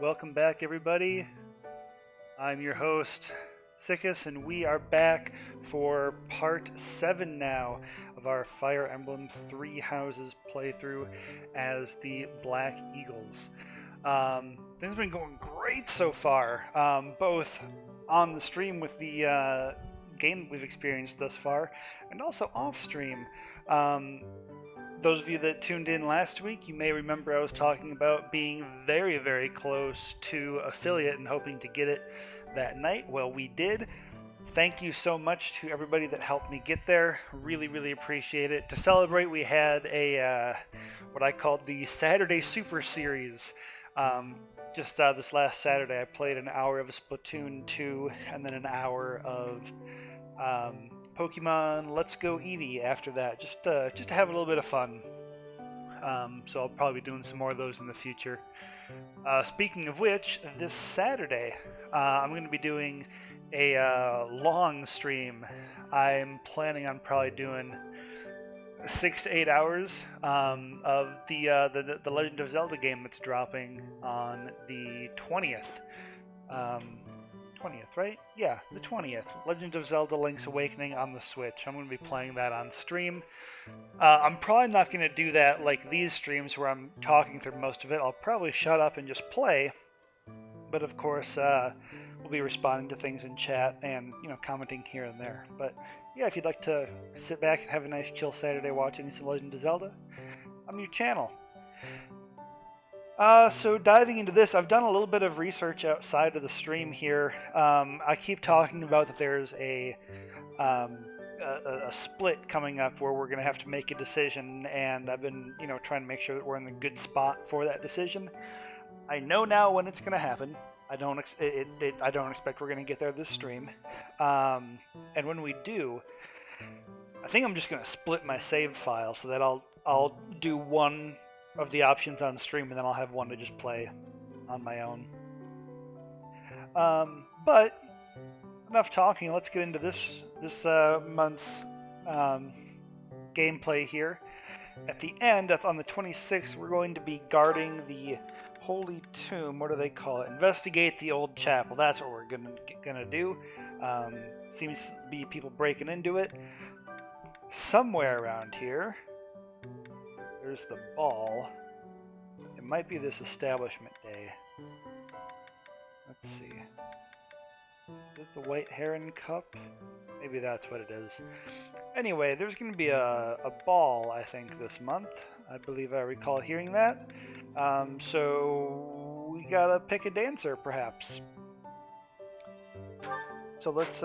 welcome back, everybody. I'm your host, Sikis, and we are back for part 7 now of our Fire Emblem Three Houses playthrough as the Black Eagles. Things have been going great so far, both on the stream with the game that we've experienced thus far, and also off stream. Those of you that tuned in last week, you may remember I was talking about being very, very close to affiliate and hoping to get it that night. Well, we did. Thank you so much to everybody that helped me get there. Really, really appreciate it. To celebrate, we had a what I called the Saturday Super Series. Just this last Saturday, I played an hour of Splatoon 2 and then an hour of Pokemon Let's Go Eevee after that, just to have a little bit of fun. So I'll probably be doing some more of those in the future. Speaking of which, this Saturday I'm going to be doing a long stream. I'm planning on probably doing 6 to 8 hours of the Legend of Zelda game that's dropping on the 20th. 20th, right? Yeah, the 20th. Legend of Zelda Link's Awakening on the Switch. I'm going to be playing that on stream. I'm probably not going to do that like these streams where I'm talking through most of it. I'll probably shut up and just play. But of course, we'll be responding to things in chat and, commenting here and there. But yeah, if you'd like to sit back and have a nice chill Saturday watching some Legend of Zelda, I'm your channel. So diving into this, I've done a little bit of research outside of the stream here. I keep talking about that there's a split coming up where we're going to have to make a decision, and I've been, trying to make sure that we're in the good spot for that decision. I know now when it's going to happen. I don't expect we're going to get there this stream. And when we do, I think I'm just going to split my saved file so that I'll do one of the options on stream, and then I'll have one to just play on my own. But enough talking. Let's get into this month's gameplay here. At the end, on the 26th, we're going to be guarding the Holy Tomb. What do they call it? Investigate the old chapel. That's what we're gonna do. Seems to be people breaking into it. Somewhere around here, there's the ball. It might be this establishment day. Let's see. Is it the White Heron Cup? Maybe that's what it is. Anyway, there's going to be a ball, I think, this month. I believe I recall hearing that. So we gotta pick a dancer, perhaps. So let's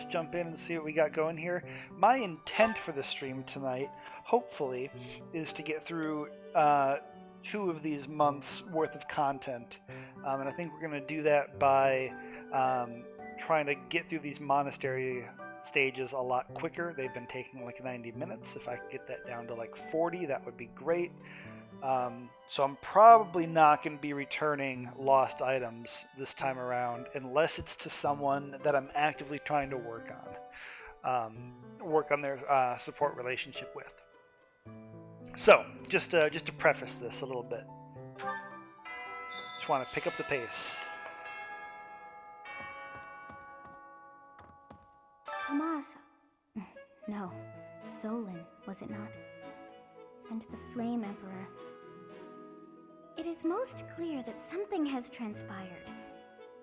jump in and see what we got going here. My intent for the stream tonight, hopefully, is to get through 2 of these months worth of content. And I think we're going to do that by trying to get through these monastery stages a lot quicker. They've been taking like 90 minutes. If I could get that down to like 40, that would be great. So I'm probably not going to be returning lost items this time around unless it's to someone that I'm actively trying to work on their support relationship with. So, just to preface this a little bit, just want to pick up the pace. Tomas. No, Solon, was it not? And the Flame Emperor. It is most clear that something has transpired,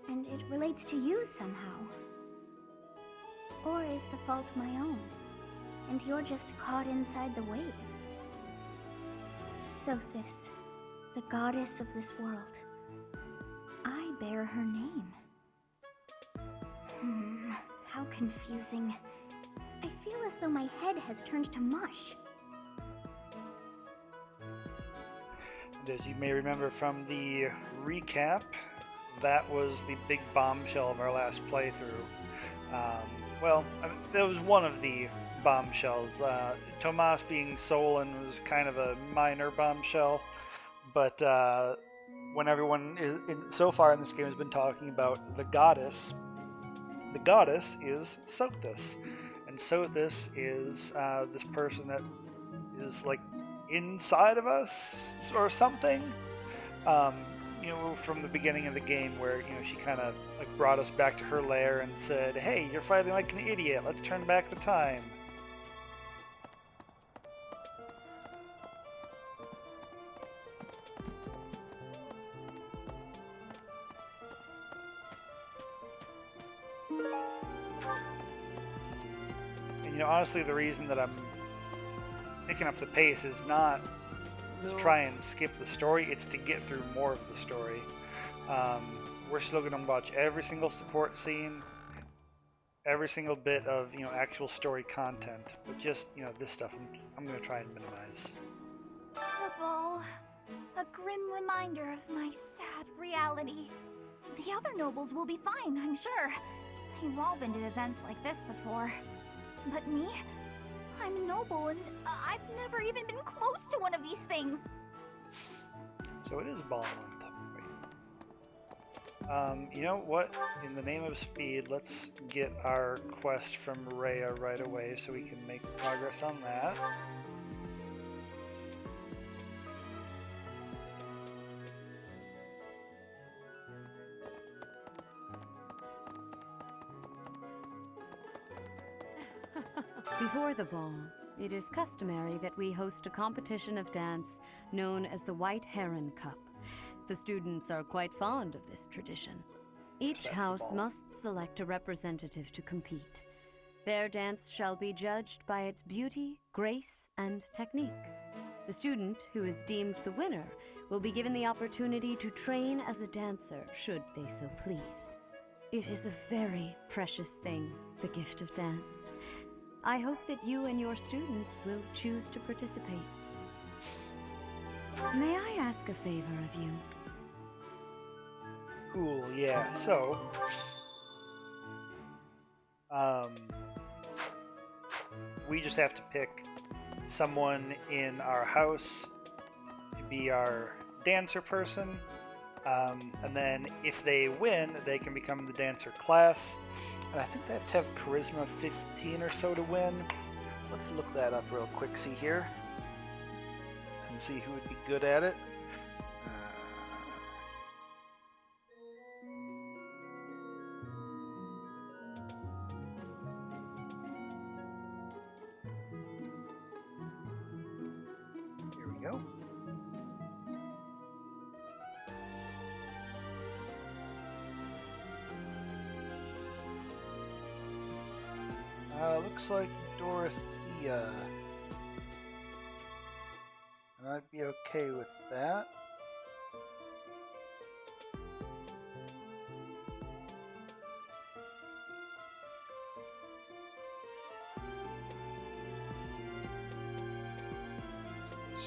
and it relates to you somehow. Or is the fault my own, and you're just caught inside the wave? Sothis, the goddess of this world. I bear her name. How confusing. I feel as though my head has turned to mush. As you may remember from the recap, that was the big bombshell of our last playthrough. Well, that was one of the bombshells. Tomas being Solon was kind of a minor bombshell, but when everyone so far in this game has been talking about the goddess is Sothis. And Sothis is this person that is like inside of us or something. from the beginning of the game where, she kind of like brought us back to her lair and said, "Hey, you're fighting like an idiot. Let's turn back the time." And honestly, the reason that I'm picking up the pace is not to try and skip the story, it's to get through more of the story. We're still going to watch every single support scene, every single bit of actual story content, but just this stuff I'm going to try and minimize. The ball, a grim reminder of my sad reality. The other nobles will be fine, I'm sure. They've all been to events like this before. But me? I'm a noble, and I've never even been close to one of these things. So it is ball month. You know what? In the name of speed, let's get our quest from Rhea right away so we can make progress on that. Before the ball, it is customary that we host a competition of dance known as the White Heron Cup. The students are quite fond of this tradition. Each house must select a representative to compete. Their dance shall be judged by its beauty, grace, and technique. The student who is deemed the winner will be given the opportunity to train as a dancer, should they so please. It is a very precious thing, the gift of dance. I hope that you and your students will choose to participate. May I ask a favor of you? Cool, yeah. So, we just have to pick someone in our house to be our dancer person, and then if they win, they can become the dancer class. And I think they have to have charisma 15 or so to win. Let's look that up real quick, see here, and see who would be good at it. Here we go. Looks like Dorothea. And I'd be okay with that.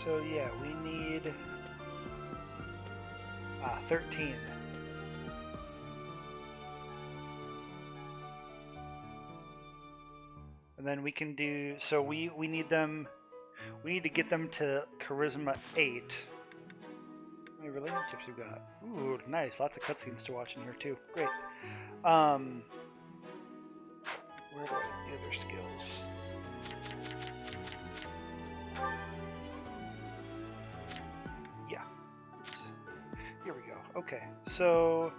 So yeah, we need 13. And then we can do, so we need them, we need to get them to charisma 8. How many relationships we've got? Ooh, nice, lots of cutscenes to watch in here too. Great. Where do I get the other skills? Yeah. Oops. Here we go. Okay, so,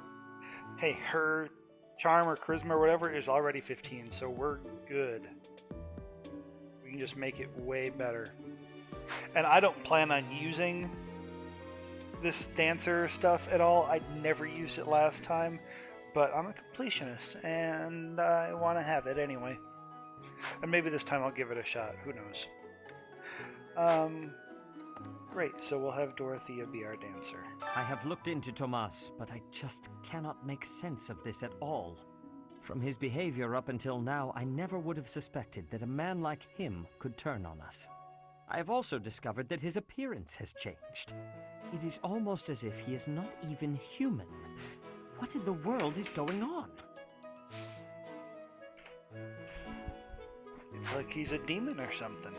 hey, her charm or charisma or whatever is already 15, so we're good. We can just make it way better. And I don't plan on using this dancer stuff at all. I never used it last time, but I'm a completionist and I want to have it anyway. And maybe this time I'll give it a shot. Who knows? Great, so we'll have Dorothea be our dancer. I have looked into Tomas, but I just cannot make sense of this at all. From his behavior up until now, I never would have suspected that a man like him could turn on us. I have also discovered that his appearance has changed. It is almost as if he is not even human. What in the world is going on? It's like he's a demon or something.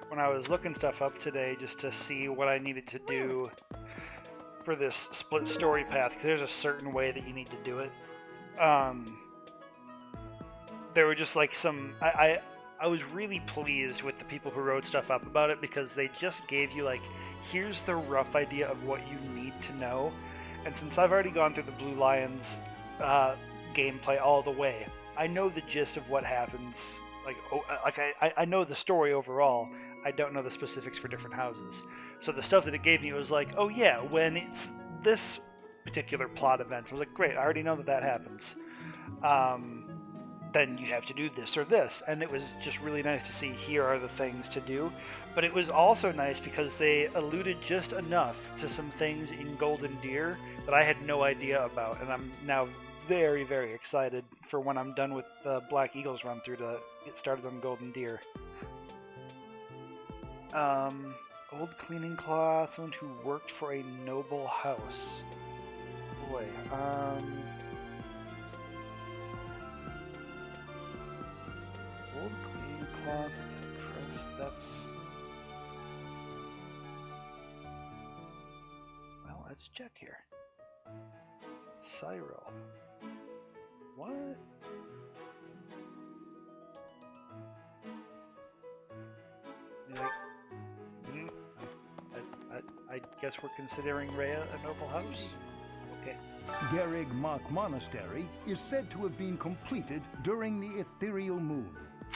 When I was looking stuff up today just to see what I needed to do for this split story path, because there's a certain way that you need to do it. there were just like some. I was really pleased with the people who wrote stuff up about it because they just gave you like, here's the rough idea of what you need to know. And since I've already gone through the Blue Lions gameplay all the way, I know the gist of what happens. I know the story overall. I don't know the specifics for different houses. So the stuff that it gave me was like, oh yeah, when it's this particular plot event, I was like, great, I already know that happens. Then you have to do this or this. And it was just really nice to see, here are the things to do. But it was also nice because they alluded just enough to some things in Golden Deer that I had no idea about. And I'm now very, very excited for when I'm done with the Black Eagles run through to get started on Golden Deer. Old cleaning cloth, someone who worked for a noble house. Boy, old cleaning cloth, press, that's... Well, let's check here. Cyril. What? I guess we're considering Rhea a noble house? Okay. Gerrig Mach Monastery is said to have been completed during the Ethereal Moon.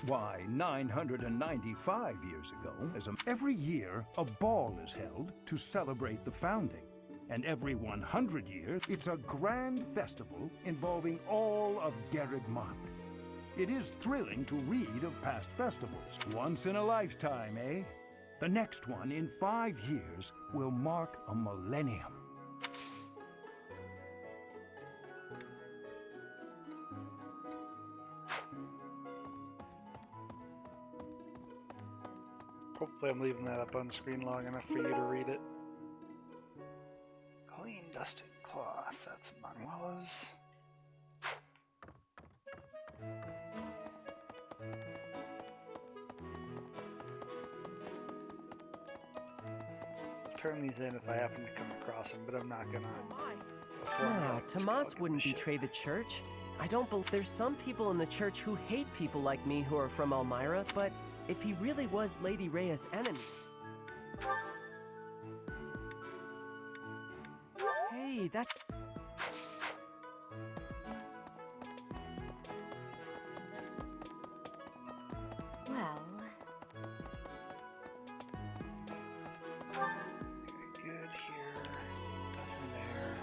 Why, 995 years ago, every year a ball is held to celebrate the founding. And every 100 years, it's a grand festival involving all of Gerrig Mach. It is thrilling to read of past festivals. Once in a lifetime, eh? The next one, in 5 years, will mark a millennium. Hopefully I'm leaving that up on screen long enough for you to read it. Clean dusted cloth, that's Manuela's. Let's turn these in if I happen to come across them, but I'm not gonna. Tomas wouldn't betray the church. I don't believe there's some people in the church who hate people like me who are from Elmira, but if he really was Lady Rhea's enemy... Hey, that... Well... Okay, good here. Nothing there.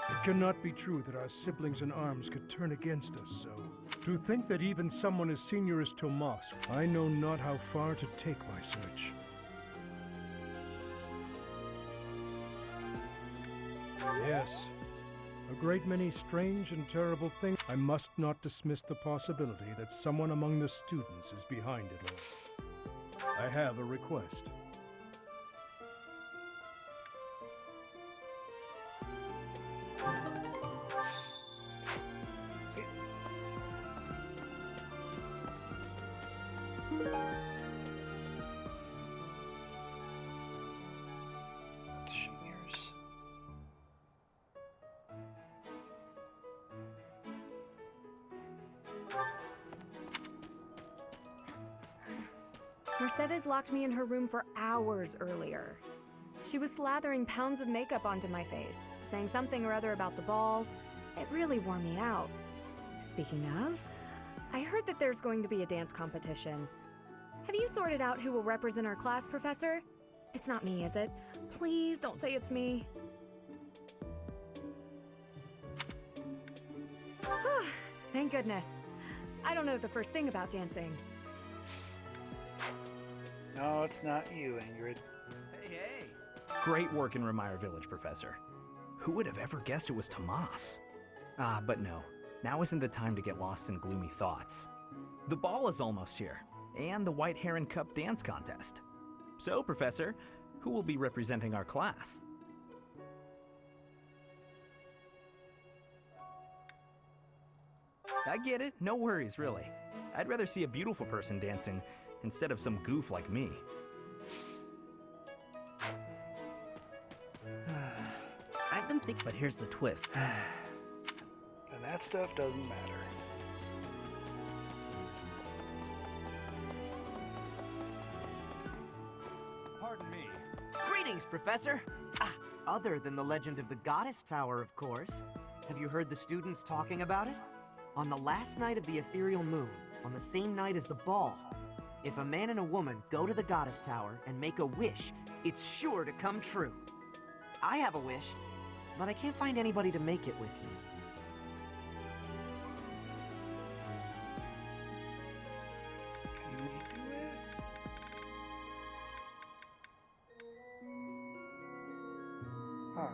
It cannot be true that our siblings in arms could turn against us so. To think that even someone as senior as Tomas, I know not how far to take my search. Yes, a great many strange and terrible things. I must not dismiss the possibility that someone among the students is behind it all. I have a request. Shamir's. Mercedes locked me in her room for hours earlier. She was slathering pounds of makeup onto my face, saying something or other about the ball. It really wore me out. Speaking of, I heard that there's going to be a dance competition. Have you sorted out who will represent our class, Professor? It's not me, is it? Please don't say it's me. Thank goodness. I don't know the first thing about dancing. No, it's not you, Ingrid. Hey! Great work in Remire Village, Professor. Who would have ever guessed it was Tomas? But no. Now isn't the time to get lost in gloomy thoughts. The ball is almost here, and the White Heron Cup dance contest. So, Professor, who will be representing our class? I get it. No worries, really. I'd rather see a beautiful person dancing instead of some goof like me. I've been thinking, but here's the twist. And that stuff doesn't matter. Pardon me. Greetings, Professor. Other than the legend of the Goddess Tower, of course. Have you heard the students talking about it? On the last night of the ethereal moon, on the same night as the ball, if a man and a woman go to the Goddess Tower and make a wish, it's sure to come true. I have a wish, but I can't find anybody to make it with me. Can we do it? Huh.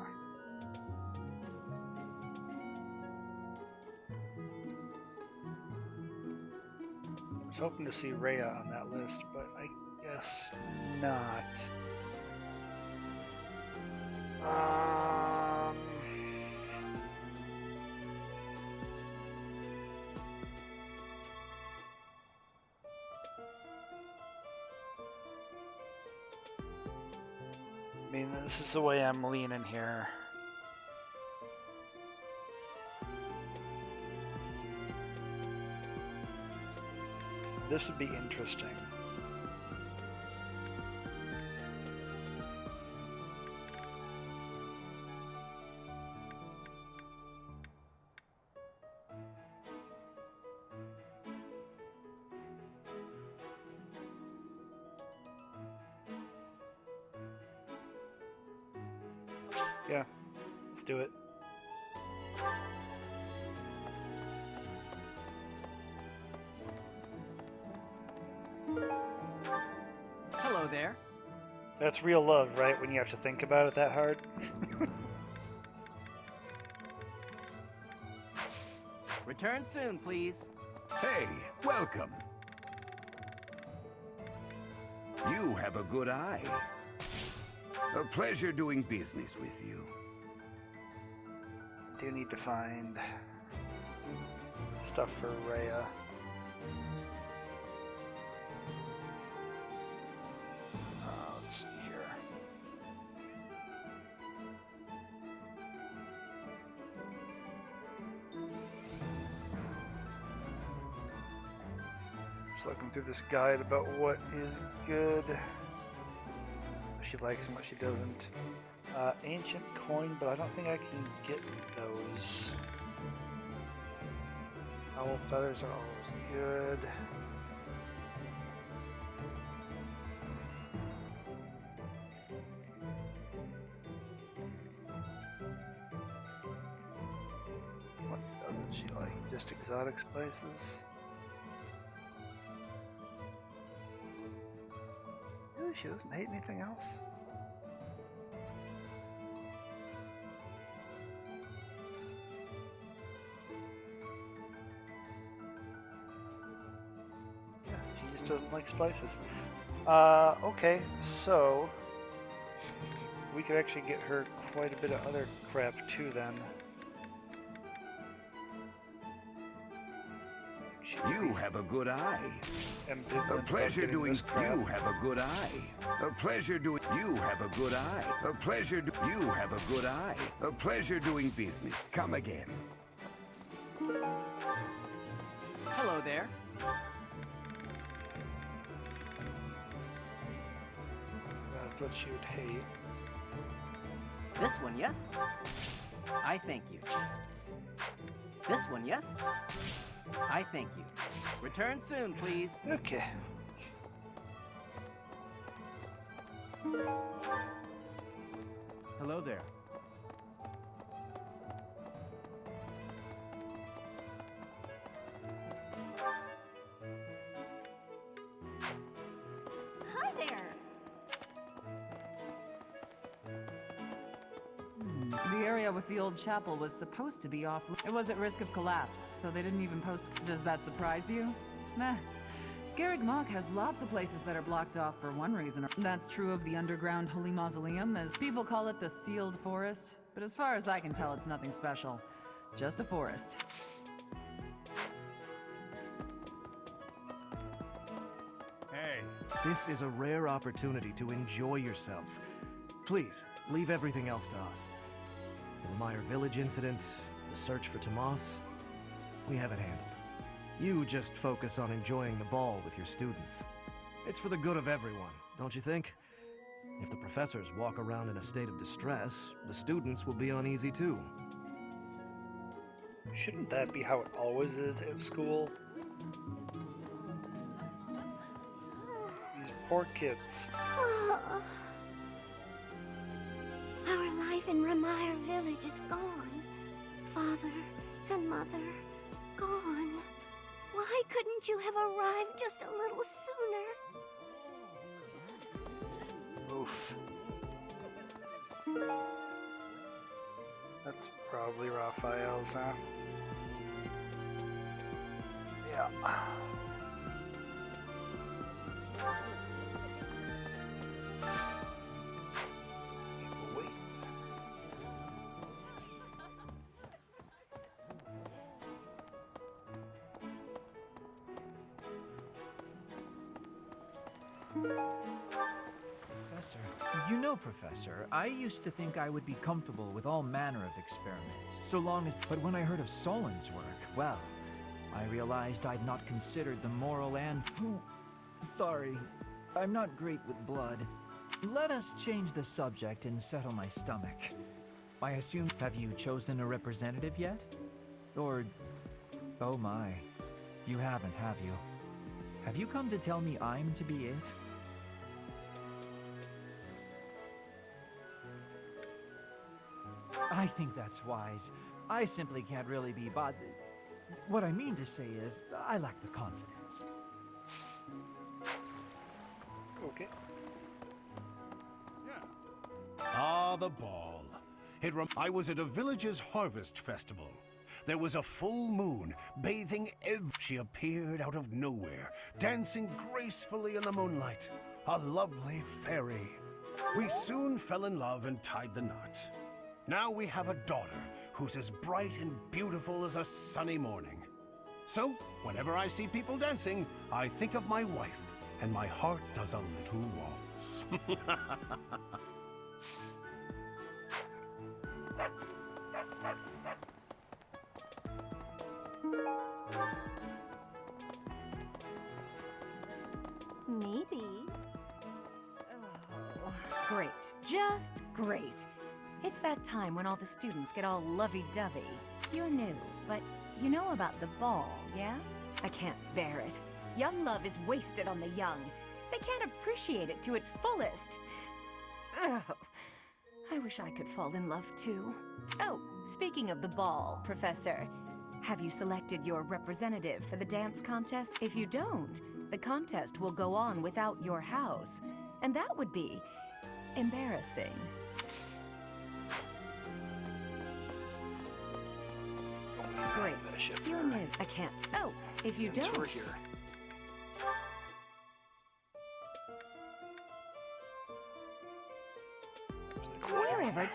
I was hoping to see Rhea on that list, but I guess not. I mean, this is the way I'm leaning here. This would be interesting. Yeah, let's do it. Hello there. That's real love, right? When you have to think about it that hard. Return soon, please. Hey, welcome. You have a good eye. A pleasure doing business with you. Do need to find stuff for Rhea. Let's see here. Just looking through this guide about what is good. What she likes and what she doesn't. Ancient coin, but I don't think I can get those. Owl feathers are always good. What doesn't she like? Just exotic spices? Really? She doesn't hate anything else? Doesn't like spices. Okay, so we could actually get her quite a bit of other crap too then. You have a good eye. A pleasure doing. You have a good eye. A pleasure doing. You have a good eye. A pleasure. You have a good eye. A pleasure doing business. Come again. Hello there. That's what she would hate. This one, yes? I thank you. This one, yes? I thank you. Return soon, please. Okay. Hello there. Hi there. The area with the old chapel was supposed to be off. It was at risk of collapse, so they didn't even post. Does that surprise you? Meh. Garreg Mach has lots of places that are blocked off for one reason. That's true of the underground Holy Mausoleum, as people call it the Sealed Forest. But as far as I can tell, it's nothing special. Just a forest. This is a rare opportunity to enjoy yourself. Please, leave everything else to us. The Remire Village incident, the search for Tomas, we have it handled. You just focus on enjoying the ball with your students. It's for the good of everyone, don't you think? If the professors walk around in a state of distress, the students will be uneasy too. Shouldn't that be how it always is at school? These poor kids. Our life in Remire Village is gone. Father and Mother, gone. Why couldn't you have arrived just a little sooner? Oof. That's probably Raphael's, huh? Yeah. Wait. Professor, Professor, I used to think I would be comfortable with all manner of experiments, so long as... But when I heard of Solon's work, well, I realized I'd not considered the moral and... Sorry, I'm not great with blood. Let us change the subject and settle my stomach. I assume... Have you chosen a representative yet? Or... Oh my, you haven't, have you? Have you come to tell me I'm to be it? I think that's wise. I simply can't really be bothered. What I mean to say is, I lack the confidence. Okay. Ah, the ball. I was at a village's harvest festival. There was a full moon, bathing She appeared out of nowhere, dancing gracefully in the moonlight. A lovely fairy. We soon fell in love and tied the knot. Now we have a daughter who's as bright and beautiful as a sunny morning. So, whenever I see people dancing, I think of my wife, and my heart does a little waltz. Maybe. Oh, great. Just great. It's that time when all the students get all lovey-dovey. You're new, but you know about the ball, yeah? I can't bear it. Young love is wasted on the young. They can't appreciate it to its fullest. Ugh. I wish I could fall in love too. Oh, speaking of the ball, Professor, have you selected your representative for the dance contest? If you don't, the contest will go on without your house, and that would be embarrassing. Great. You're new. I can't. Oh, if you don't. We're here. Wherever.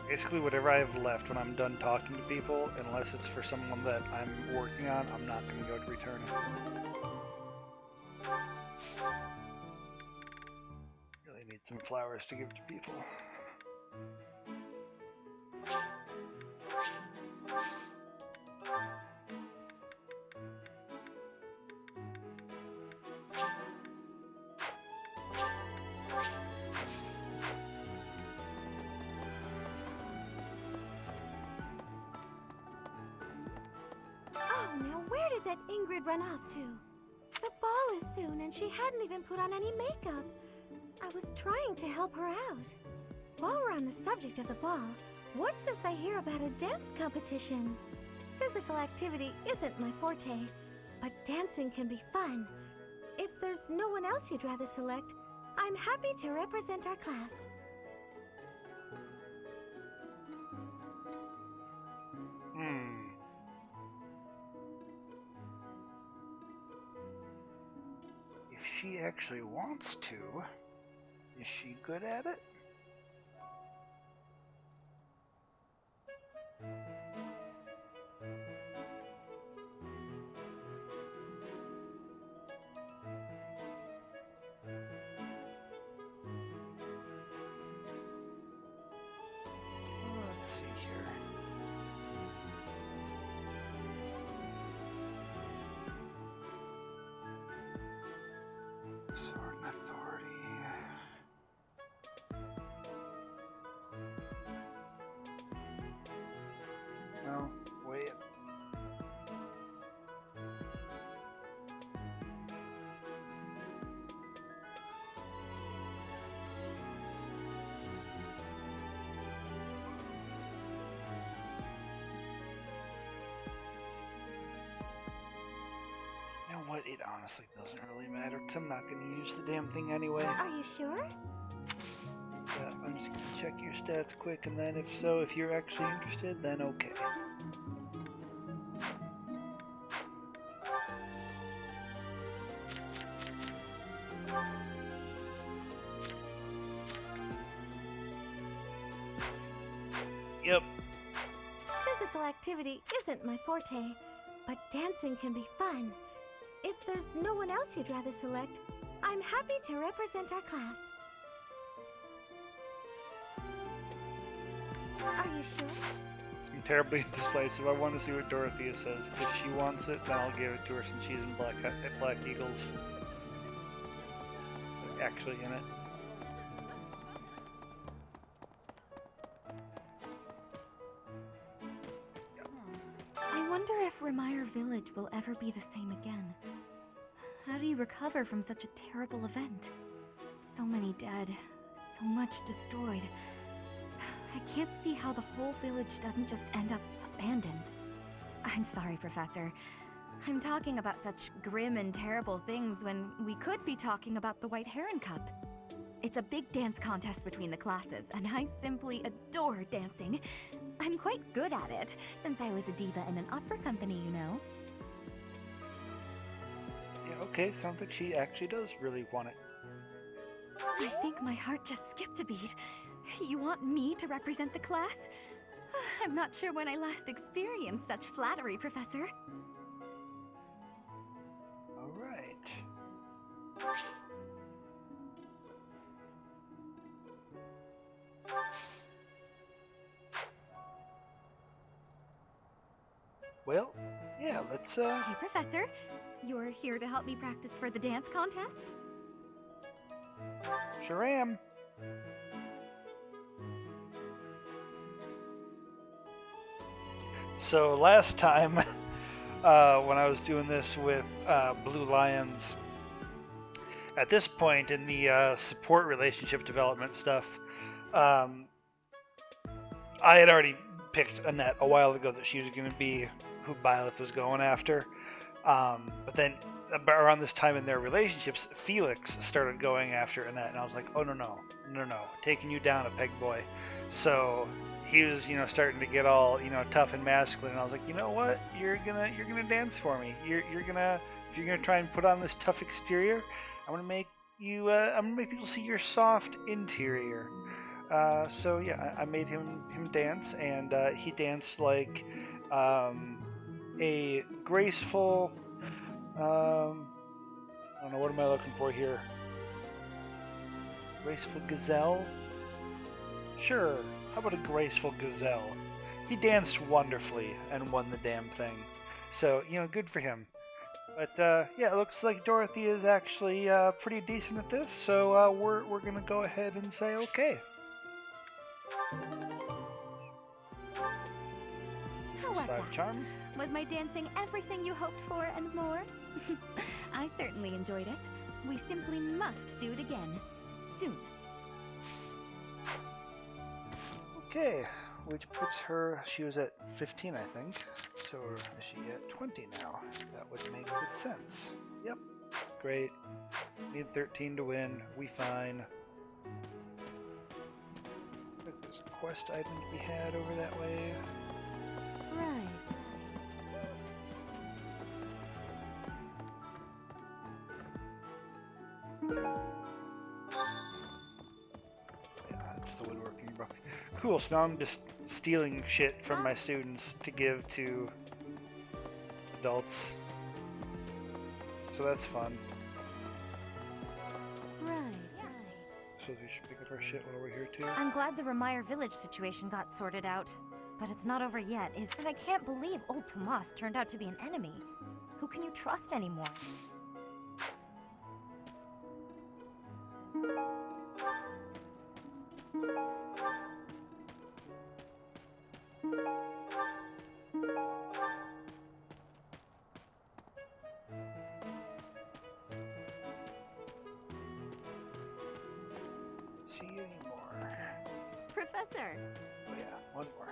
Basically, whatever I have left when I'm done talking to people, unless it's for someone that I'm working on, I'm not going to go to return it. Really need some flowers to give to people. That Ingrid run off to? The ball is soon and she hadn't even put on any makeup. I was trying to help her out. While we're on the subject of the ball, what's this I hear about a dance competition? Physical activity isn't my forte, but dancing can be fun. If there's no one else you'd rather select, I'm happy to represent our class. If she actually wants to, is she good at it? Sword and authority. No, wait. You know what? It honestly doesn't really matter because I'm not going to use the damn thing anyway. Are you sure? Yeah, I'm just going to check your stats quick, and then if so, if you're actually interested, then okay. Yep. Physical activity isn't my forte, but dancing can be fun. If there's no one else you'd rather select, I'm happy to represent our class. Are you sure? I'm terribly indecisive. I want to see what Dorothea says. If she wants it, then I'll give it to her since she's in Black Eagles. Like, actually in it. I wonder if Remire Village will ever be the same again. How do you recover from such a terrible event? So many dead, so much destroyed. I can't see how the whole village doesn't just end up abandoned. I'm sorry, Professor. I'm talking about such grim and terrible things when we could be talking about the White Heron Cup. It's a big dance contest between the classes, and I simply adore dancing. I'm quite good at it, since I was a diva in an opera company, you know. Yeah, okay, sounds like she actually does really want it. I think my heart just skipped a beat. You want me to represent the class? I'm not sure when I last experienced such flattery, Professor. All right. Well, yeah, let's Hey, Professor. You're here to help me practice for the dance contest? Sure am. So last time, when I was doing this with Blue Lions, at this point in the support relationship development stuff, I had already picked Annette a while ago that she was going to be who Byleth was going after. But then around this time in their relationships, Felix started going after Annette, and I was like, oh, no, taking you down a peg boy. So he was, starting to get all, tough and masculine, and I was like, you know what? You're gonna dance for me. If you're gonna try and put on this tough exterior, I'm gonna make people see your soft interior. So yeah, I made him dance, and he danced like a graceful. I don't know, what am I looking for here? Graceful gazelle? Sure, how about a graceful gazelle? He danced wonderfully and won the damn thing. So, good for him. But, yeah, it looks like Dorothy is actually pretty decent at this, so we're going to go ahead and say okay. How was that? Charm. Was my dancing everything you hoped for and more? I certainly enjoyed it. We simply must do it again. Soon. Okay, which puts her, she was at 15, I think. So is she at 20 now? That would make good sense. Yep, great. Need 13 to win. We fine. There's a quest item to be had over that way. Right. Yeah, that's the woodworking bro. Cool, so now I'm just stealing shit from my students to give to adults. So that's fun. Right. So we should pick up our shit while we're here too. I'm glad the Remire Village situation got sorted out. But it's not over yet, and I can't believe old Tomas turned out to be an enemy. Who can you trust anymore? see anymore. Professor! Oh yeah, one more.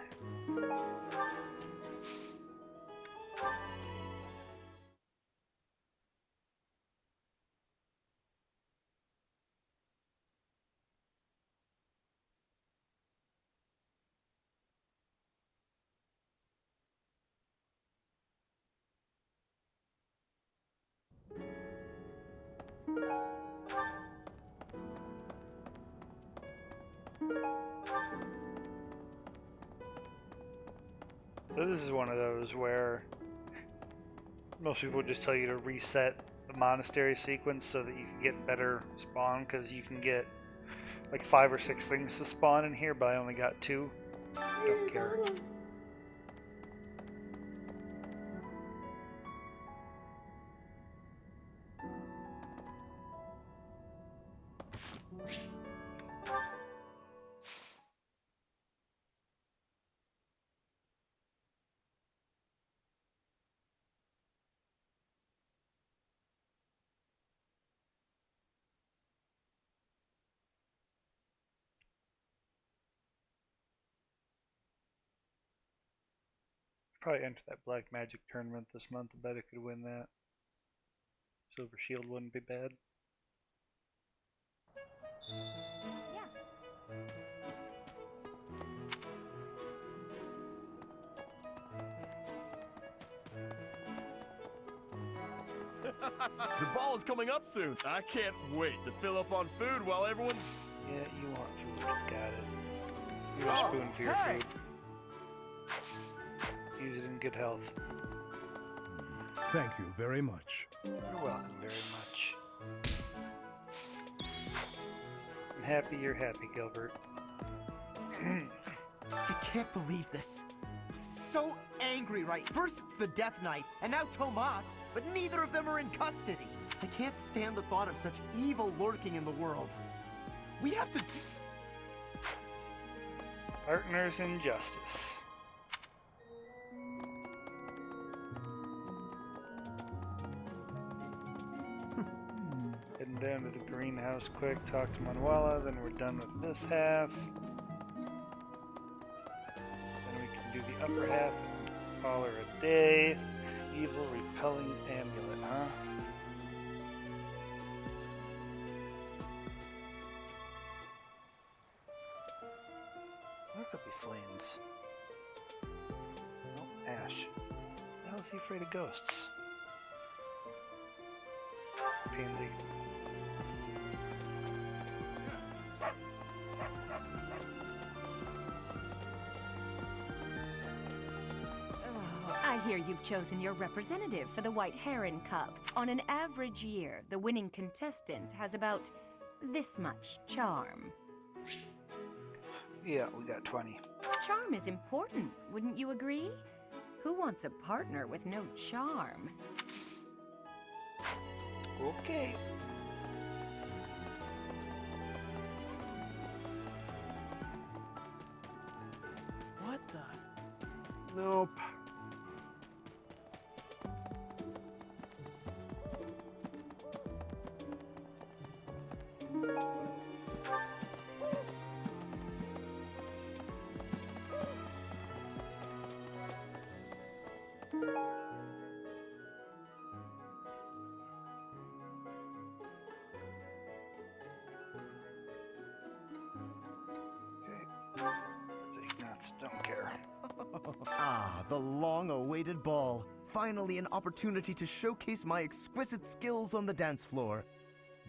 So this is one of those where most people just tell you to reset the monastery sequence so that you can get better spawn, because you can get like 5 or 6 things to spawn in here, but I only got 2. Don't care. Probably enter that black magic tournament this month. I bet I could win that. Silver Shield wouldn't be bad. The ball is coming up soon. I can't wait to fill up on food while everyone... Yeah, you want food. Got it. Here's a spoon for your food. Use it in good health. Thank you very much. You're welcome very much. I'm happy you're happy, Gilbert. I can't believe this. I'm so angry, right? First it's the Death Knight, and now Tomas, but neither of them are in custody. I can't stand the thought of such evil lurking in the world. We have to... Partners in justice. Heading down to the greenhouse quick, talk to Manuela, then we're done with this half. Then we can do the upper half and call her a day. Evil repelling amulet, huh? What could be Flames? Oh, Ash. How is he afraid of ghosts? Pansy. I hear you've chosen your representative for the White Heron Cup. On an average year, the winning contestant has about this much charm. Yeah, we got 20. Charm is important, wouldn't you agree? Who wants a partner with no charm? Okay. What the? Nope. Don't care. Ah, the long-awaited ball. Finally an opportunity to showcase my exquisite skills on the dance floor.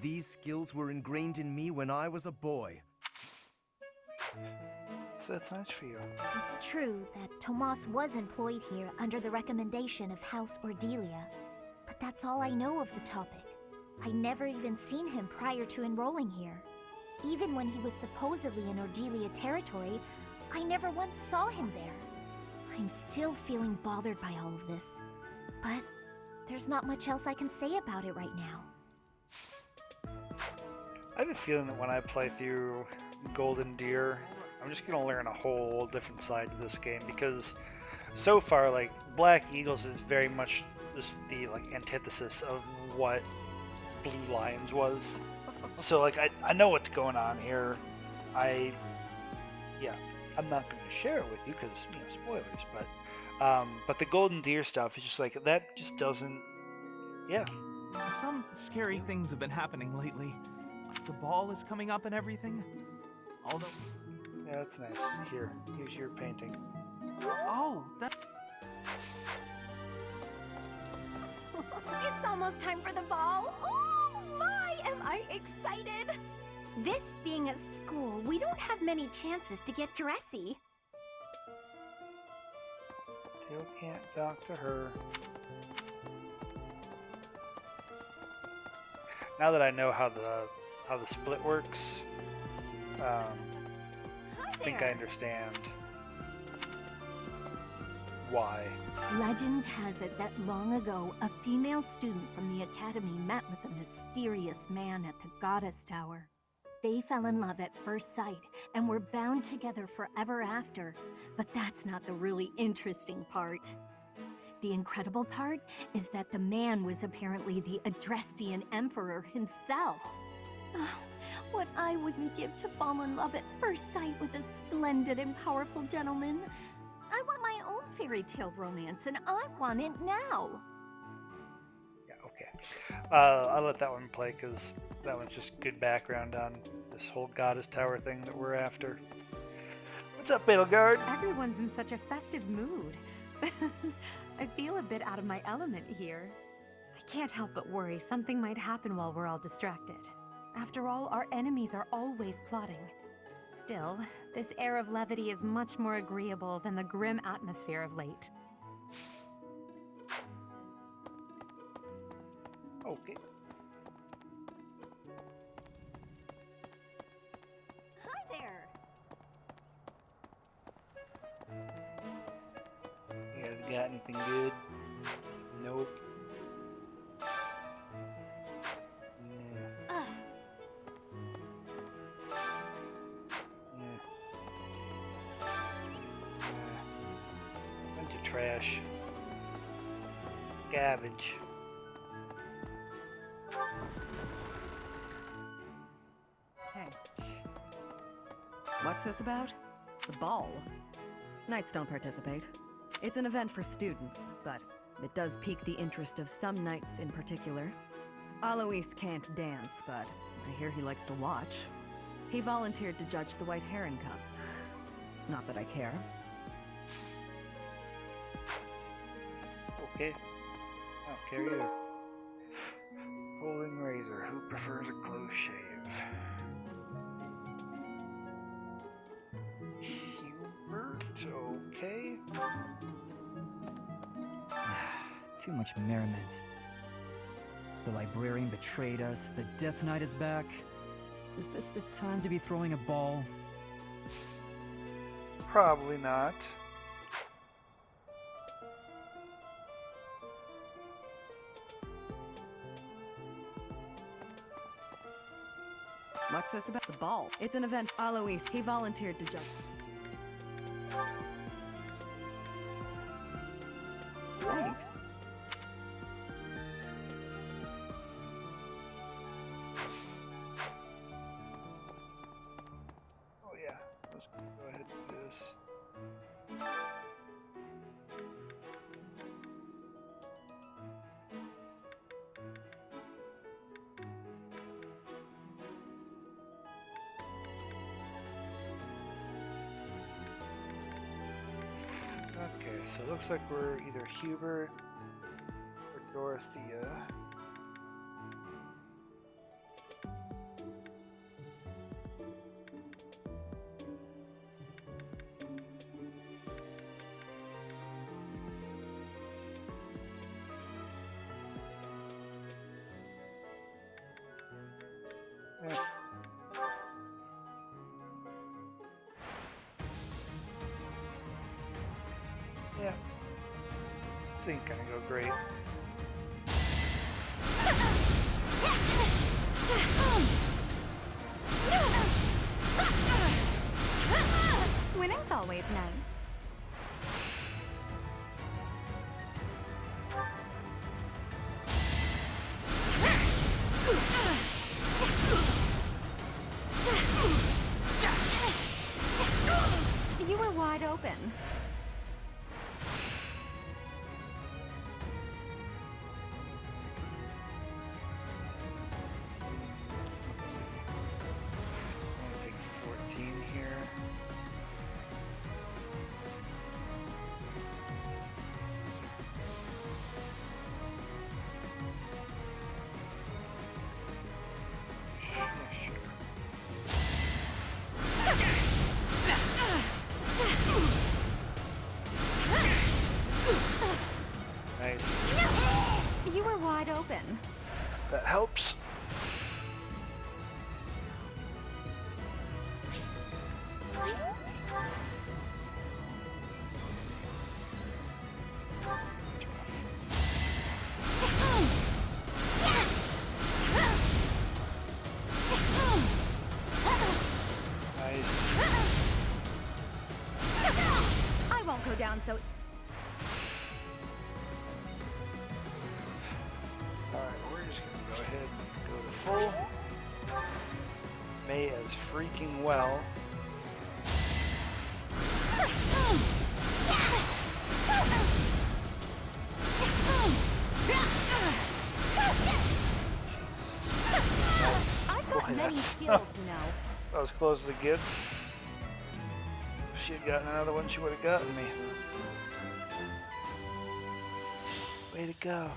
These skills were ingrained in me when I was a boy. So that's nice for you. It's true that Tomas was employed here under the recommendation of House Ordelia, but that's all I know of the topic. I'd never even seen him prior to enrolling here. Even when he was supposedly in Ordelia territory, I never once saw him there. I'm still feeling bothered by all of this, but there's not much else I can say about it right now. I have a feeling that when I play through Golden Deer, I'm just gonna learn a whole different side to this game, because so far, like, Black Eagles is very much just the antithesis of what Blue Lions was. So like I know what's going on here. I'm not going to share it with you because, spoilers, but the golden deer stuff is just like, that just doesn't, yeah. Some scary things have been happening lately. The ball is coming up and everything. Although... Yeah, that's nice. Here's your painting. Oh, that... It's almost time for the ball. Oh my, am I excited! This being a school, we don't have many chances to get dressy. Still can't talk to her. Now that I know how the split works, I think I understand why. Legend has it that long ago, a female student from the academy met with a mysterious man at the Goddess Tower. They fell in love at first sight and were bound together forever after. But that's not the really interesting part. The incredible part is that the man was apparently the Adrestian Emperor himself. Oh, what I wouldn't give to fall in love at first sight with a splendid and powerful gentleman. I want my own fairy tale romance, and I want it now. Yeah, okay. I'll let that one play, because that one's just good background on this whole Goddess Tower thing that we're after. What's up, Betelgeuse? Everyone's in such a festive mood. I feel a bit out of my element here. I can't help but worry something might happen while we're all distracted. After all, our enemies are always plotting. Still, this air of levity is much more agreeable than the grim atmosphere of late. Okay. Hi there. You guys got anything good? Nope. Bunch of trash. Garbage. Hey. What's this about? The ball? Knights don't participate. It's an event for students, but it does pique the interest of some knights in particular. Alois can't dance, but I hear he likes to watch. He volunteered to judge the White Heron Cup. Not that I care. Okay. I don't care either. Holding razor. Who prefers a close shave? Hubert. Okay. Too much merriment. The librarian betrayed us. The Death Knight is back. Is this the time to be throwing a ball? Probably not. What's this about? The ball. It's an event. Alois, he volunteered to judge. Thanks. Oh yeah, let's go ahead and do this. Okay, so it looks like we're either Hubert or Dorothea. Yeah. Yeah. This ain't gonna go great. Winning's always nice. open. That helps. Nice. I won't go down so... Alright, we're just gonna go ahead and go to full. May as freaking well. I've got many skills, you know. About as close as it gets. If she had gotten another one, she would have gotten me. Way to go.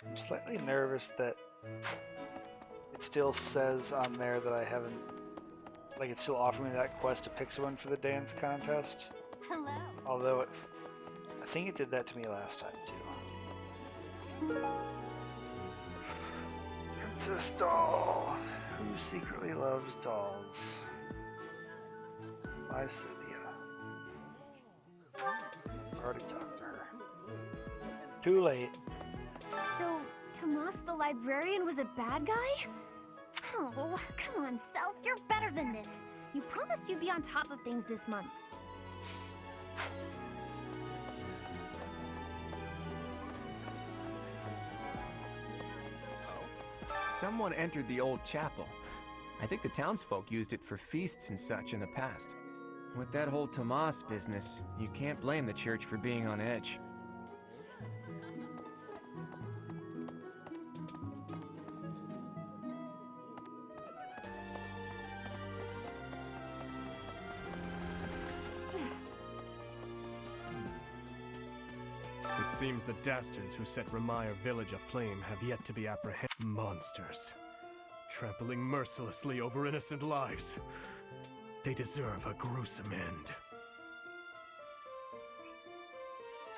I'm slightly nervous that it still says on there that I haven't, like it's still offering me that quest to pick someone for the dance contest. Hello. Although I think it did that to me last time too. Princess Doll, who secretly loves dolls. Lycidia. Already talked to her. Too late. So, Tomas the librarian was a bad guy? Oh, come on, Self, you're better than this. You promised you'd be on top of things this month. Someone entered the old chapel. I think the townsfolk used it for feasts and such in the past. With that whole Tomas business, you can't blame the church for being on edge. It seems the dastards who set Remire village aflame have yet to be apprehended. Monsters. Trampling mercilessly over innocent lives. They deserve a gruesome end.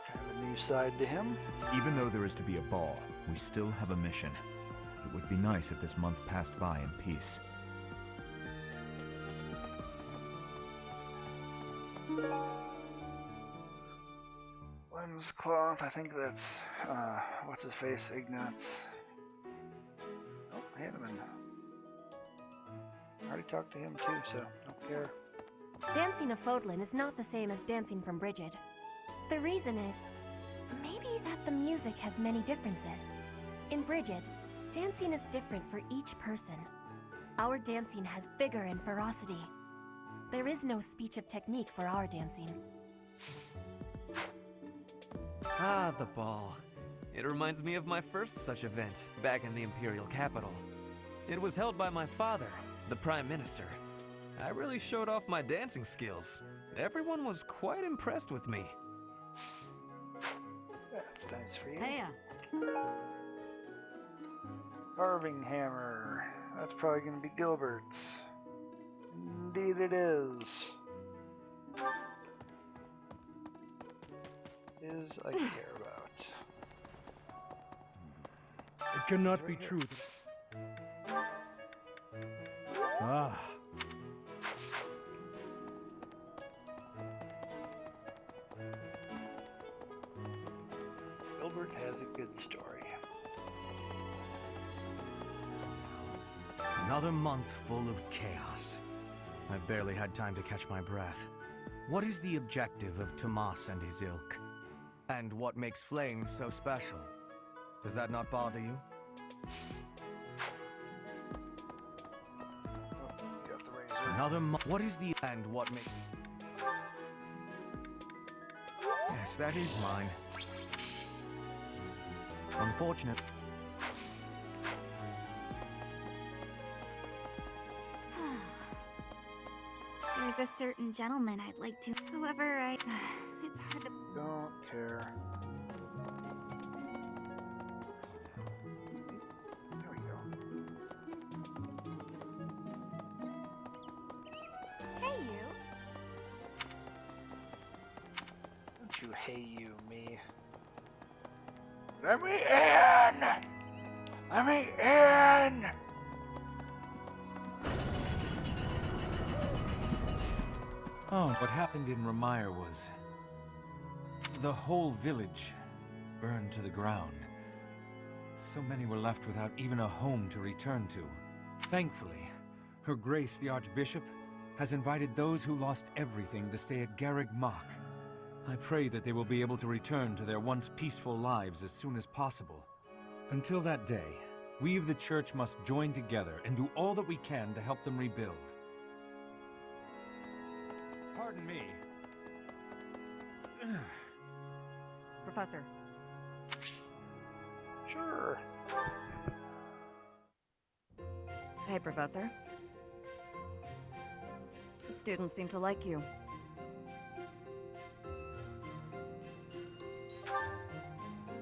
Kind of a new side to him. Even though there is to be a ball, we still have a mission. It would be nice if this month passed by in peace. Lem's cloth, I think that's, what's his face, Ignatz. Oh, Hanneman. I already talked to him too, so don't care. Dancing a Fodlin is not the same as dancing from Brigid. The reason is, maybe that the music has many differences. In Brigid, dancing is different for each person. Our dancing has vigor and ferocity. There is no speech of technique for our dancing. Ah, the ball. It reminds me of my first such event, back in the Imperial capital. It was held by my father, the Prime Minister. I really showed off my dancing skills. Everyone was quite impressed with me. That's nice for you. Heya. Carving hammer. That's probably going to be Gilbert's. Indeed it is. Is I care about. It cannot be true. Ah. Gilbert has a good story. Another month full of chaos. I've barely had time to catch my breath. What is the objective of Tomas and his ilk? And what makes flames so special? Does that not bother you? Another what is the and what makes... Yes, that is mine. Unfortunate. There's There's a certain gentleman I'd like to. However, it's hard to. Don't care. There we go. Hey, you. Don't you hey you me. Let me in! Let me in! Oh, what happened in Ramire was... the whole village burned to the ground. So many were left without even a home to return to. Thankfully, Her Grace the Archbishop has invited those who lost everything to stay at Garreg Mach. I pray that they will be able to return to their once peaceful lives as soon as possible. Until that day, we of the Church must join together and do all that we can to help them rebuild. Pardon me. Professor. Sure. Hey, Professor. The students seem to like you.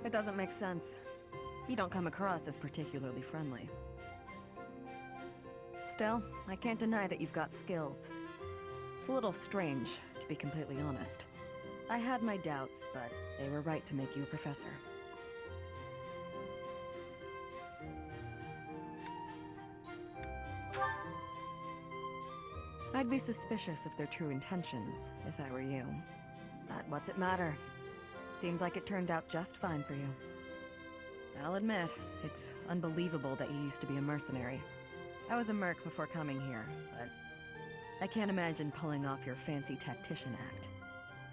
It doesn't make sense. You don't come across as particularly friendly. Still, I can't deny that you've got skills. It's a little strange, to be completely honest. I had my doubts, but they were right to make you a professor. I'd be suspicious of their true intentions, if I were you. But what's it matter? Seems like it turned out just fine for you. I'll admit, it's unbelievable that you used to be a mercenary. I was a merc before coming here, but I can't imagine pulling off your fancy tactician act.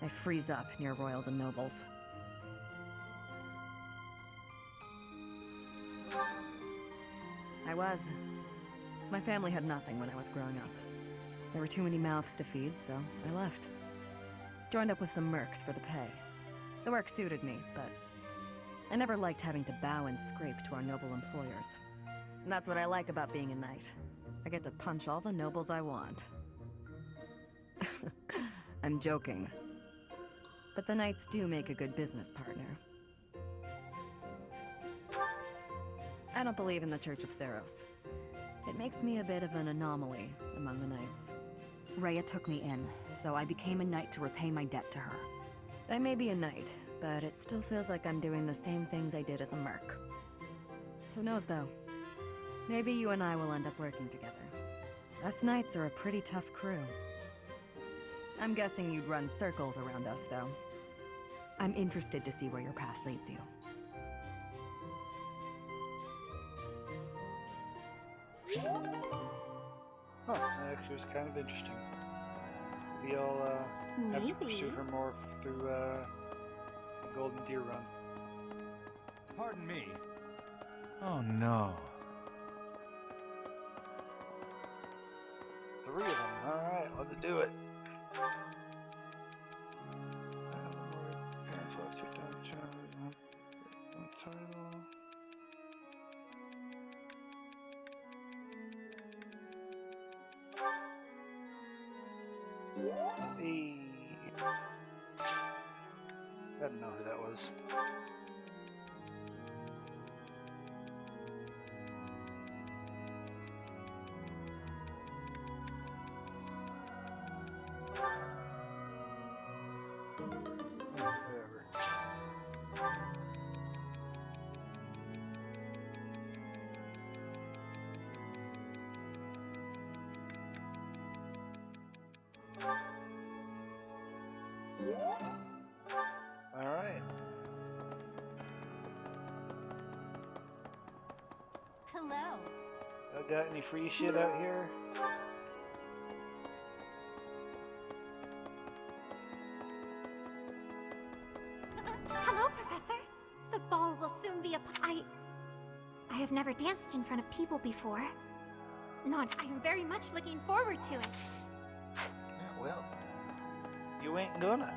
I freeze up near royals and nobles. I was. My family had nothing when I was growing up. There were too many mouths to feed, so I left. Joined up with some mercs for the pay. The work suited me, but I never liked having to bow and scrape to our noble employers. And that's what I like about being a knight. I get to punch all the nobles I want. I'm joking. But the knights do make a good business partner. I don't believe in the Church of Seros. It makes me a bit of an anomaly among the knights. Rhea took me in, so I became a knight to repay my debt to her. I may be a knight, but it still feels like I'm doing the same things I did as a merc. Who knows, though? Maybe you and I will end up working together. Us knights are a pretty tough crew. I'm guessing you'd run circles around us, though. I'm interested to see where your path leads you. Huh, that actually was kind of interesting. Maybe I'll have to pursue her more through the Golden Deer Run. Pardon me. Oh no. 3 of them. Alright, let's do it. Hey. I didn't know who that was. Whatever. Alright. Hello. I got any free shit out here? Hello, Professor. The ball will soon be I have never danced in front of people before. I'm very much looking forward to it. Yeah, well, you ain't gonna.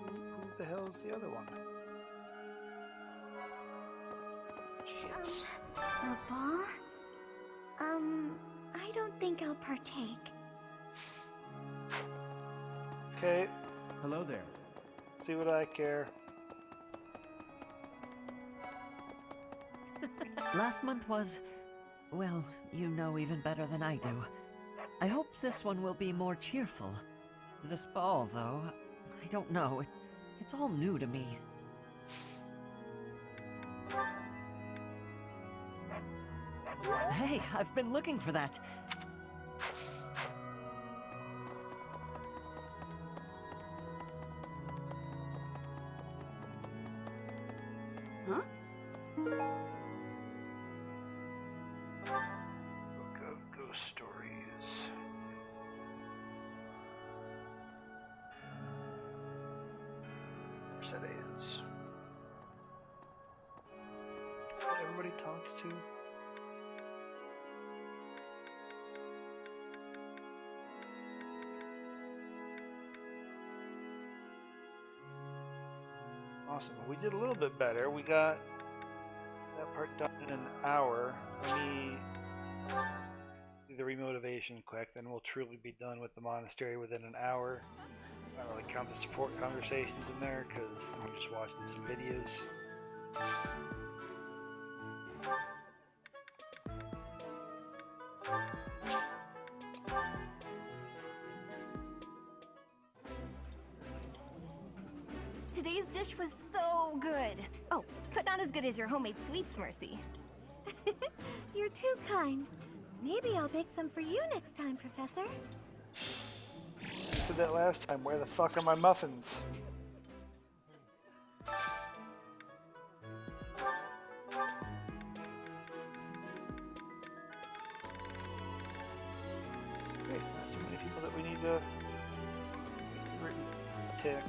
Who the hell's the other one? Jeez. The ball? think I'll partake. Okay. Hello there. See what I care. Last month was, well, you know even better than I do. I hope this one will be more cheerful. This ball, though, I don't know. It's all new to me. Hey, I've been looking for that. Huh? Book of Ghost Stories. Where's that is? What everybody talked to? Awesome. We did a little bit better. We got that part done in an hour. Let me do the remotivation quick, then we'll truly be done with the monastery within an hour. I don't really count the support conversations in there because I'm just watching some videos. Today's dish was so good. Oh, but not as good as your homemade sweets, Mercy. You're too kind. Maybe I'll bake some for you next time, Professor. I said that last time. Where the fuck are my muffins? Great, not too many people that we need to tick.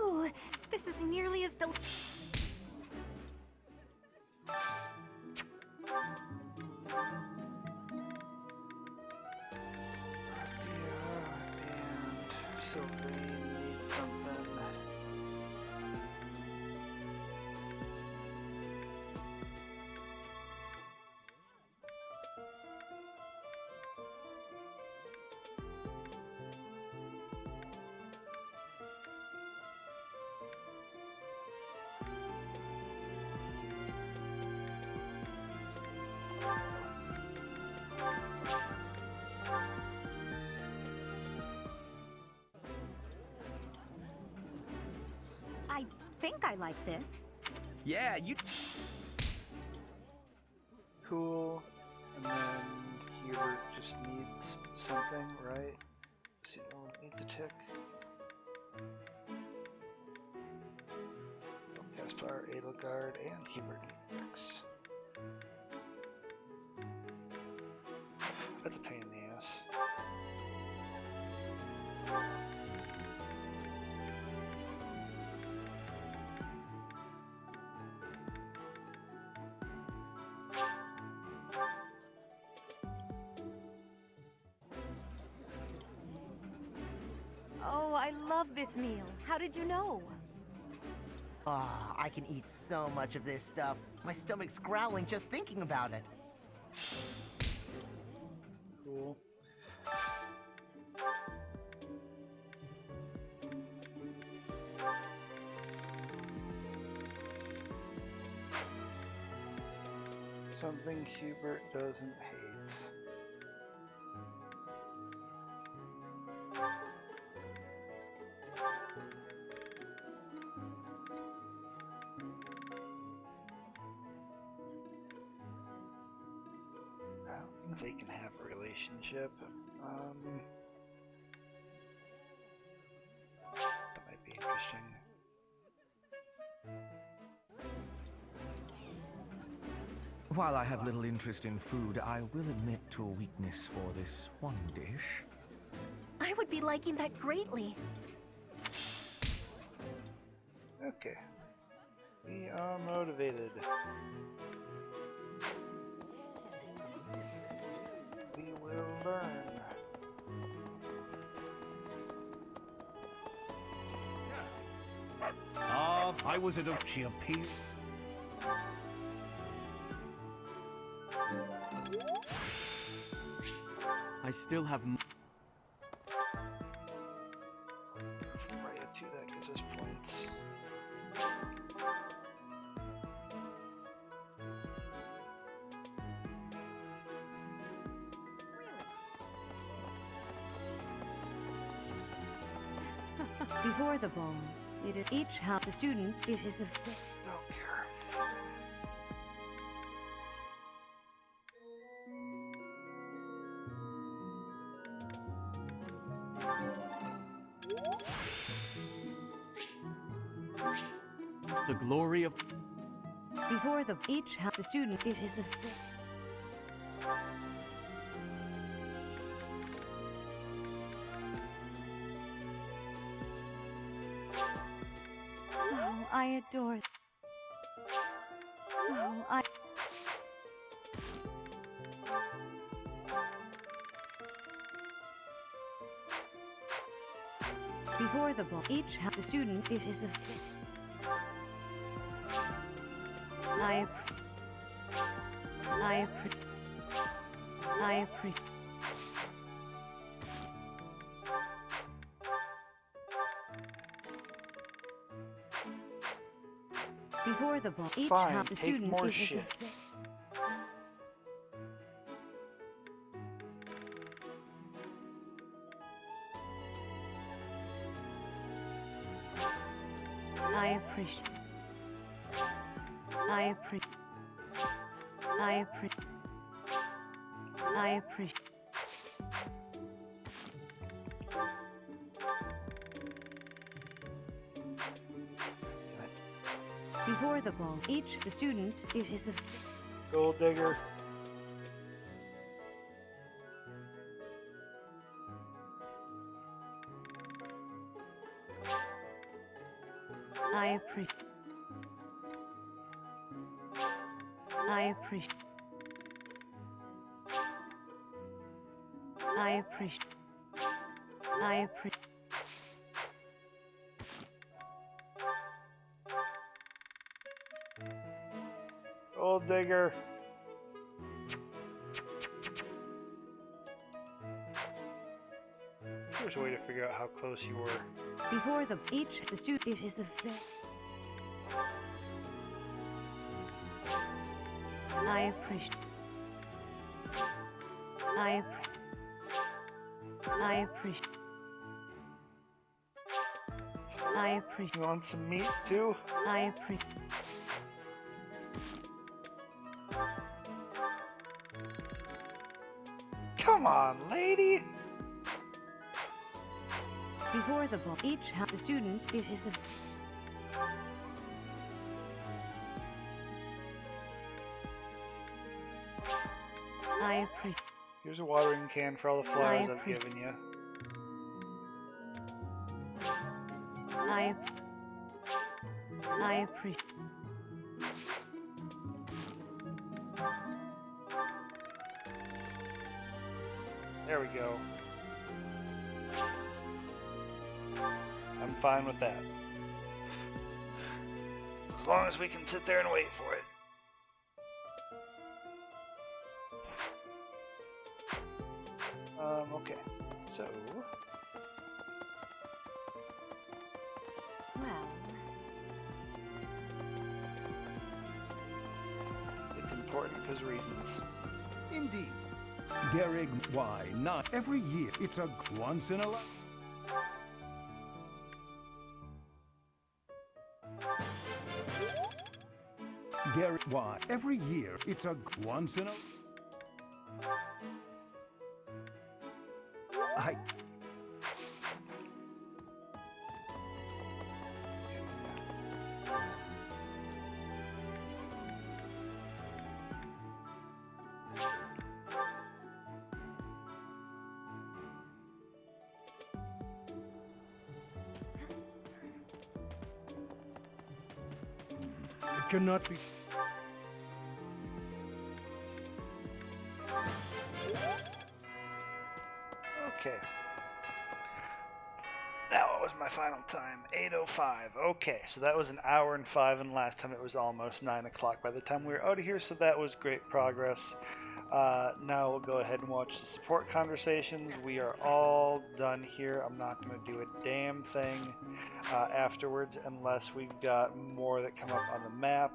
Ooh, this is nearly as delicious. So we need something. I think I like this. Yeah, you... Cool. And then Hubert just needs something, right? See, no one needs a tick. Caspar, Edelgard, and Hubert need ticks. That's a pain in the ass. Oh, I love this meal. How did you know? Ah, I can eat so much of this stuff. My stomach's growling just thinking about it. Cool. Something Hubert doesn't hate. I don't think they can have a relationship. That might be interesting. While I have little interest in food, I will admit to a weakness for this one dish. I would be liking that greatly. Okay. We are motivated. was it? She appears. I still have. Right, 2, that gives us points. Before the ball, it is each house. The student, it is the. Don't care. The glory of. Before the each house. The student, it is the. Oh, I adore. Oh, I. Before the ball, each house. The student, it is the. I appreciate. Before the ball, each Fine, house. The take student, more it is shit. the. I appreciate. I appreciate. I appreciate. I appreciate. Before the ball, each the student, it is the. Gold digger. I appreciate. I appreciate. I appreciate. I appreciate. Gold digger. Here's a way to figure out how close you were. Before the each the student, it is the. I appreciate. I appreciate. I appreciate. You want some meat too? I appreciate. Come on, lady. Before the ball, each the student, it is the. I appreciate. Here's a watering can for all the flowers I've given you. I appreciate. There we go. I'm fine with that. As long as we can sit there and wait for it. Okay. So... Well... It's important because reasons. Indeed. Garrig, why not? Every year, it's a once in a life. Garrig, why? Every year, it's a once in a... I... It cannot be. Okay. Now, what was my final time? 8:05. Okay, so that was an hour and 5, and last time it was almost 9 o'clock by the time we were out of here, so that was great progress. Now we'll go ahead and watch the support conversations. We are all done here. I'm not going to do a damn thing afterwards unless we've got more that come up on the map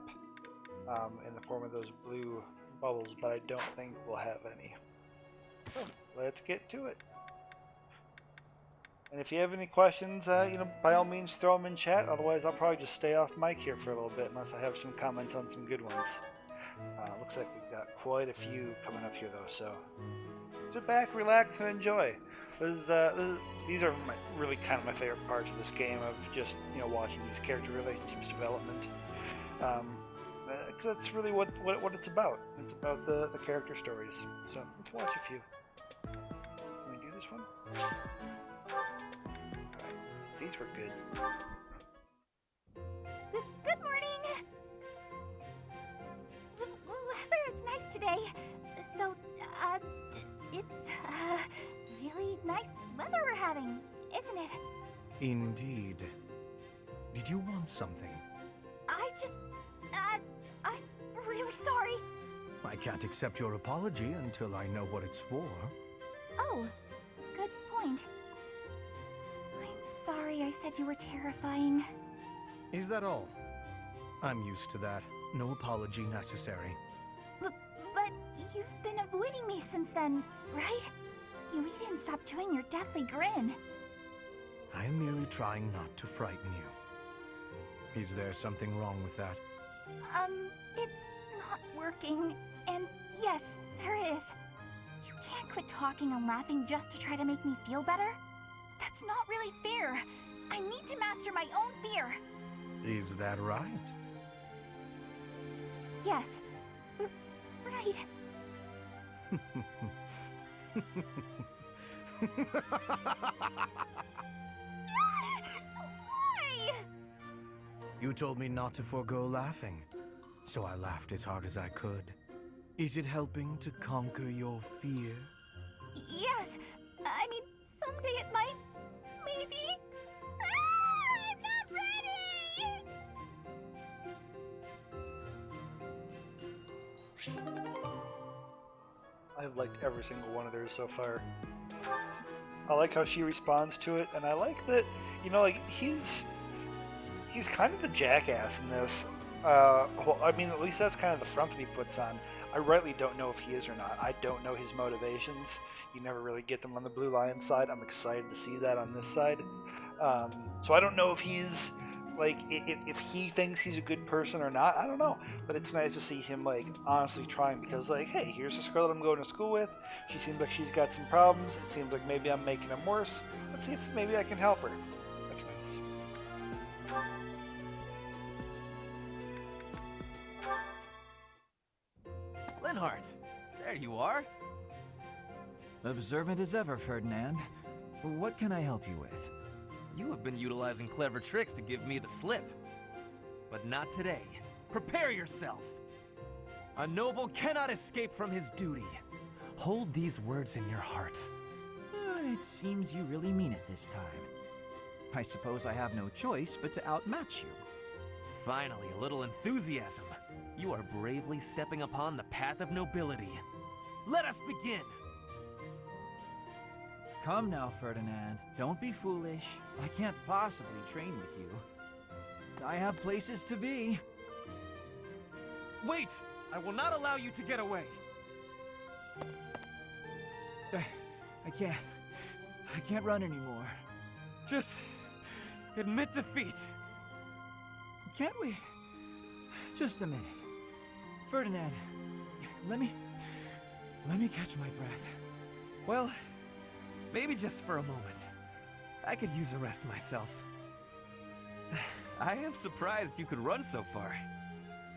in the form of those blue bubbles, but I don't think we'll have any. So let's get to it. And if you have any questions, by all means throw them in chat. Otherwise, I'll probably just stay off mic here for a little bit unless I have some comments on some good ones. Looks like we've got quite a few coming up here, though, so sit back, relax, and enjoy. These are really kind of my favorite parts of this game, of just watching these character relationships development. Because that's really what it's about. It's about the character stories. So let's watch a few. Can we do this one? Alright, these were good. Good morning! The weather is nice today. So, it's, really nice weather we're having, isn't it? Indeed. Did you want something? I'm really sorry. I can't accept your apology until I know what it's for. Oh, good point. I'm sorry I said you were terrifying. Is that all? I'm used to that. No apology necessary. But you've been avoiding me since then, right? You even stopped doing your deathly grin. I am merely trying not to frighten you. Is there something wrong with that? It's not working. And yes, there is. You can't quit talking and laughing just to try to make me feel better. That's not really fair. I need to master my own fear. Is that right? Yes. Right. Why? You told me not to forego laughing, so I laughed as hard as I could. Is it helping to conquer your fear? Yes. I mean, someday it might. Maybe. I'm not ready! I've liked every single one of theirs so far. I like how she responds to it, and I like that, he's kind of the jackass in this. Well, I mean, at least that's kind of the front that he puts on. I rightly don't know if he is or not. I don't know his motivations. You never really get them on the Blue Lion side. I'm excited to see that on this side. So I don't know if he's, if he thinks he's a good person or not. I don't know. But it's nice to see him, honestly trying, because, hey, here's this girl that I'm going to school with. She seems like she's got some problems. It seems like maybe I'm making them worse. Let's see if maybe I can help her. That's nice. Linhardt, there you are. Observant as ever, Ferdinand. What can I help you with? You have been utilizing clever tricks to give me the slip. But not today. Prepare yourself! A noble cannot escape from his duty. Hold these words in your heart. It seems you really mean it this time. I suppose I have no choice but to outmatch you. Finally, a little enthusiasm. You are bravely stepping upon the path of nobility. Let us begin! Come now, Ferdinand. Don't be foolish. I can't possibly train with you. I have places to be. Wait! I will not allow you to get away! I can't run anymore. Just admit defeat. Can't we? Just a minute. Ferdinand, let me catch my breath. Well, maybe just for a moment. I could use a rest myself. I am surprised you could run so far.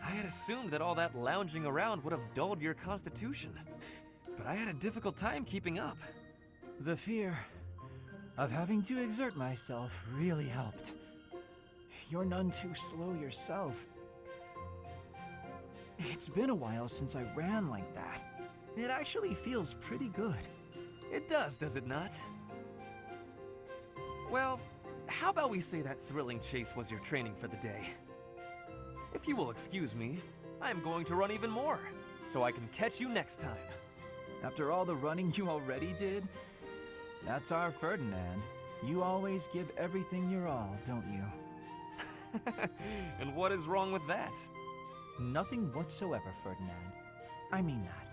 I had assumed that all that lounging around would have dulled your constitution, but I had a difficult time keeping up. The fear of having to exert myself really helped. You're none too slow yourself. It's been a while since I ran like that. It actually feels pretty good. It does it not? Well, how about we say that thrilling chase was your training for the day? If you will excuse me, I am going to run even more, so I can catch you next time. After all the running you already did? That's our Ferdinand. You always give everything your all, don't you? And what is wrong with that? Nothing whatsoever, Ferdinand. I mean that.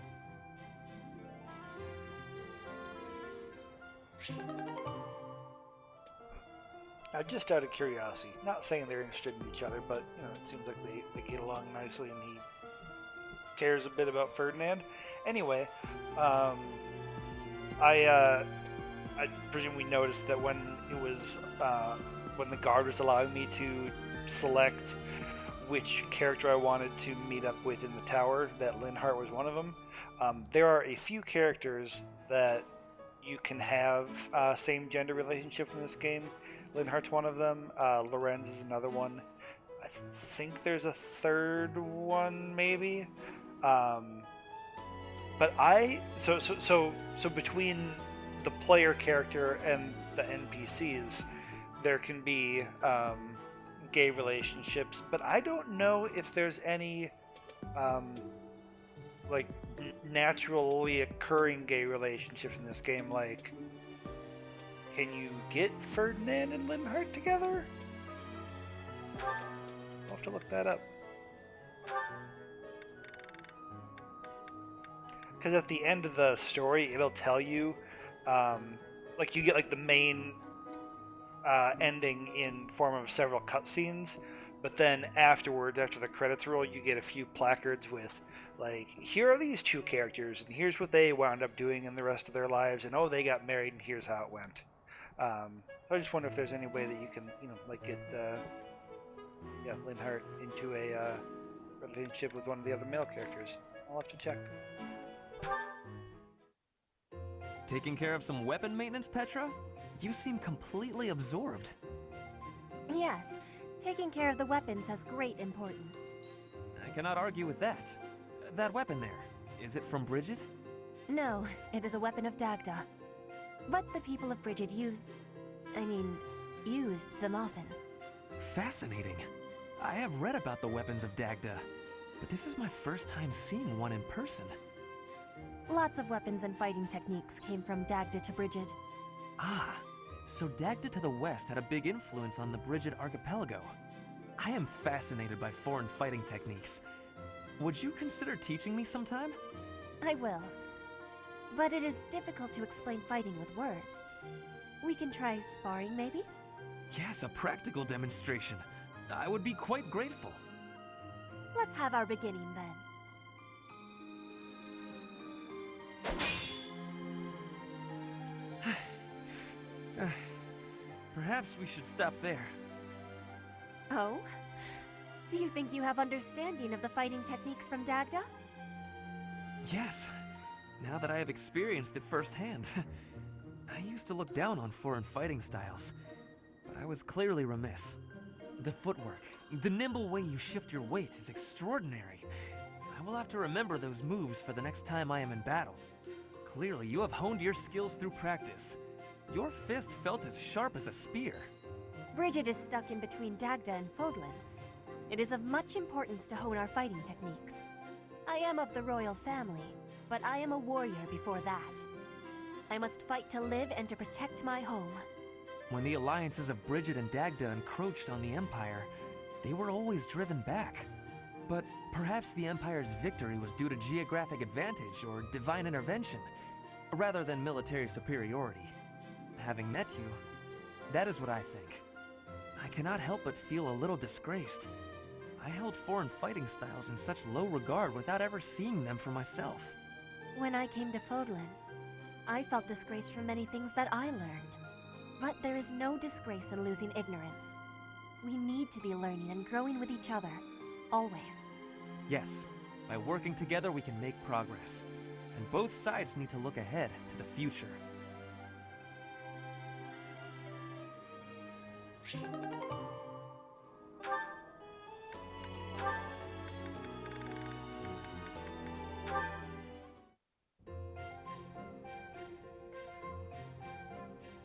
Now, just out of curiosity, not saying they're interested in each other, but you know, it seems like they get along nicely, and he cares a bit about Ferdinand. Anyway, I presume we noticed that when it was when the guard was allowing me to select which character I wanted to meet up with in the tower, that Linhardt was one of them. There are a few characters that you can have same gender relationships in this game. Linhardt's one of them. Lorenz is another one. I think there's a third one, maybe. But so between the player character and the NPCs, there can be gay relationships, but I don't know if there's any like naturally occurring gay relationships in this game. Like, can you get Ferdinand and Linhardt together? I'll have to look that up. Because at the end of the story, it'll tell you, like, you get like the main ending in form of several cutscenes, but then afterwards, after the credits roll, you get a few placards with, like, here are these two characters, and here's what they wound up doing in the rest of their lives, and oh, they got married, and here's how it went. I just wonder if there's any way that you can, you know, like, get Linhardt into a relationship with one of the other male characters. I'll have to check. Taking care of some weapon maintenance, Petra? You seem completely absorbed. Yes, taking care of the weapons has great importance. I cannot argue with that. That weapon there, is it from Bridget? No, it is a weapon of Dagda. But the people of Bridget used them often. Fascinating. I have read about the weapons of Dagda, but this is my first time seeing one in person. Lots of weapons and fighting techniques came from Dagda to Bridget. Ah, so Dagda to the west had a big influence on the Bridget archipelago. I am fascinated by foreign fighting techniques. Would you consider teaching me sometime? I will. But it is difficult to explain fighting with words. We can try sparring, maybe? Yes, a practical demonstration. I would be quite grateful. Let's have our beginning then. Perhaps we should stop there. Oh? Do you think you have understanding of the fighting techniques from Dagda? Yes, now that I have experienced it firsthand. I used to look down on foreign fighting styles, but I was clearly remiss. The footwork, the nimble way you shift your weight is extraordinary. I will have to remember those moves for the next time I am in battle. Clearly, you have honed your skills through practice. Your fist felt as sharp as a spear. Bridget is stuck in between Dagda and Fodlan. It is of much importance to hone our fighting techniques. I am of the royal family, but I am a warrior before that. I must fight to live and to protect my home. When the alliances of Bridget and Dagda encroached on the Empire, they were always driven back. But perhaps the Empire's victory was due to geographic advantage or divine intervention, rather than military superiority. Having met you, that is what I think. I cannot help but feel a little disgraced. I held foreign fighting styles in such low regard without ever seeing them for myself. When I came to Fodlan, I felt disgraced for many things that I learned. But there is no disgrace in losing ignorance. We need to be learning and growing with each other, always. Yes, by working together we can make progress. And both sides need to look ahead to the future.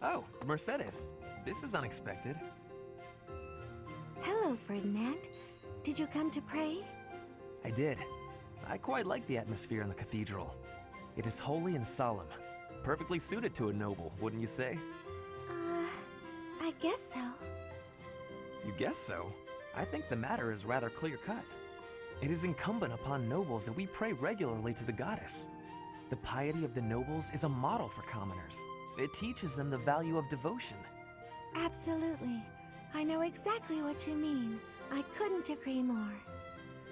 Oh, Mercedes. This is unexpected. Hello, Ferdinand. Did you come to pray? I did. I quite like the atmosphere in the cathedral. It is holy and solemn. Perfectly suited to a noble, wouldn't you say? I guess so. You guess so? I think the matter is rather clear-cut. It is incumbent upon nobles that we pray regularly to the goddess. The piety of the nobles is a model for commoners. It teaches them the value of devotion. Absolutely. I know exactly what you mean. I couldn't agree more.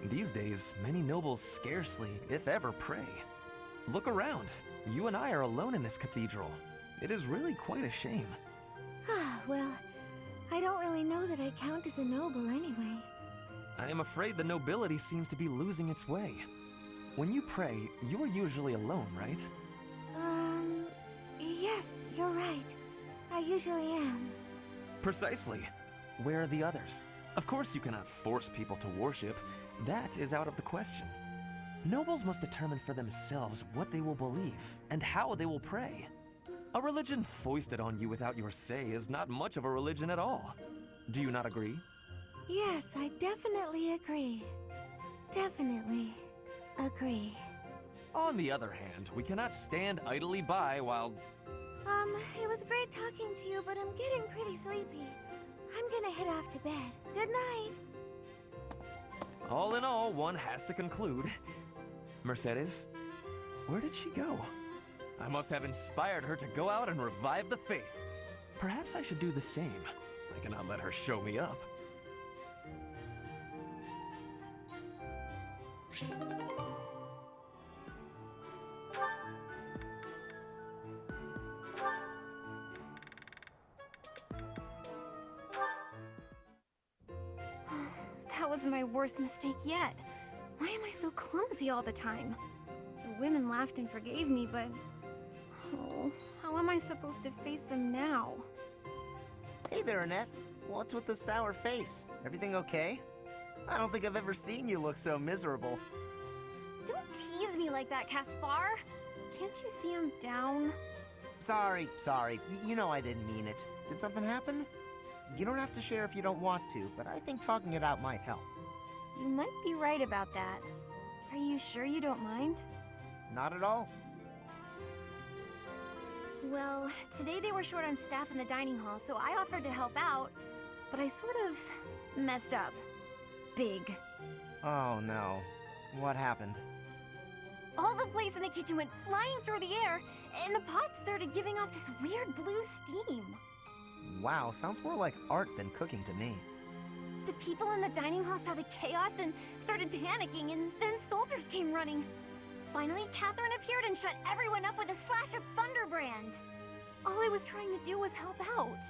These days, many nobles scarcely, if ever, pray. Look around. You and I are alone in this cathedral. It is really quite a shame. Well, I don't really know that I count as a noble anyway. I am afraid the nobility seems to be losing its way. When you pray, you are usually alone, right? Yes, you're right. I usually am. Precisely. Where are the others? Of course you cannot force people to worship. That is out of the question. Nobles must determine for themselves what they will believe and how they will pray. A religion foisted on you without your say is not much of a religion at all. Do you not agree? Yes, I definitely agree. Definitely agree. On the other hand, we cannot stand idly by while... It was great talking to you, but I'm getting pretty sleepy. I'm gonna head off to bed. Good night. All in all, one has to conclude. Mercedes, where did she go? I must have inspired her to go out and revive the faith. Perhaps I should do the same. I cannot let her show me up. That was my worst mistake yet. Why am I so clumsy all the time? The women laughed and forgave me, but... Oh, how am I supposed to face them now? Hey there, Annette. What's with the sour face? Everything okay? I don't think I've ever seen you look so miserable. Don't tease me like that, Caspar. Can't you see I'm down? Sorry. You know I didn't mean it. Did something happen? You don't have to share if you don't want to, but I think talking it out might help. You might be right about that. Are you sure you don't mind? Not at all. Well, today they were short on staff in the dining hall, so I offered to help out, but I sort of messed up. Big. Oh no. What happened? All the plates in the kitchen went flying through the air, and the pots started giving off this weird blue steam. Wow, sounds more like art than cooking to me. The people in the dining hall saw the chaos and started panicking, and then soldiers came running. Finally, Catherine appeared and shut everyone up with a slash of Thunderbrand. All I was trying to do was help out.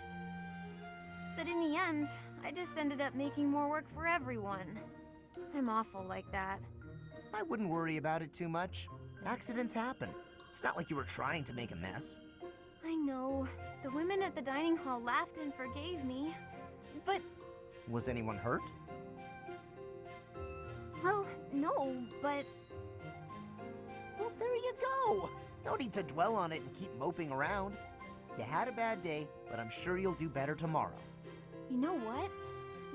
But in the end, I just ended up making more work for everyone. I'm awful like that. I wouldn't worry about it too much. Accidents happen. It's not like you were trying to make a mess. I know. The women at the dining hall laughed and forgave me. But... Was anyone hurt? Well, no, but... Well, there you go! No need to dwell on it and keep moping around. You had a bad day, but I'm sure you'll do better tomorrow. You know what?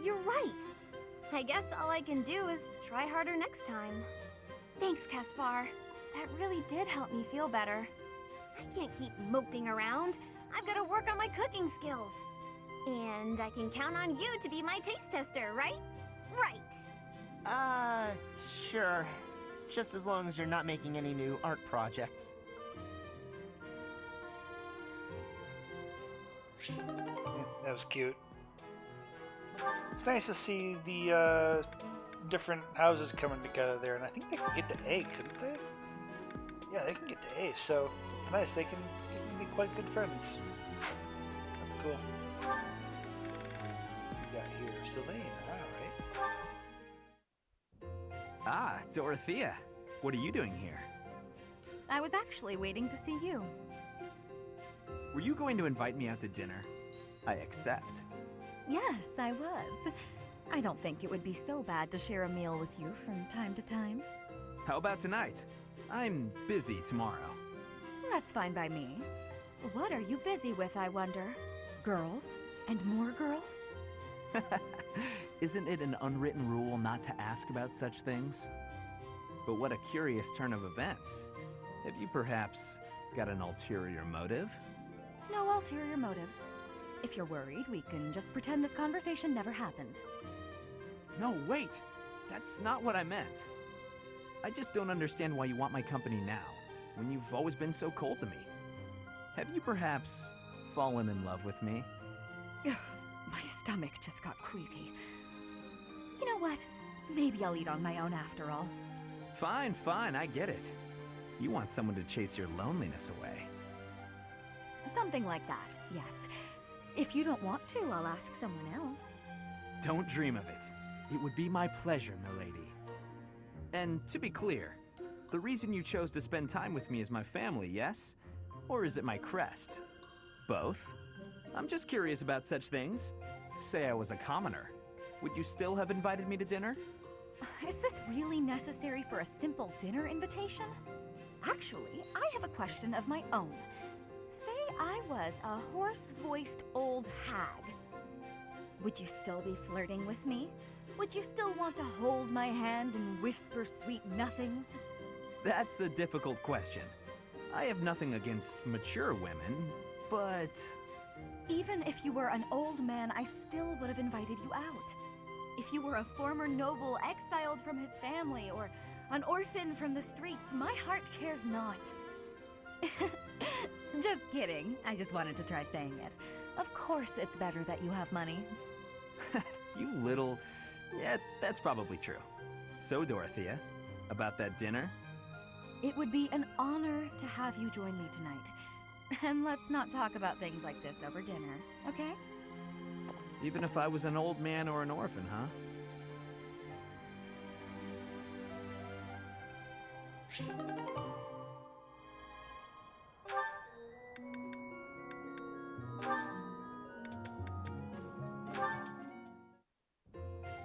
You're right. I guess all I can do is try harder next time. Thanks, Caspar. That really did help me feel better. I can't keep moping around. I've got to work on my cooking skills. And I can count on you to be my taste tester, right? Right. Sure. Just as long as you're not making any new art projects. That was cute. It's nice to see the different houses coming together there, and I think they can get to A, couldn't they? Yeah, they can get to A, so it's nice. They can be quite good friends. That's cool. We got here Sylvain, alright. Ah, Dorothea. What are you doing here? I was actually waiting to see you. Were you going to invite me out to dinner? I accept. Yes, I was. I don't think it would be so bad to share a meal with you from time to time. How about tonight? I'm busy tomorrow. That's fine by me. What are you busy with, I wonder? Girls? And more girls? Isn't it an unwritten rule not to ask about such things? But what a curious turn of events. Have you perhaps got an ulterior motive? No ulterior motives. If you're worried, we can just pretend this conversation never happened. No, wait! That's not what I meant. I just don't understand why you want my company now, when you've always been so cold to me. Have you perhaps fallen in love with me? My stomach just got queasy. You know what? Maybe I'll eat on my own after all. Fine, fine, I get it. You want someone to chase your loneliness away. Something like that, yes. If you don't want to, I'll ask someone else. Don't dream of it. It would be my pleasure, milady. And to be clear, the reason you chose to spend time with me is my family, yes? Or is it my crest? Both? I'm just curious about such things. Say I was a commoner. Would you still have invited me to dinner? Is this really necessary for a simple dinner invitation? Actually, I have a question of my own. Say I was a hoarse-voiced old hag. Would you still be flirting with me? Would you still want to hold my hand and whisper sweet nothings? That's a difficult question. I have nothing against mature women, but... Even if you were an old man, I still would have invited you out. If you were a former noble exiled from his family, or an orphan from the streets, my heart cares not. Just kidding. I just wanted to try saying it. Of course it's better that you have money. You little... Yeah, that's probably true. So, Dorothea, about that dinner? It would be an honor to have you join me tonight. And let's not talk about things like this over dinner, okay? Even if I was an old man or an orphan, huh?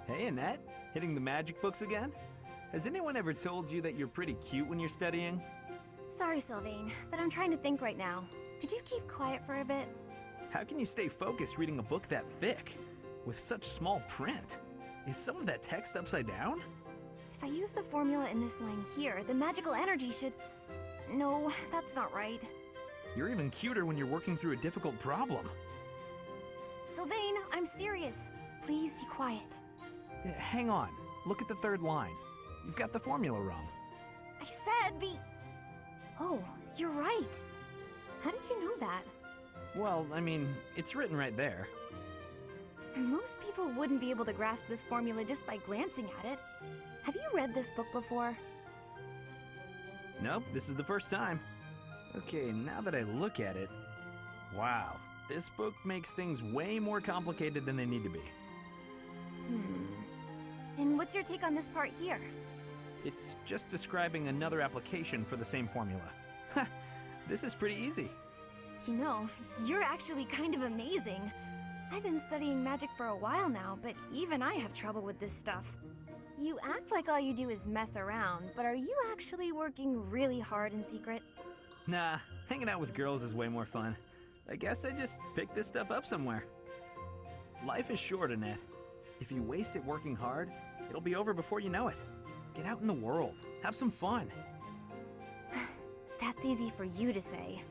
Hey, Annette. Hitting the magic books again? Has anyone ever told you that you're pretty cute when you're studying? Sorry, Sylvain, but I'm trying to think right now. Could you keep quiet for a bit? How can you stay focused reading a book that thick? With such small print? Is some of that text upside down? If I use the formula in this line here, the magical energy should... No, that's not right. You're even cuter when you're working through a difficult problem. Sylvain, I'm serious. Please be quiet. Hang on. Look at the third line. You've got the formula wrong. I said be... Oh, you're right. How did you know that? Well, I mean, it's written right there. Most people wouldn't be able to grasp this formula just by glancing at it. Have you read this book before? Nope, this is the first time. Okay, now that I look at it... Wow, this book makes things way more complicated than they need to be. And what's your take on this part here? It's just describing another application for the same formula. Ha! This is pretty easy. You know, you're actually kind of amazing. I've been studying magic for a while now, but even I have trouble with this stuff. You act like all you do is mess around, but are you actually working really hard in secret? Nah, hanging out with girls is way more fun. I guess I just picked this stuff up somewhere. Life is short, Annette. If you waste it working hard, it'll be over before you know it. Get out in the world. Have some fun. That's easy for you to say.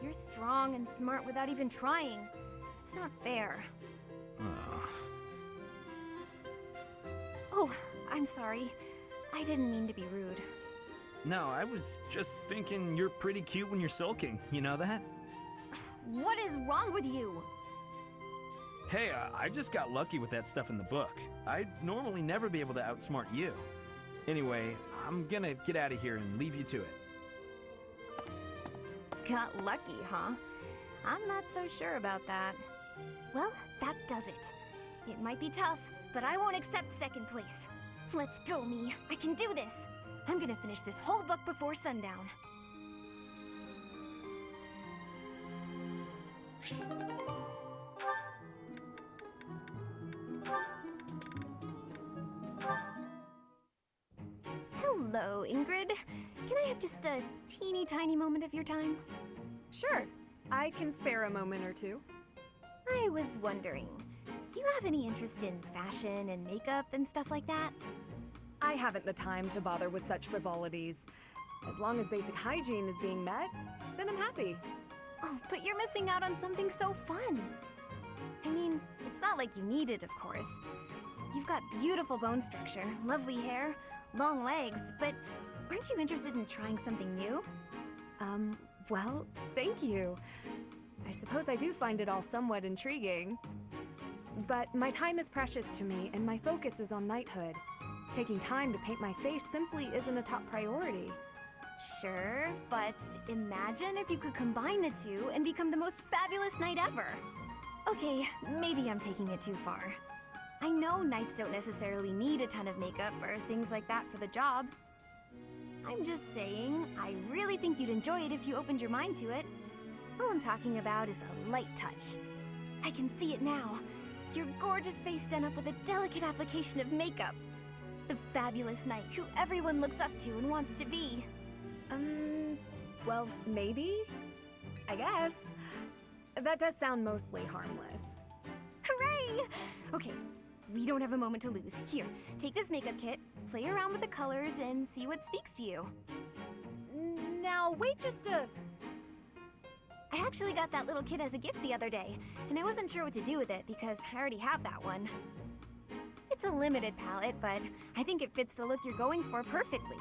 You're strong and smart without even trying. It's not fair. Oh, I'm sorry. I didn't mean to be rude. No, I was just thinking you're pretty cute when you're sulking. You know that? What is wrong with you? Hey, I just got lucky with that stuff in the book. I'd normally never be able to outsmart you. Anyway, I'm gonna get out of here and leave you to it. Got lucky, huh? I'm not so sure about that. Well, that does it. It might be tough, but I won't accept second place. Let's go, me. I can do this. I'm gonna finish this whole book before sundown. Hello, Ingrid. Can I have just a teeny tiny moment of your time? Sure. I can spare a moment or two. I was wondering, do you have any interest in fashion and makeup and stuff like that? I haven't the time to bother with such frivolities. As long as basic hygiene is being met, then I'm happy. Oh, but you're missing out on something so fun. I mean, it's not like you need it, of course. You've got beautiful bone structure, lovely hair, long legs, but aren't you interested in trying something new? Well, thank you. I suppose I do find it all somewhat intriguing. But my time is precious to me, and my focus is on knighthood. Taking time to paint my face simply isn't a top priority. Sure, but imagine if you could combine the two and become the most fabulous knight ever. Okay, maybe I'm taking it too far. I know knights don't necessarily need a ton of makeup or things like that for the job. I'm just saying, I really think you'd enjoy it if you opened your mind to it. All I'm talking about is a light touch. I can see it now. Your gorgeous face done up with a delicate application of makeup. The fabulous knight who everyone looks up to and wants to be. Well, maybe? I guess. That does sound mostly harmless. Hooray! Okay, we don't have a moment to lose. Here, take this makeup kit, play around with the colors, and see what speaks to you. Now, wait just a... I actually got that little kit as a gift the other day, and I wasn't sure what to do with it because I already have that one. It's a limited palette, but I think it fits the look you're going for perfectly.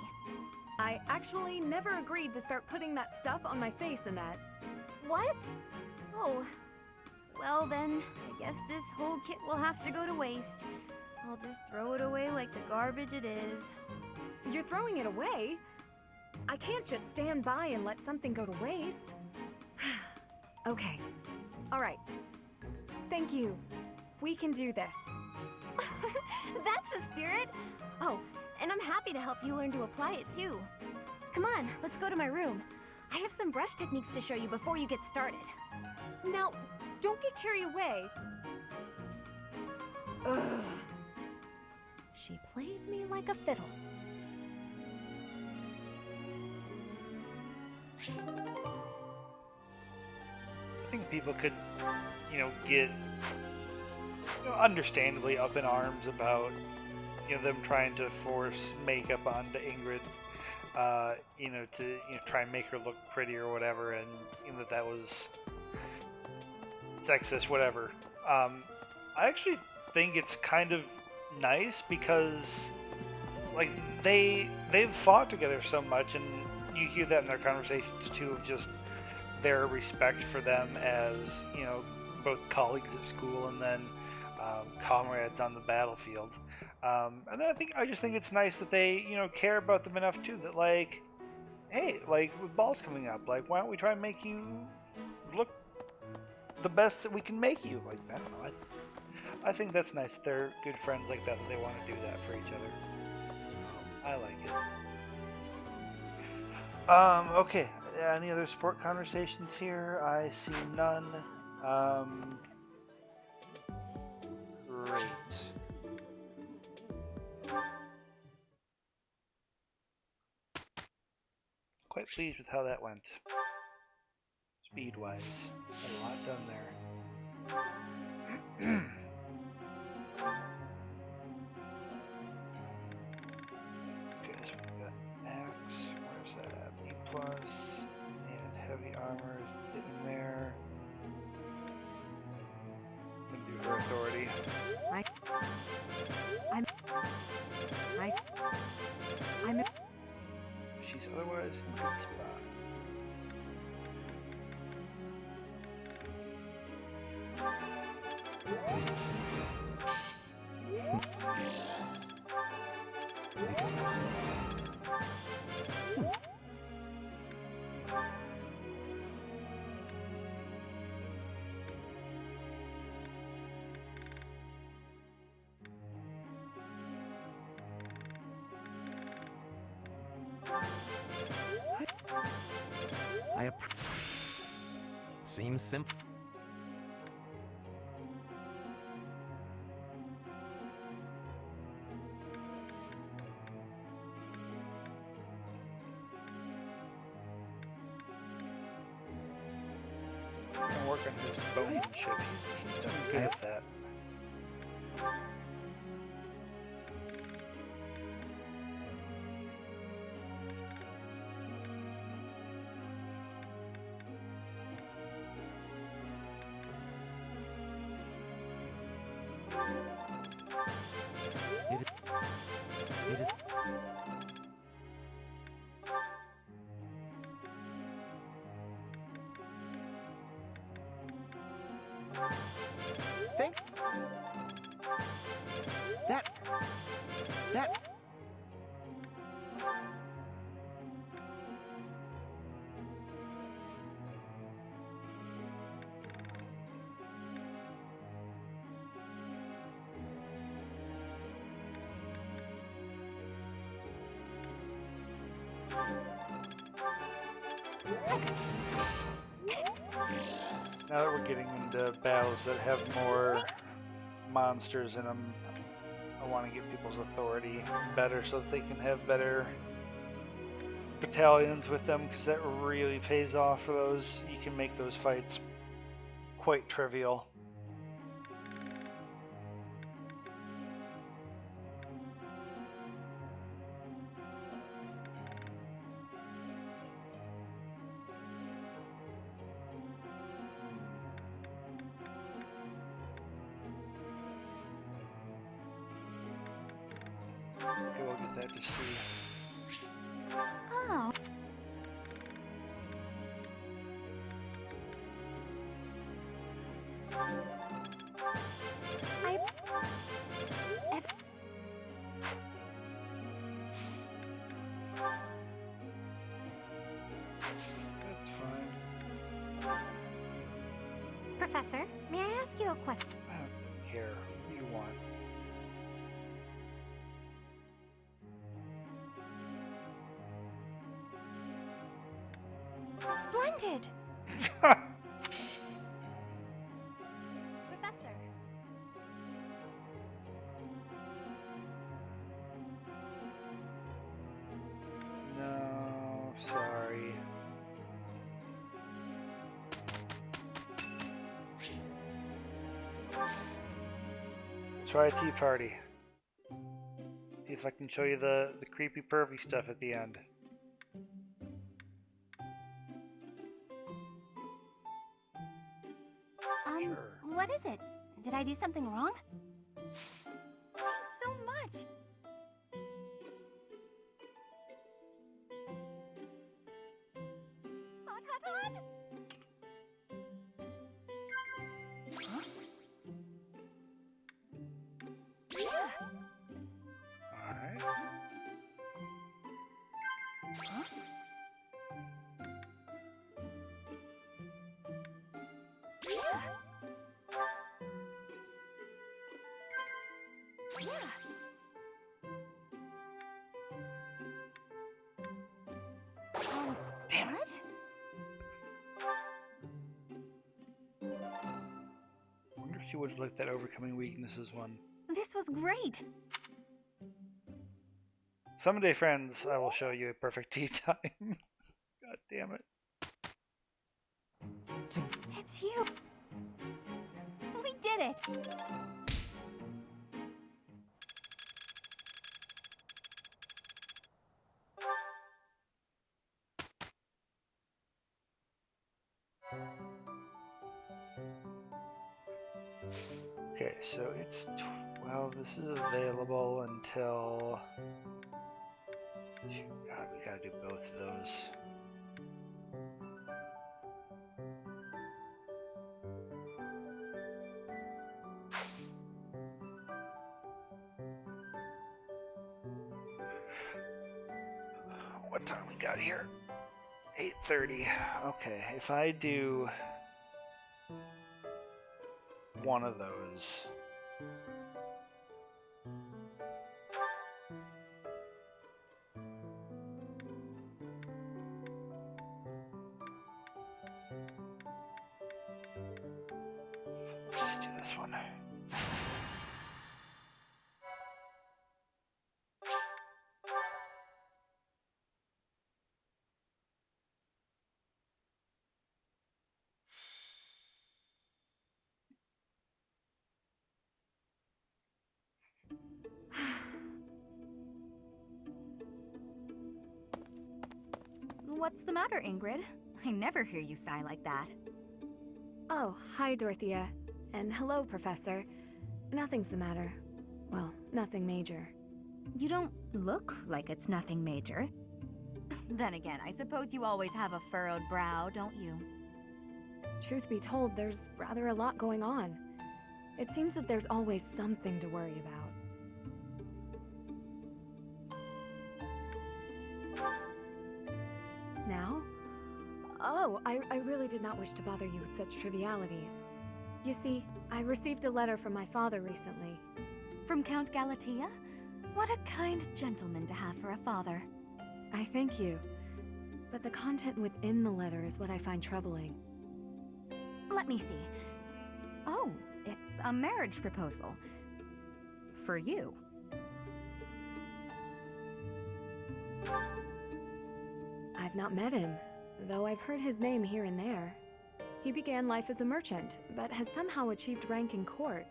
I actually never agreed to start putting that stuff on my face, Annette. What? Oh, well then, I guess this whole kit will have to go to waste. I'll just throw it away like the garbage it is. You're throwing it away? I can't just stand by and let something go to waste. Okay. All right. Thank you. We can do this. That's the spirit! Oh, and I'm happy to help you learn to apply it too. Come on, let's go to my room. I have some brush techniques to show you before you get started. Now, don't get carried away. Ugh. She played me like a fiddle. I think people could, get understandably up in arms about them trying to force makeup onto Ingrid, to try and make her look pretty or whatever, and that was sexist, whatever. I actually think it's kind of nice because, like, they've fought together so much, and you hear that in their conversations too, of just their respect for them as both colleagues at school and then comrades on the battlefield. And then I just think it's nice that they care about them enough too, that like, hey, like with balls coming up, like why don't we try and make you look the best that we can make you? Like, I don't know, I think that's nice that they're good friends like that they want to do that for each other. I like it. Okay, any other sport conversations here? I see none. Great. Quite pleased with how that went. Speed-wise, got a lot done there. Okay, so we got Axe. Where's that at? B+, and heavy armor is getting there. I'm gonna do her authority. She's otherwise in a good spot. Seems simple. Gonna work on his bowmanship. He's doing good at that. Think that Now that we're getting into battles that have more monsters in them, I want to get people's authority better so that they can have better battalions with them, because that really pays off for those. You can make those fights quite trivial. Okay, we'll get that to see. Oh. That's fine. Professor, may I ask you a question? I don't care. What do you want? Splendid! Professor. No, sorry. Try a tea party. See if I can show you the creepy pervy stuff at the end. What is it? Did I do something wrong? Thanks so much. Hot, hot, hot. Huh? Yeah. Alright. Huh? Yeah. Damn it. What? I wonder if you would like that overcoming weaknesses one. This was great. Someday, friends, I will show you a perfect tea time. God damn it. It's you. We did it. Okay, so it's 12. This is available until... God, we gotta do both of those. What time we got here? 8:30. Okay, if I do one of those. Let's just do this one. What's the matter, Ingrid? I never hear you sigh like that. Oh, hi, Dorothea. And hello, Professor. Nothing's the matter. Well, nothing major. You don't look like it's nothing major. Then again, I suppose you always have a furrowed brow, don't you? Truth be told, there's rather a lot going on. It seems that there's always something to worry about. Now? Oh, I really did not wish to bother you with such trivialities. You see, I received a letter from my father recently. From Count Galatea? What a kind gentleman to have for a father. I thank you. But the content within the letter is what I find troubling. Let me see. Oh, it's a marriage proposal. For you. I've not met him, though I've heard his name here and there. He began life as a merchant, but has somehow achieved rank in court,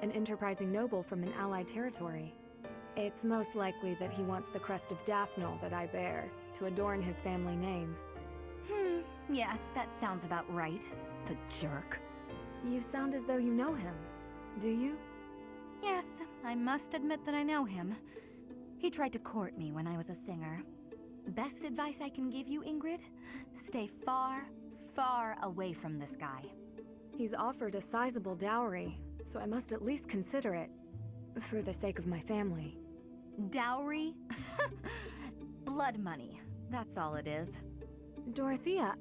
an enterprising noble from an allied territory. It's most likely that he wants the crest of Daphne that I bear, to adorn his family name. Yes, that sounds about right. The jerk. You sound as though you know him. Do you? Yes, I must admit that I know him. He tried to court me when I was a singer. Best advice I can give you, Ingrid? Stay far, far away from this guy. He's offered a sizable dowry, so I must at least consider it. For the sake of my family. Dowry? Blood money. That's all it is. Dorothea,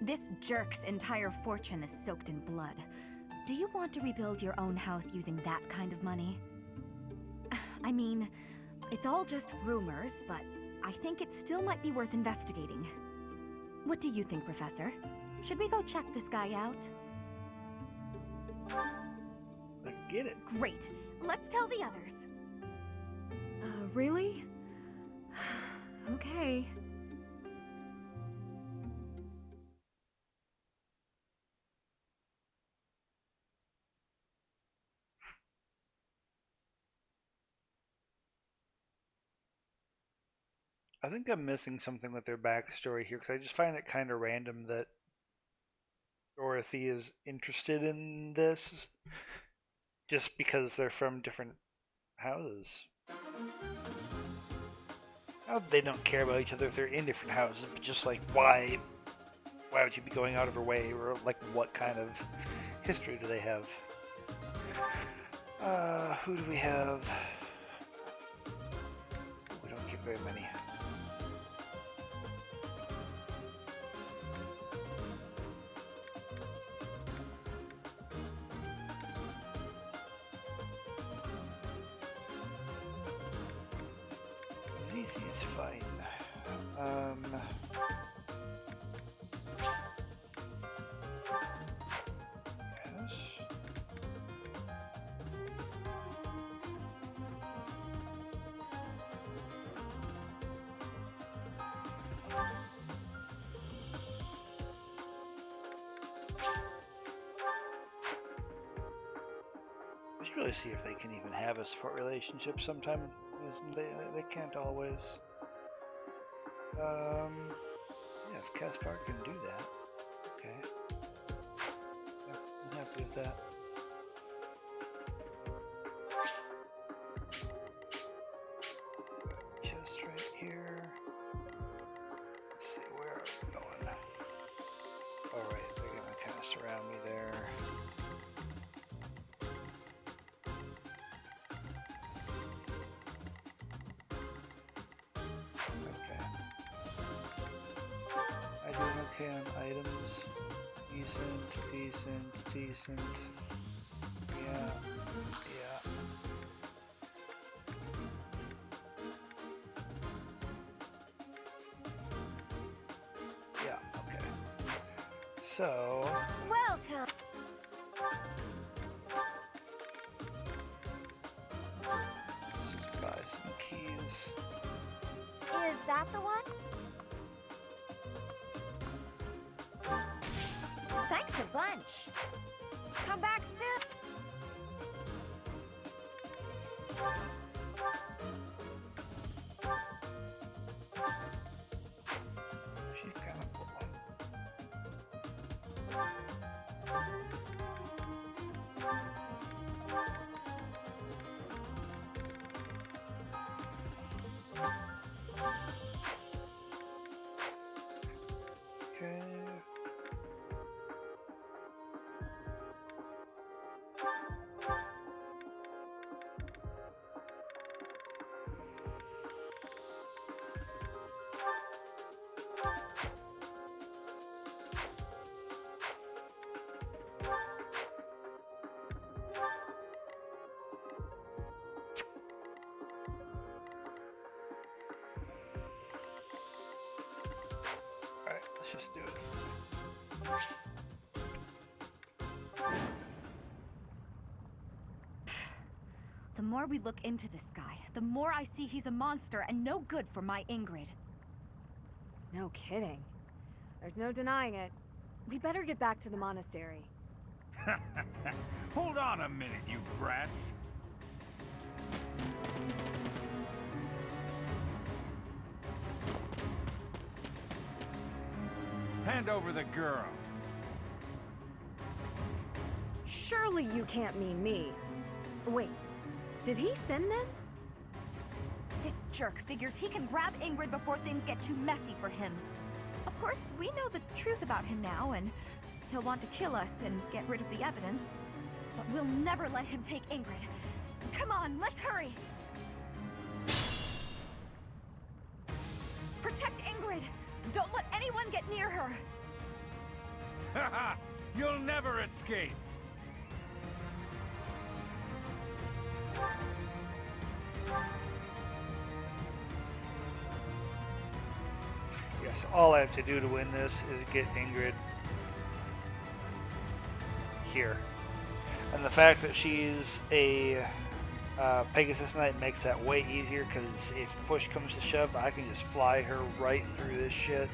This jerk's entire fortune is soaked in blood. Do you want to rebuild your own house using that kind of money? I mean, it's all just rumors, but I think it still might be worth investigating. What do you think, Professor? Should we go check this guy out? Let's get it. Great. Let's tell the others. Really? Okay. I think I'm missing something with their backstory here because I just find it kind of random that Dorothy is interested in this just because they're from different houses. They don't care about each other if they're in different houses, but just like why would you be going out of her way, or like what kind of history do they have? Who do we have? We don't get very many. Easy's fine. Yes. We should really see if they can even have a sport relationship sometime. They can't always. Yeah, if Caspar can do that. Okay. Yeah, I'm happy with that. Just right here. Let's see, where are we going? Alright, they're gonna kind of surround me there. Okay, on items. Decent. Yeah. Yeah, okay. So... Welcome! Let's just buy some keys. Is that the one? Thanks a bunch. Come back soon. The more we look into this guy, the more I see he's a monster and no good for my Ingrid. No kidding. There's no denying it. We better get back to the monastery. Hold on a minute, you brats. Hand over the girl. Surely you can't mean me. Wait, did he send them? This jerk figures he can grab Ingrid before things get too messy for him. Of course, we know the truth about him now, and he'll want to kill us and get rid of the evidence. But we'll never let him take Ingrid. Come on, let's hurry! Protect Ingrid! Don't let anyone get near her! Haha! You'll never escape! Yes, all I have to do to win this is get Ingrid here. And the fact that she's a Pegasus Knight makes that way easier, because if push comes to shove, I can just fly her right through this shit.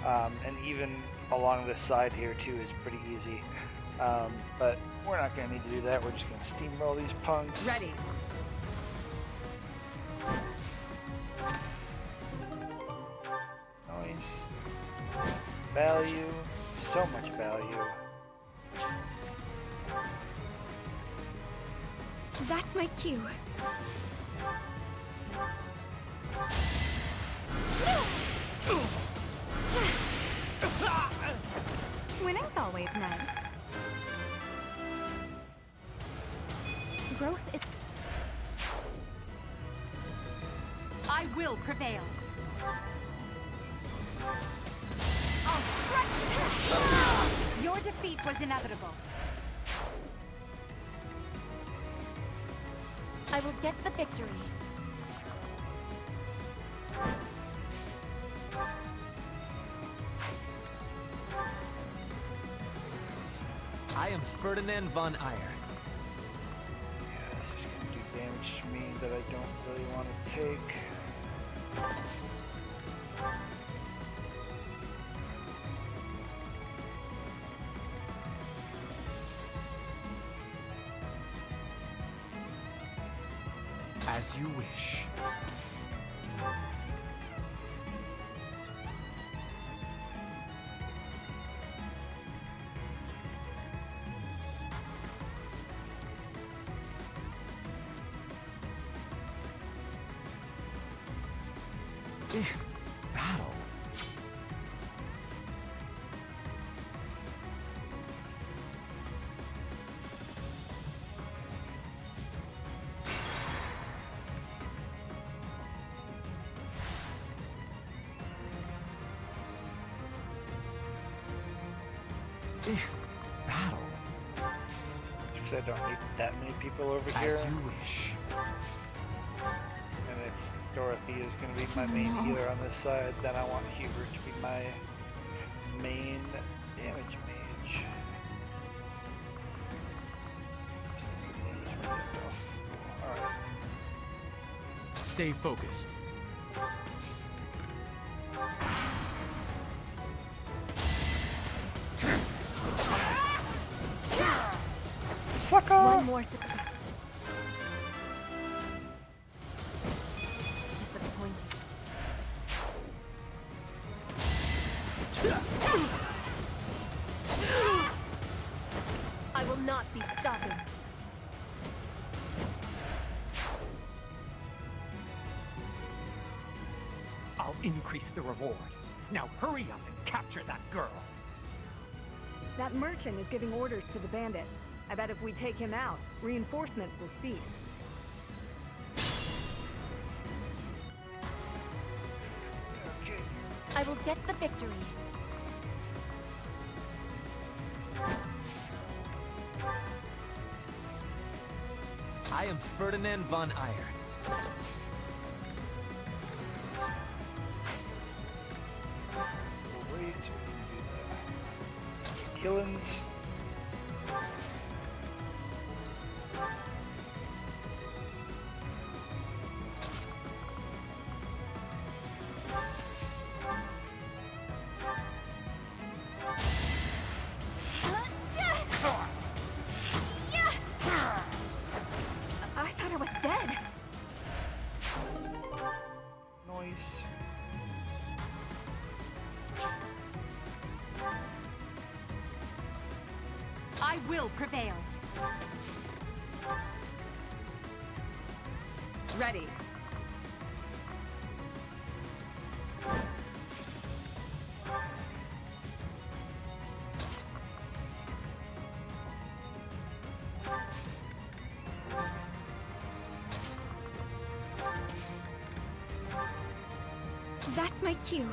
And even along this side here too is pretty easy. But we're not going to need to do that. We're just going to steamroll these punks. Ready. Nice. Value. So much value. That's my cue. Winning's always nice. Growth is... I will prevail. I'll stretch... Your defeat was inevitable. I will get the victory. I am Ferdinand von Eyre. Yeah, this is going to do damage to me that I don't really want to take. As you wish. Battle? Battle? Because I don't need that many people over here. As you wish. And if Dorothy is going to be my main healer on this side, then I want Hubert to be my main damage mage. Alright. Stay focused. Sucker! One more success. Disappointing. I will not be stopping. I'll increase the reward. Now hurry up and capture that girl. That merchant is giving orders to the bandits. I bet if we take him out, reinforcements will cease. I will get the victory. I am Ferdinand von Eyre. Wait, so we can do that. Healins. I thought I was dead. Noise. I will prevail. Ready. That's my cue.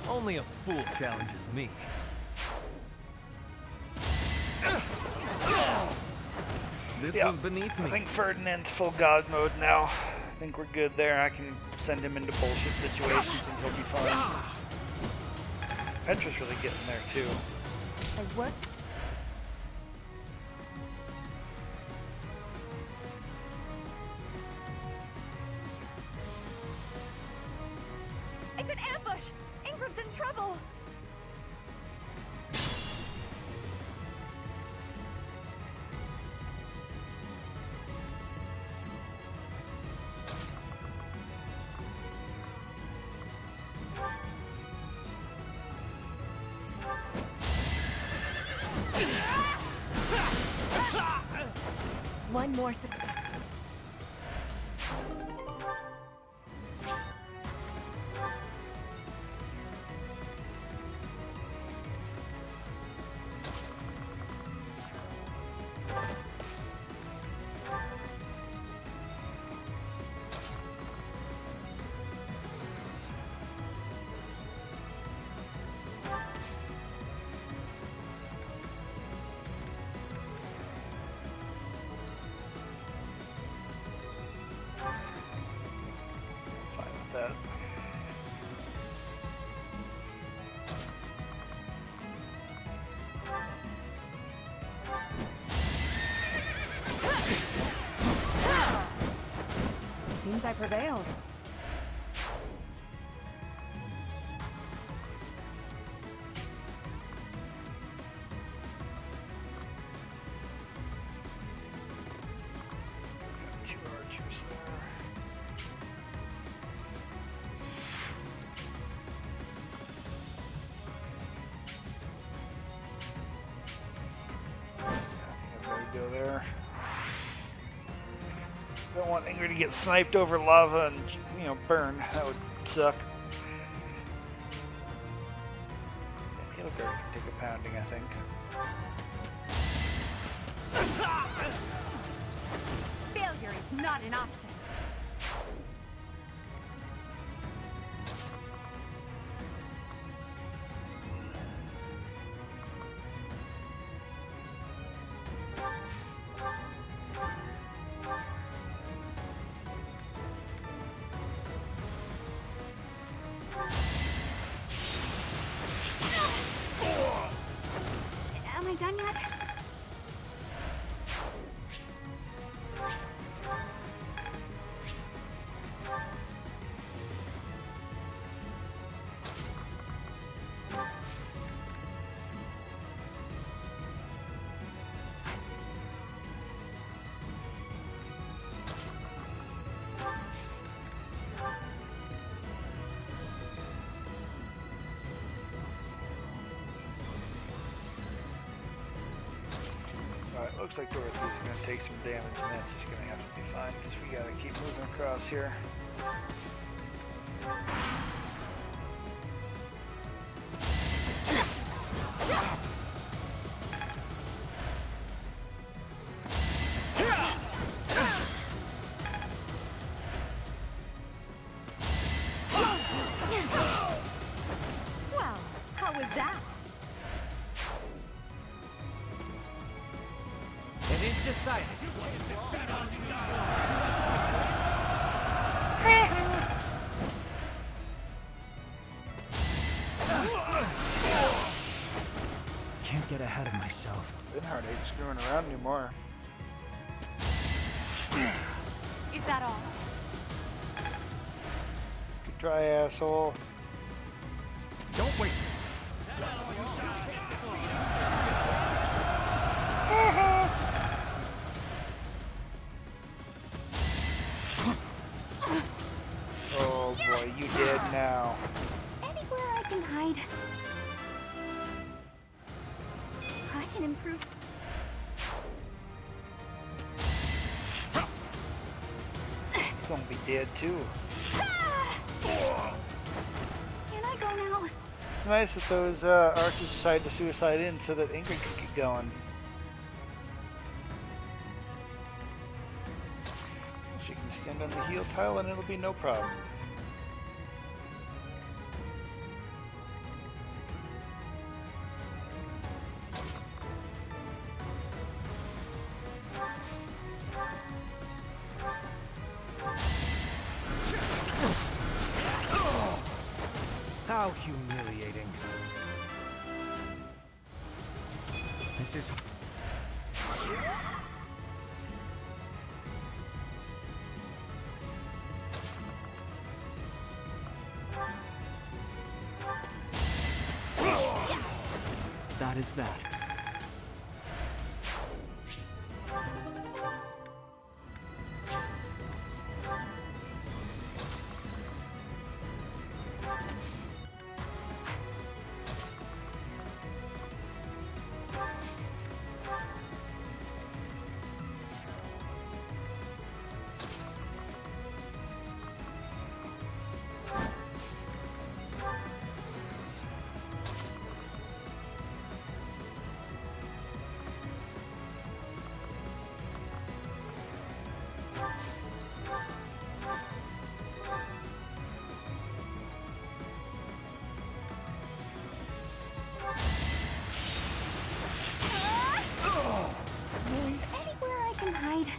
Only a fool challenges me. This Yeah, was beneath me. I think Ferdinand's full god mode now. I think we're good there. I can send him into bullshit situations and he'll be fine. Petra's really getting there too. I work. It's an ambush! Ingrid's in trouble! One more success. Fine with that. Seems I prevailed. Got 2 archers there. I think I'm ready to go there. Don't want Ingrid to get sniped over lava and, you know, burn. That would suck. He'll can take a pounding, I think. Failure is not an option. Am I done yet? Alright, looks like Dorothy's going to take some damage, and that's just going to have to be fine, because we got to keep moving across here. Well, how was that? It is decided. Can't get ahead of myself. Linhardt ain't screwing around anymore. Is that all? Good try, asshole. Don't waste it. Oh boy, you dead now. Anywhere I can hide. I can improve. He's gonna be dead too. Can I go now? It's nice that those archers decided to suicide in so that Ingrid could keep going. She can stand on the heal tile and it'll be no problem. How humiliating. This is... That is that. Anywhere I can hide.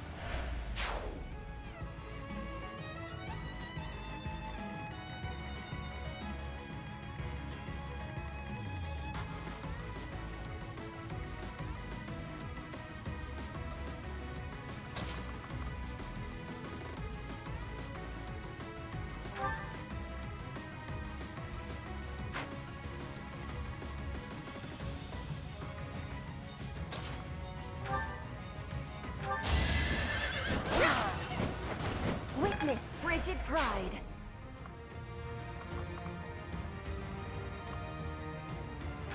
Witness Brigid Pride.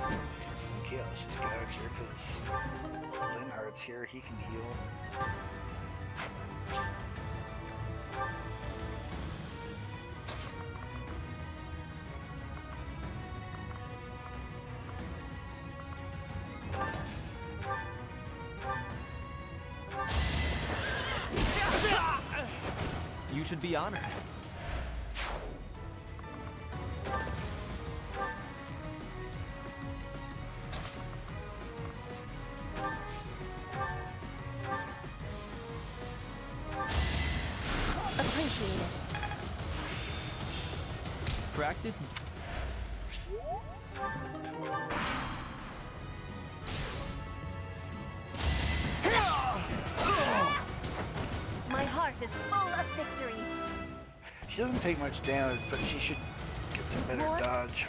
Okay, let's just get out of here because Linhardt's here. He can heal. You should be honored. Appreciated. Practice. My heart is full of victory. She doesn't take much damage, but she should get some better Lord. dodge.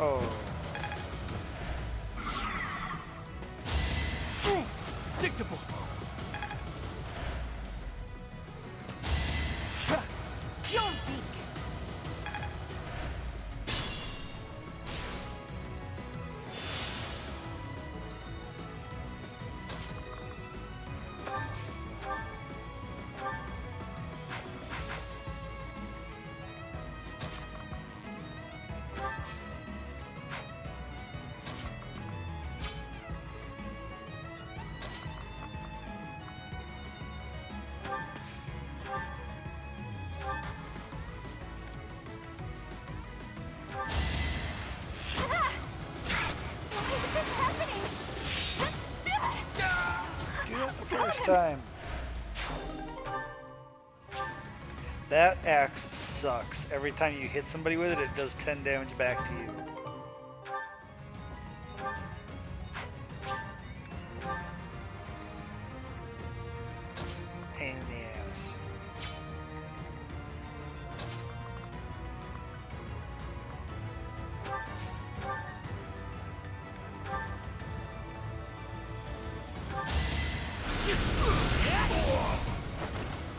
Oh. Dictable. Your beak. Next time. That axe sucks. Every time you hit somebody with it, it does 10 damage back to you. Pain in the ass.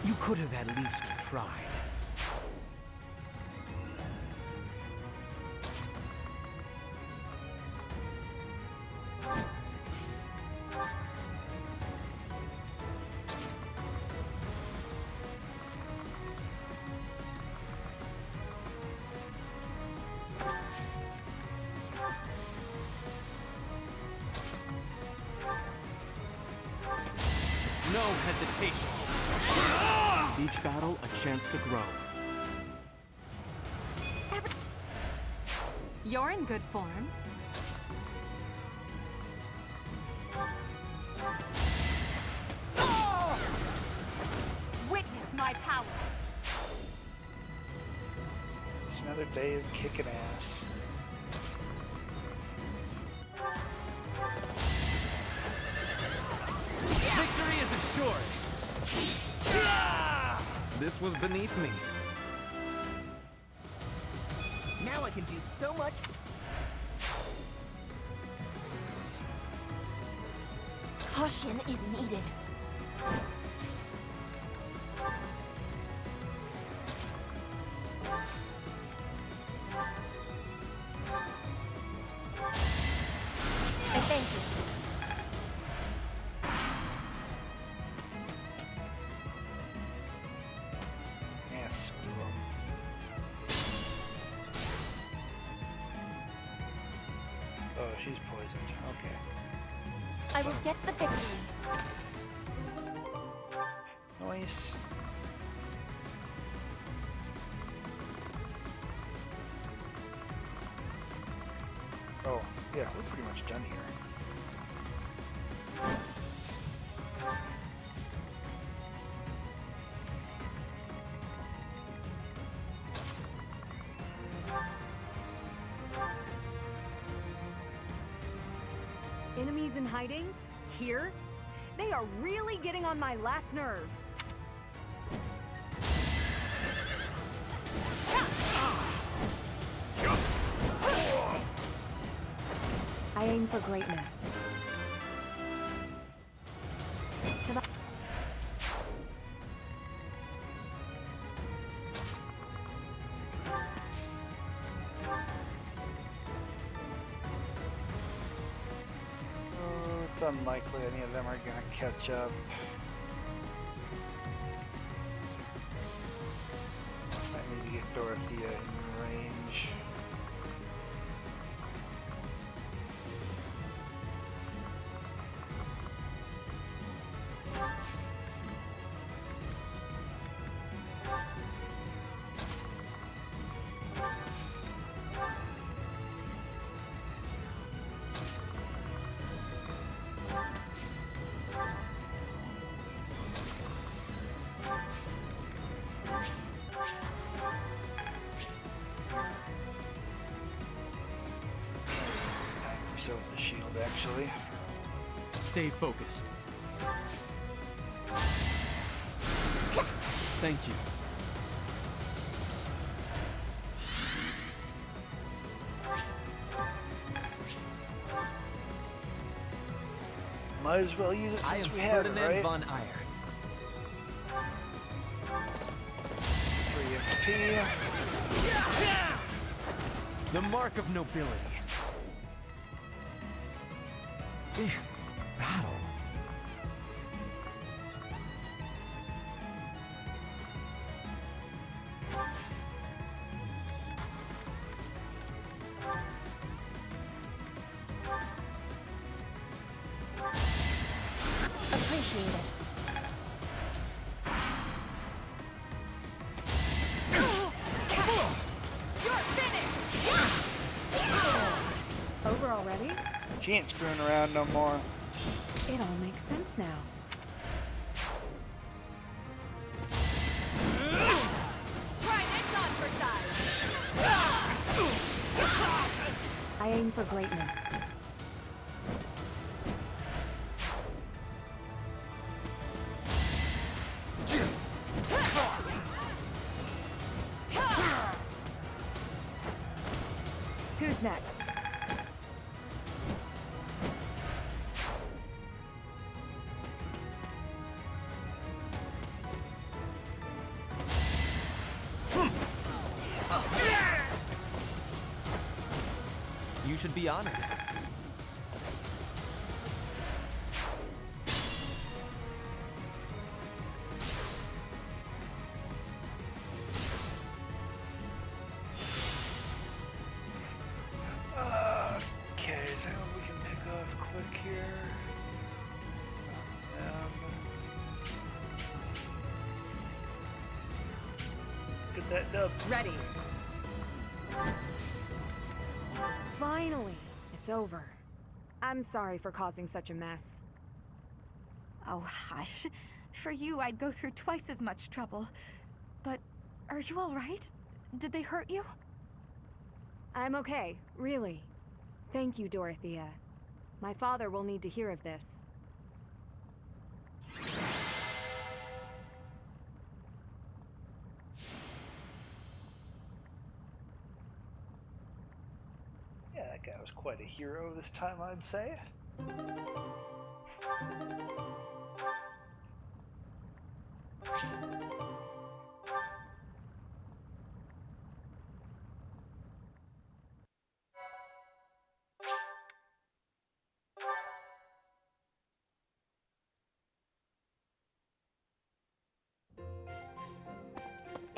You could have at least tried. No hesitation. Each battle, a chance to grow. You're in good form. Witness my power. It's another day of kicking ass. Victory is assured! This was beneath me. Now I can do so much. Caution is needed. Thank you. Yeah, screw 'em. Oh, she's poisoned. Okay. I will get the victory. Nice. Oh, yeah, we're pretty much done here. Enemies in hiding? Here? They are really getting on my last nerve. I aim for greatness. It's unlikely any of them are gonna catch up. I need to get Dorothea in range. So with the shield, actually. Stay focused. Thank you. Might as well use it since we have it, right? von Eyre. 3 XP. The mark of nobility. Battle. Appreciate it. You're finished! Over already? She ain't screwing around no more. It all makes sense now. aim for greatness. Who's next? You should be honored. Okay, is that what we can pick off quick here? Get that dub. Ready. Finally, it's over. I'm sorry for causing such a mess. Oh, hush. For you, I'd go through twice as much trouble. But are you all right? Did they hurt you? I'm okay, really. Thank you, Dorothea. My father will need to hear of this. Yeah, that guy was quite a hero this time, I'd say.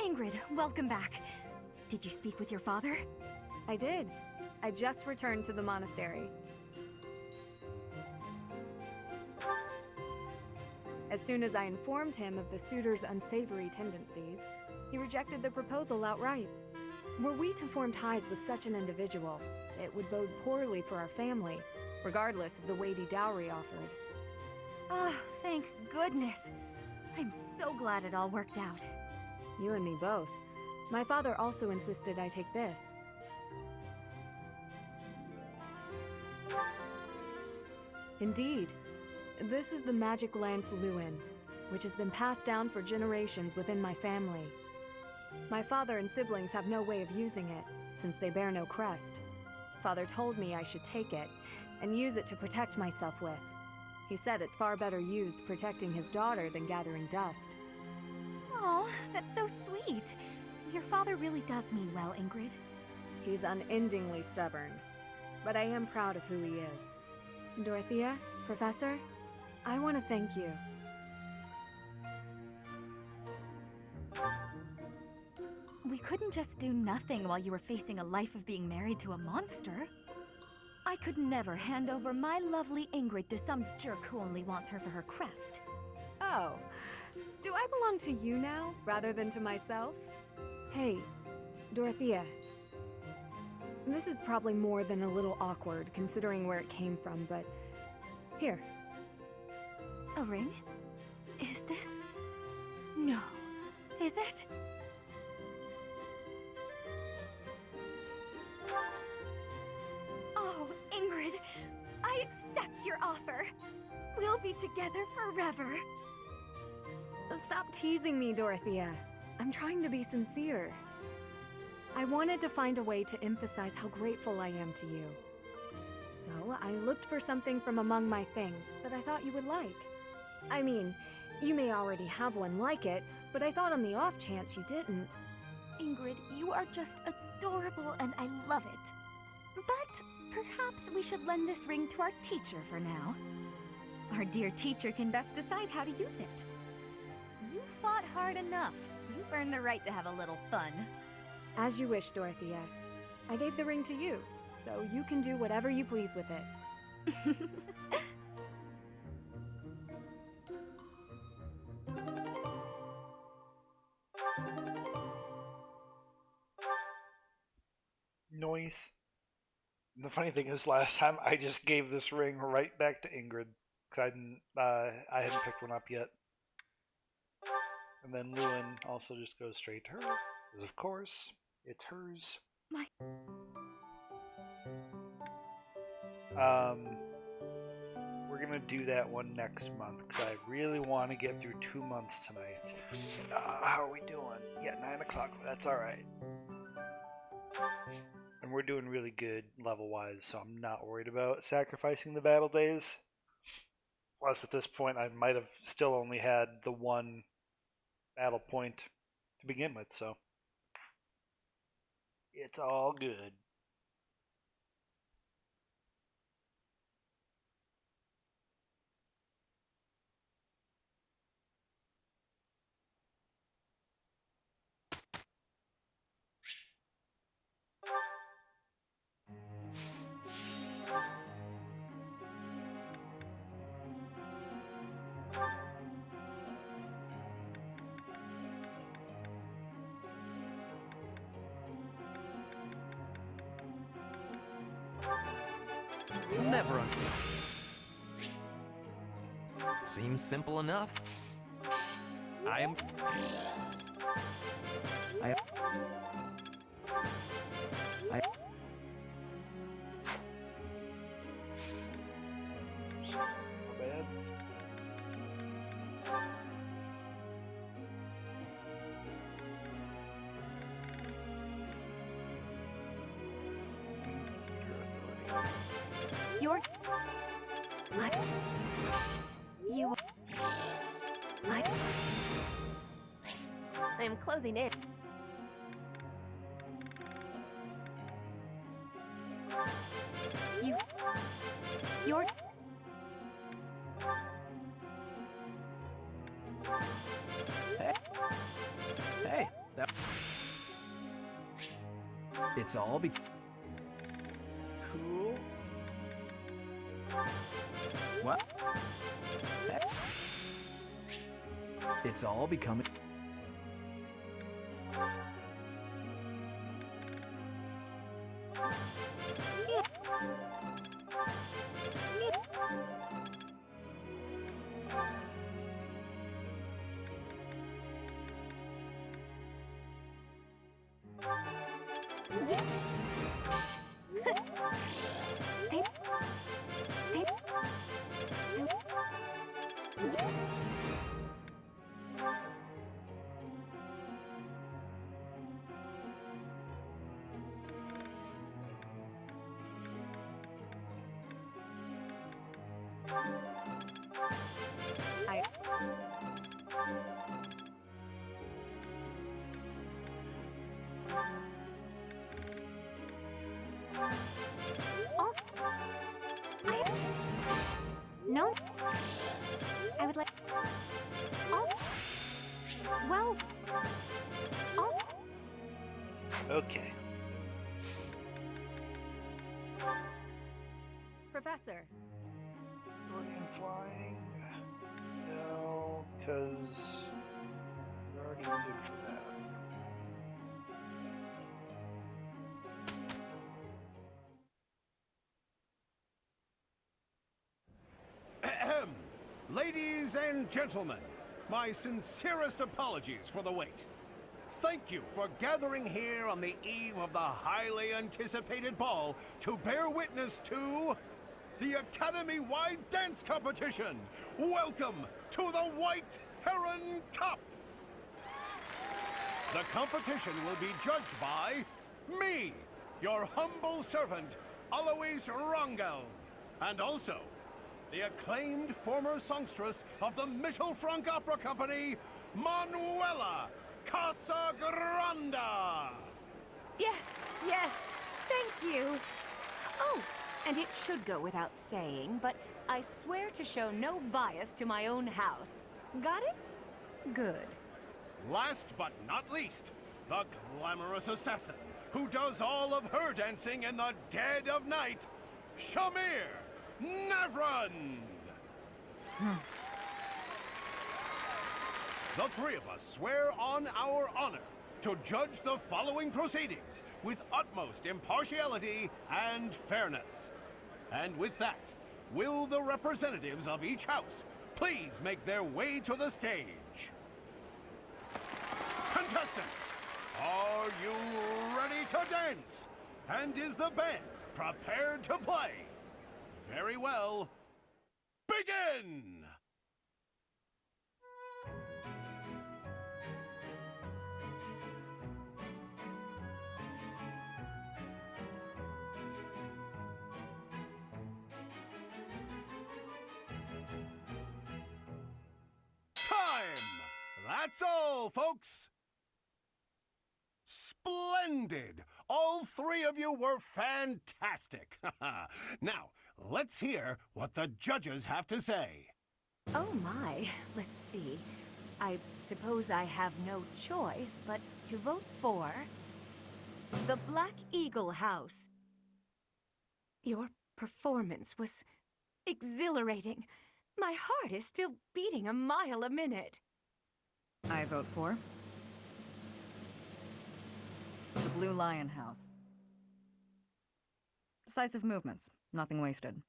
Ingrid, welcome back. Did you speak with your father? I did. I just returned to the monastery. As soon as I informed him of the suitor's unsavory tendencies, he rejected the proposal outright. Were we to form ties with such an individual, it would bode poorly for our family, regardless of the weighty dowry offered. Oh, thank goodness. I'm so glad it all worked out. You and me both. My father also insisted I take this. Indeed. This is the magic lance Lewin, which has been passed down for generations within my family. My father and siblings have no way of using it, since they bear no crest. Father told me I should take it, and use it to protect myself with. He said it's far better used protecting his daughter than gathering dust. Oh, that's so sweet. Your father really does mean well, Ingrid. He's unendingly stubborn, but I am proud of who he is. Dorothea, Professor, I want to thank you. We couldn't just do nothing while you were facing a life of being married to a monster. I could never hand over my lovely Ingrid to some jerk who only wants her for her crest. Oh, do I belong to you now, rather than to myself? Hey, Dorothea. This is probably more than a little awkward, considering where it came from, but... Here. A ring? Is this... No. Is it? Oh, Ingrid, I accept your offer. We'll be together forever. Stop teasing me, Dorothea. I'm trying to be sincere. I wanted to find a way to emphasize how grateful I am to you. So I looked for something from among my things that I thought you would like. I mean, you may already have one like it, but I thought on the off chance you didn't. Ingrid, you are just adorable and I love it. But perhaps we should lend this ring to our teacher for now. Our dear teacher can best decide how to use it. You fought hard enough. You've earned the right to have a little fun. As you wish, Dorothea. I gave the ring to you, so you can do whatever you please with it. Noise. The funny thing is, last time I just gave this ring right back to Ingrid because I hadn't picked one up yet. And then Lewin also just goes straight to her, because of course it's hers. We're gonna do that one next month because I really want to get through 2 months tonight. How are we doing? Yeah, 9 o'clock. That's all right. And we're doing really good level-wise, so I'm not worried about sacrificing the battle days. Plus, at this point, I might have still only had the one battle point to begin with, so it's all good. Never Seems simple enough. I am... Bad. You're... You... I'm closing in. You're... Hey, that... It's all Cool. What? It's all becoming... No. I would like... Oh. Well... Oh. Okay. Professor. Guardian flying? No, because we're already good for that. Ahem. Ladies and gentlemen, my sincerest apologies for the wait. Thank you for gathering here on the eve of the highly anticipated ball to bear witness to the Academy-wide dance competition. Welcome to the White Heron Cup. The competition will be judged by me, your humble servant, Alois Rangel, and also the acclaimed former songstress of the Mittelfrank Opera Company, Manuela Casagranda. Yes, yes, thank you. Oh, and it should go without saying, but I swear to show no bias to my own house. Got it? Good. Last but not least, the glamorous assassin who does all of her dancing in the dead of night, Shamir Navrand! The three of us swear on our honor to judge the following proceedings with utmost impartiality and fairness. And with that, will the representatives of each house please make their way to the stage? Contestants, are you ready to dance? And is the band prepared to play? Very well. Begin! Time! That's all, folks! Splendid! All three of you were fantastic! Now, let's hear what the judges have to say. Oh my, let's see. I suppose I have no choice but to vote for the Black Eagle House. Your performance was exhilarating. My heart is still beating a mile a minute. I vote for the Blue Lion House. Decisive movements, nothing wasted.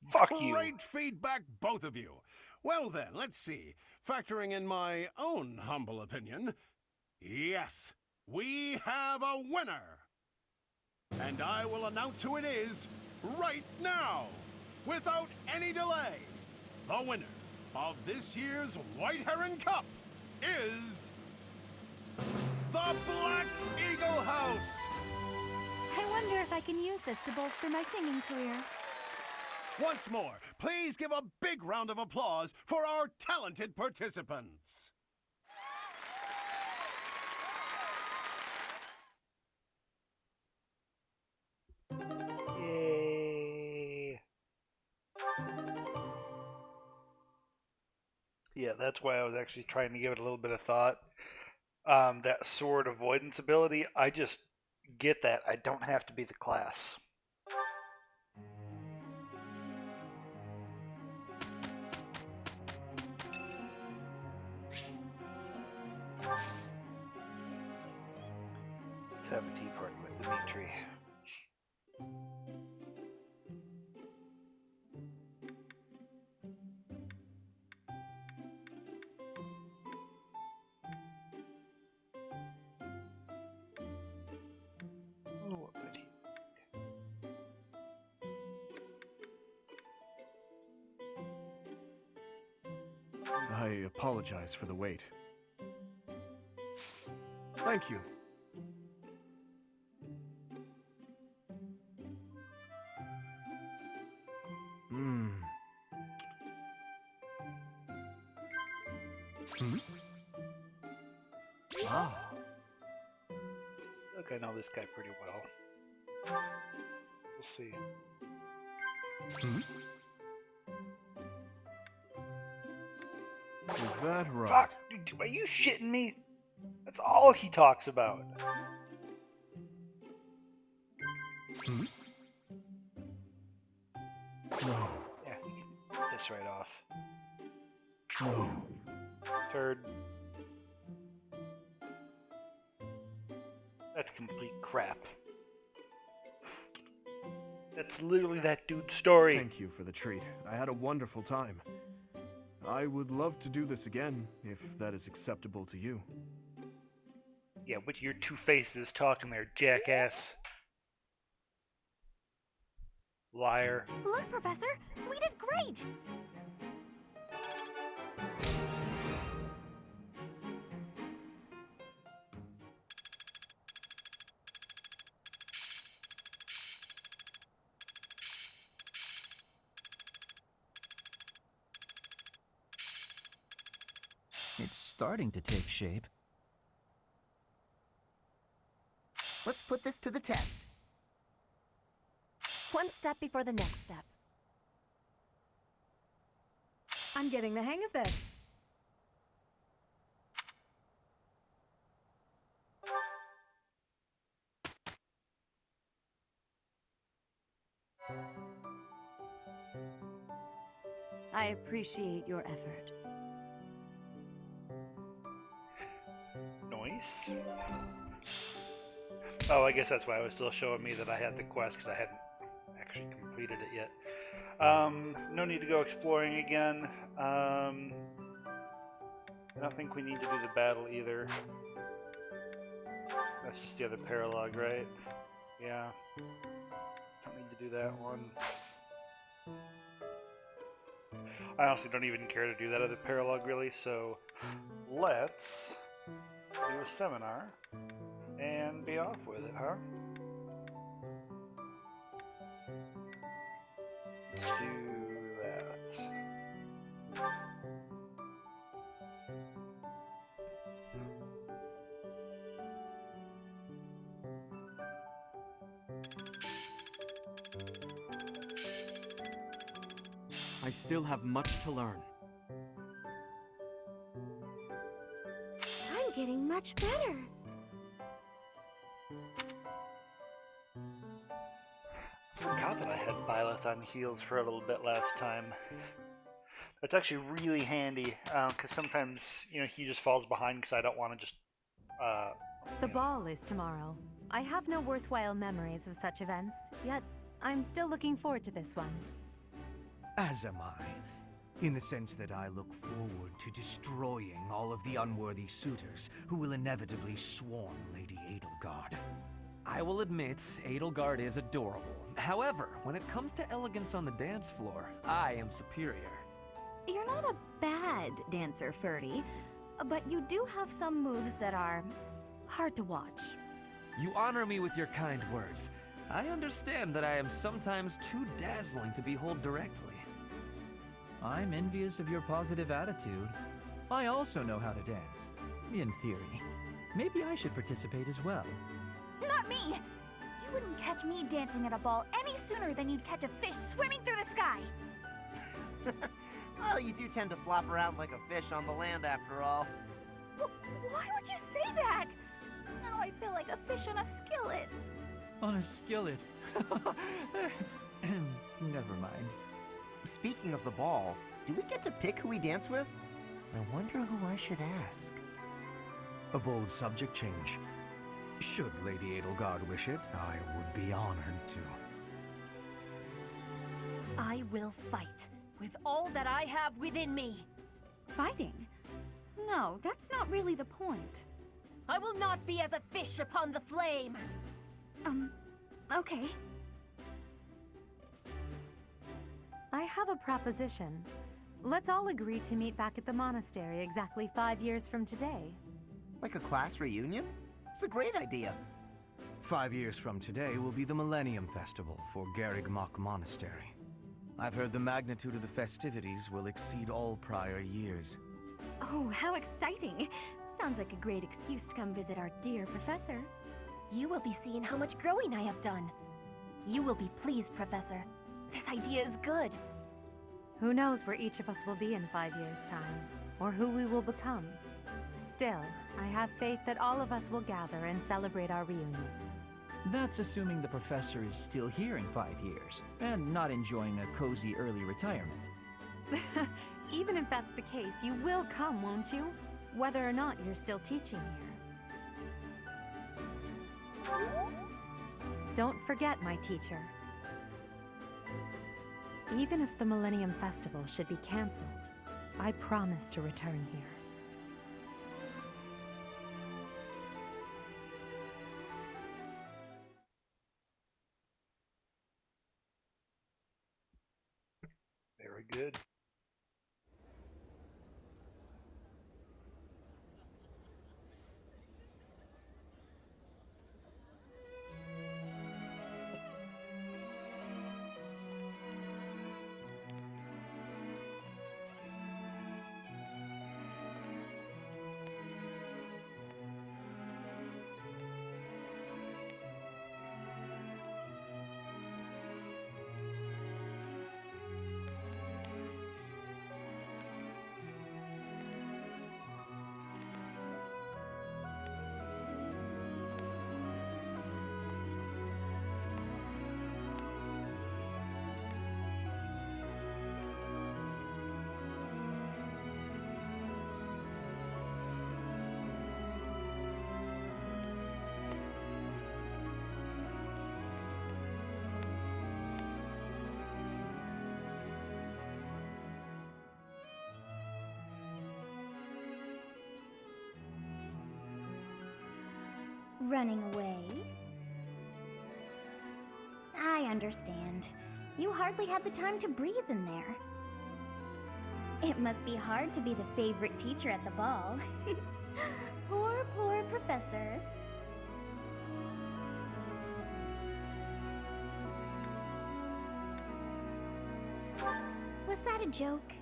Fuck you. Great feedback, both of you. Well then, let's see. Factoring in my own humble opinion, yes, we have a winner. And I will announce who it is right now, without any delay. The winner of this year's White Heron Cup is the Black Eagle House. I wonder if I can use this to bolster my singing career. Once more, please give a big round of applause for our talented participants. Yay. Yeah, that's why I was actually trying to give it a little bit of thought. That sword avoidance ability, I just get that. I don't have to be the class. Let's have a tea party with Dimitri. Oh, what would he? I apologize for the wait. Thank you. Hmm. Ah. Look, I know this guy pretty well. We'll see. Is that right? Fuck! Are you shitting me? That's all he talks about. No. Yeah, get this right off. No. Turd. That's complete crap. That's literally that dude's story. Thank you for the treat. I had a wonderful time. I would love to do this again, if that is acceptable to you. Yeah, with your two faces talking there, jackass. Liar. Look, Professor, we did great! It's starting to take shape. Let's put this to the test. One step before the next step. I'm getting the hang of this. I appreciate your effort. Noise. Oh, I guess that's why it was still showing me that I had the quest, because I hadn't actually completed it yet. No need to go exploring again. I don't think we need to do the battle either. That's just the other paralog, right? Yeah. Don't need to do that one. I honestly don't even care to do that other paralogue, really, so let's do a seminar and be off with it, huh? Let's do that. I still have much to learn. I'm getting much better. Forgot that I had Byleth on heals for a little bit last time. That's actually really handy, because sometimes, you know, he just falls behind because I don't want to just, The ball is tomorrow. I have no worthwhile memories of such events, yet I'm still looking forward to this one. As am I, in the sense that I look forward to destroying all of the unworthy suitors who will inevitably swarm Lady Edelgard. I will admit, Edelgard is adorable. However, when it comes to elegance on the dance floor, I am superior. You're not a bad dancer, Ferdy, but you do have some moves that are hard to watch. You honor me with your kind words. I understand that I am sometimes too dazzling to behold directly. I'm envious of your positive attitude. I also know how to dance, in theory. Maybe I should participate as well. Not me! You wouldn't catch me dancing at a ball any sooner than you'd catch a fish swimming through the sky! Well, you do tend to flop around like a fish on the land after all. Why would you say that? Now I feel like a fish on a skillet. On a skillet. Never mind. Speaking of the ball, do we get to pick who we dance with? I wonder who I should ask. A bold subject change. Should Lady Edelgard wish it, I would be honored to. I will fight with all that I have within me. Fighting? No, that's not really the point. I will not be as a fish upon the flame. Okay. I have a proposition. Let's all agree to meet back at the monastery exactly 5 years from today. Like a class reunion? It's a great idea. 5 years from today will be the Millennium Festival for Garrigmach Monastery. I've heard the magnitude of the festivities will exceed all prior years. Oh, how exciting! Sounds like a great excuse to come visit our dear professor. You will be seeing how much growing I have done. You will be pleased, Professor. This idea is good. Who knows where each of us will be in 5 years' time, or who we will become. Still, I have faith that all of us will gather and celebrate our reunion. That's assuming the professor is still here in 5 years, and not enjoying a cozy early retirement. Even if that's the case, you will come, won't you? Whether or not you're still teaching here. Don't forget, my teacher. Even if the Millennium Festival should be cancelled, I promise to return here. Very good. Running away? I understand. You hardly had the time to breathe in there. It must be hard to be the favorite teacher at the ball. Poor professor. Was that a joke?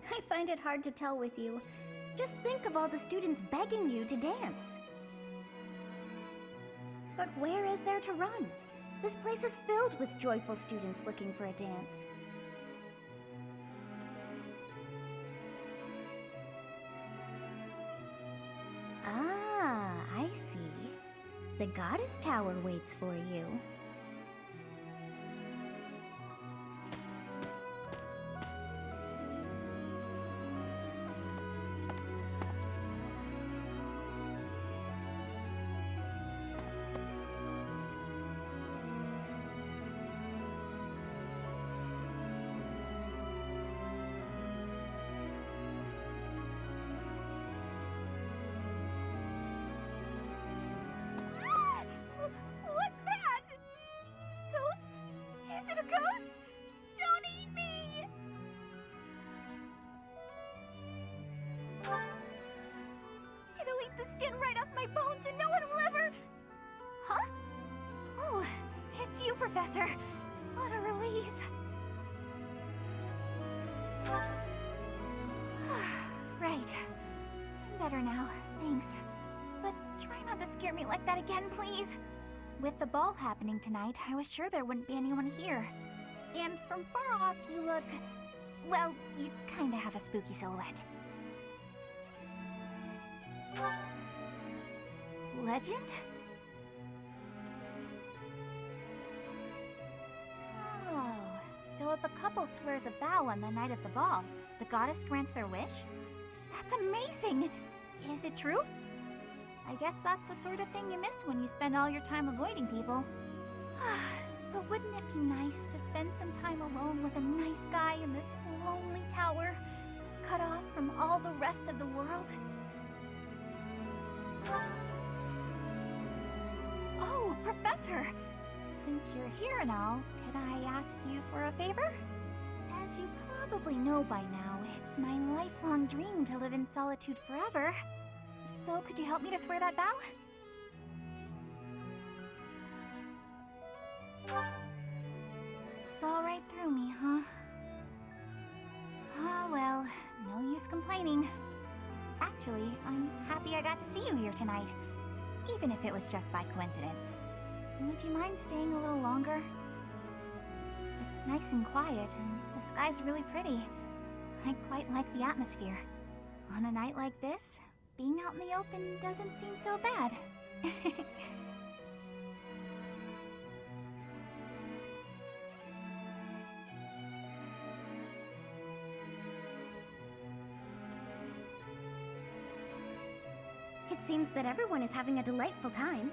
I find it hard to tell with you. Just think of all the students begging you to dance. But where is there to run? This place is filled with joyful students looking for a dance. Ah, I see. The Goddess Tower waits for you. What's that? Ghost? Is it a ghost? Don't eat me! It'll eat the skin right off my bones and no one will ever... Huh? Oh, it's you, Professor. What a relief. Right. I'm better now, thanks. But try not to scare me like that again, please. With the ball happening tonight, I was sure there wouldn't be anyone here. And from far off, you look... well, you kinda have a spooky silhouette. Legend? Oh, so if a couple swears a vow on the night of the ball, the goddess grants their wish? That's amazing! Is it true? I guess that's the sort of thing you miss when you spend all your time avoiding people. But wouldn't it be nice to spend some time alone with a nice guy in this lonely tower, cut off from all the rest of the world? Oh, Professor! Since you're here and all, could I ask you for a favor? As you probably know by now, it's my lifelong dream to live in solitude forever. So could you help me to swear that vow? Saw right through me, huh? Ah, well, no use complaining. Actually, I'm happy I got to see you here tonight, even if it was just by coincidence. Would you mind staying a little longer? It's nice and quiet, and the sky's really pretty. I quite like the atmosphere. On a night like this, being out in the open doesn't seem so bad. It seems that everyone is having a delightful time.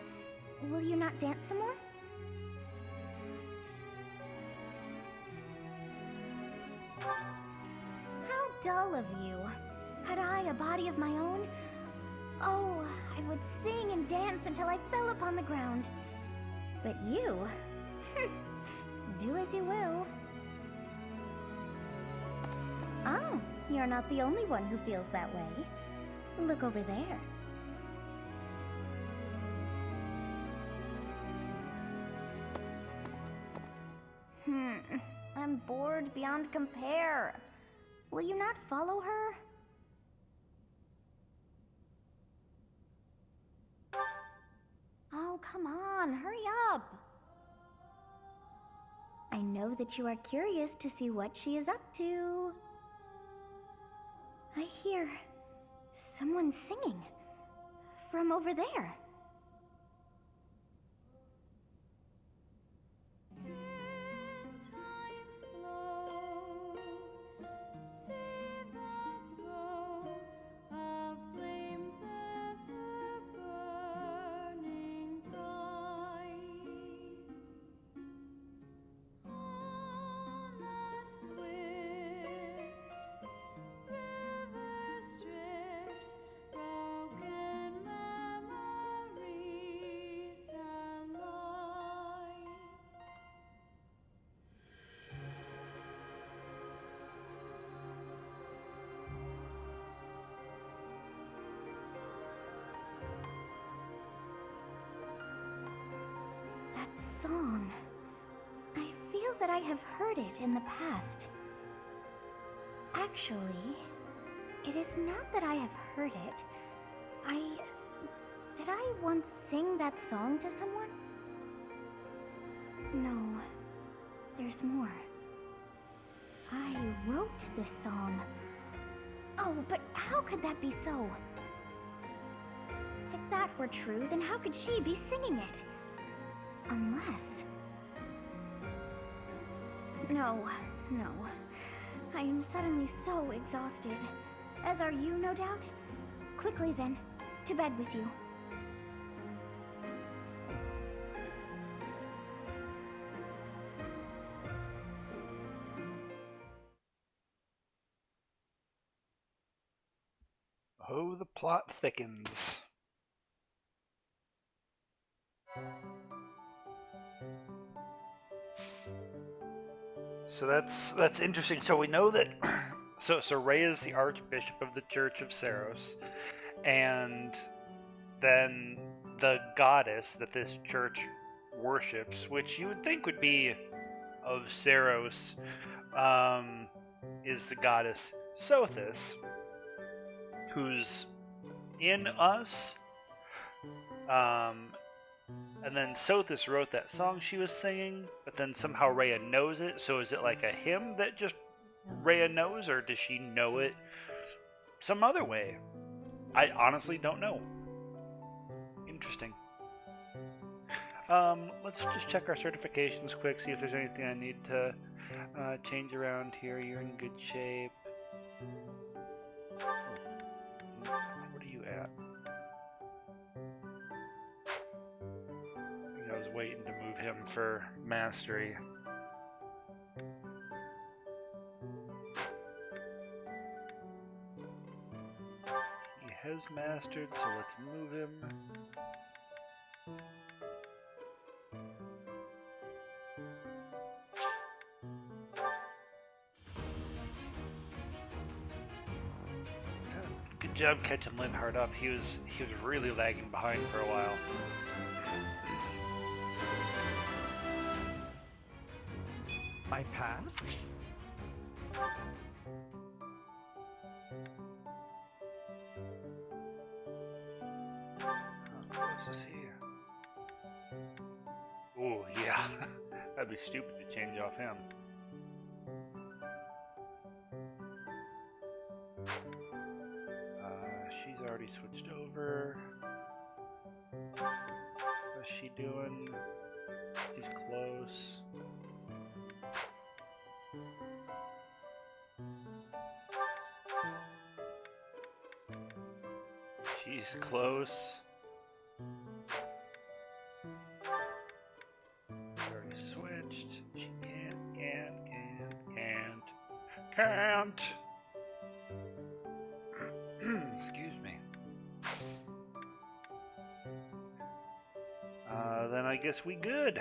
Will you not dance some more? How dull of you. Had I a body of my own? Oh, I would sing and dance until I fell upon the ground. But you... do as you will. Oh, you're not the only one who feels that way. Look over there. I'm bored beyond compare. Will you not follow her? Oh, come on, hurry up. I know that you are curious to see what she is up to. I hear someone singing from over there. That song. I feel that I have heard it in the past. Actually, it is not that I have heard it. Did I once sing that song to someone? No, there's more. I wrote this song. Oh, but how could that be so? If that were true, then how could she be singing it? Unless... No. I am suddenly so exhausted. As are you, no doubt? Quickly then, to bed with you. Oh, the plot thickens. So that's interesting. So we know that so Ray is the Archbishop of the Church of Saros, and then the goddess that this church worships, which you would think would be of Saros, is the goddess Sothis, who's in us. And then Sothis wrote that song she was singing, but then somehow Rhea knows it. So is it like a hymn that just Rhea knows, or does she know it some other way? I honestly don't know. Interesting. Let's just check our certifications quick, see if there's anything I need to change around here. You're in good shape. What are you at? I was waiting to move him for mastery. He has mastered, so let's move him. Good job catching Linhardt up. He was really lagging behind for a while. I passed? How close is he? Ooh, yeah. That'd be stupid to change off him. She's already switched over. How's she doing? She's close. She's close. Already switched. She can't. Excuse me. Then I guess we good.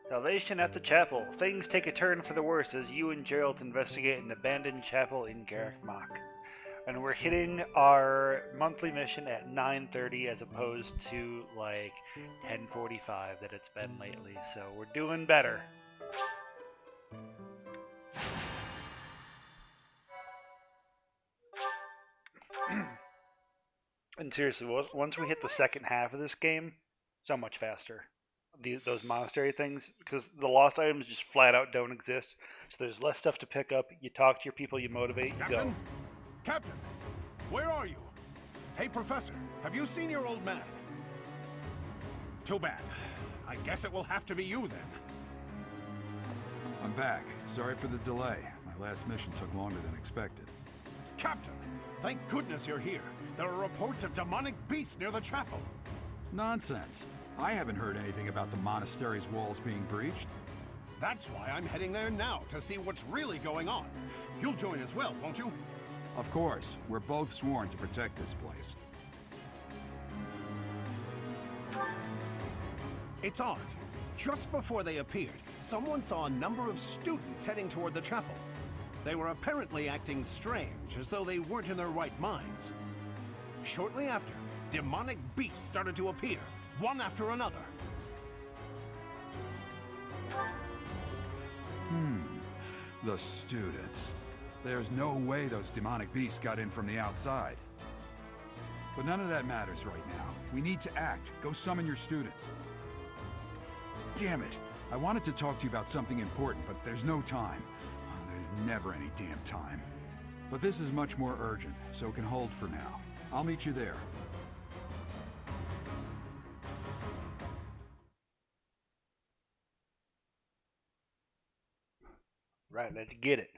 Salvation at the chapel. Things take a turn for the worse as you and Gerald investigate an abandoned chapel in Garrickmach. And we're hitting our monthly mission at 9:30 as opposed to like 10:45 that it's been lately. So we're doing better. And seriously, once we hit the second half of this game, so much faster. Those monastery things, because the lost items just flat out don't exist. So there's less stuff to pick up. You talk to your people, you motivate, you Captain? go. Captain, where are you? Hey, Professor, have you seen your old man? Too bad. I guess it will have to be you then. I'm back. Sorry for the delay. My last mission took longer than expected. Captain, thank goodness you're here. There are reports of demonic beasts near the chapel. Nonsense. I haven't heard anything about the monastery's walls being breached. That's why I'm heading there now, to see what's really going on. You'll join as well, won't you? Of course. We're both sworn to protect this place. It's odd. Just before they appeared, someone saw a number of students heading toward the chapel. They were apparently acting strange, as though they weren't in their right minds. Shortly after, demonic beasts started to appear, one after another. The students. There's no way those demonic beasts got in from the outside. But none of that matters right now. We need to act. Go summon your students. Damn it. I wanted to talk to you about something important, but there's no time. There's never any damn time. But this is much more urgent, so it can hold for now. I'll meet you there. Right, let's get it.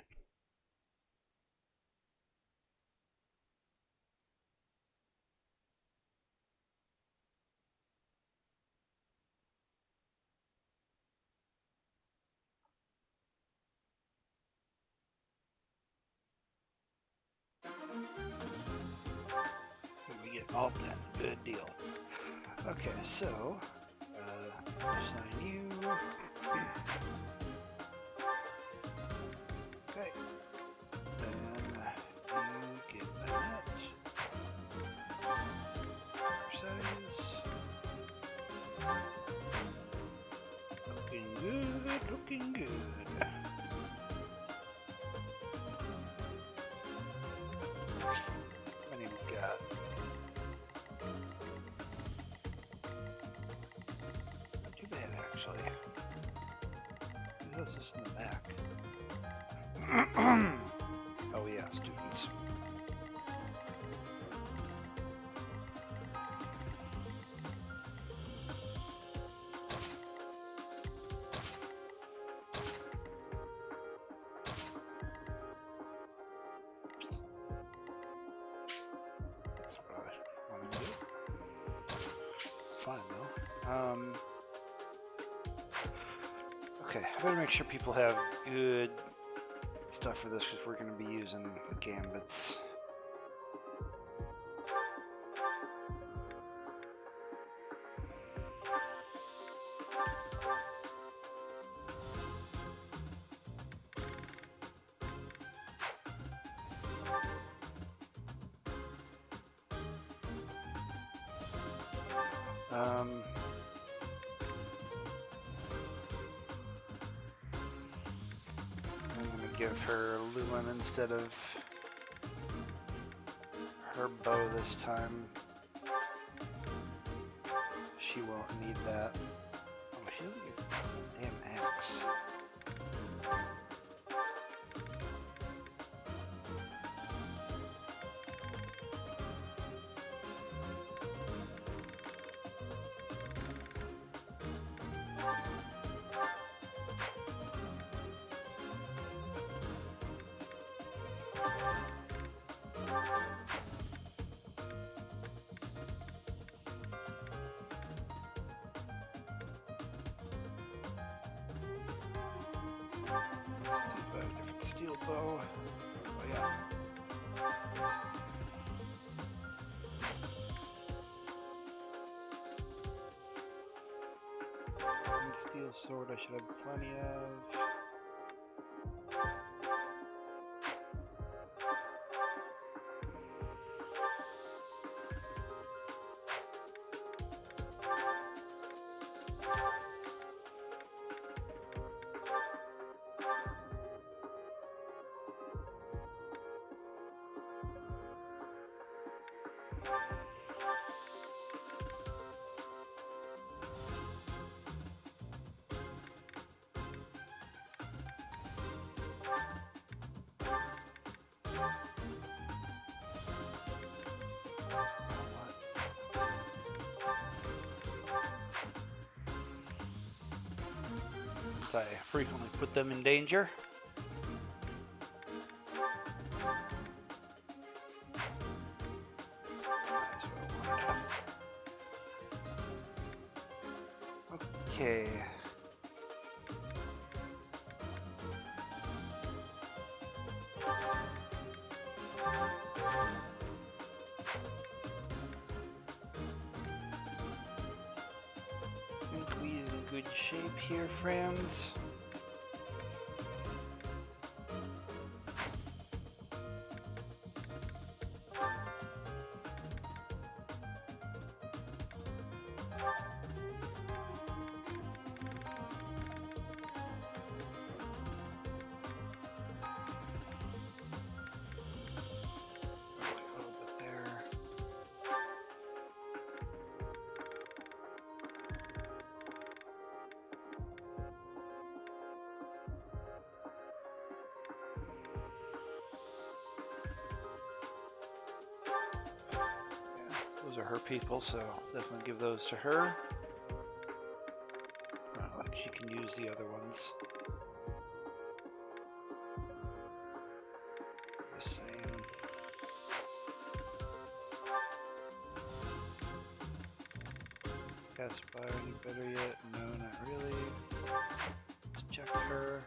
We get all 10. Good deal. Okay, so assign you. Okay. Then you get that. Size. Looking good, looking good. How many we got? Not too bad, actually. This is in the back. Oh yeah, students. That's what I want to do. Fine though. Okay, I better make sure people have good stuff for this because we're going to be using gambits. I'm going to give her Lumen instead of her bow this time. She won't need that. Oh, she doesn't get a damn axe. Different steel bow. Oh yeah. One steel sword I should have plenty of. I frequently put them in danger. That's what I wanted. Okay. I think we in good shape here, friends. Those are her people, so definitely give those to her. Not like she can use the other ones. The same. Cast fire any better yet? No, not really. Let's check her.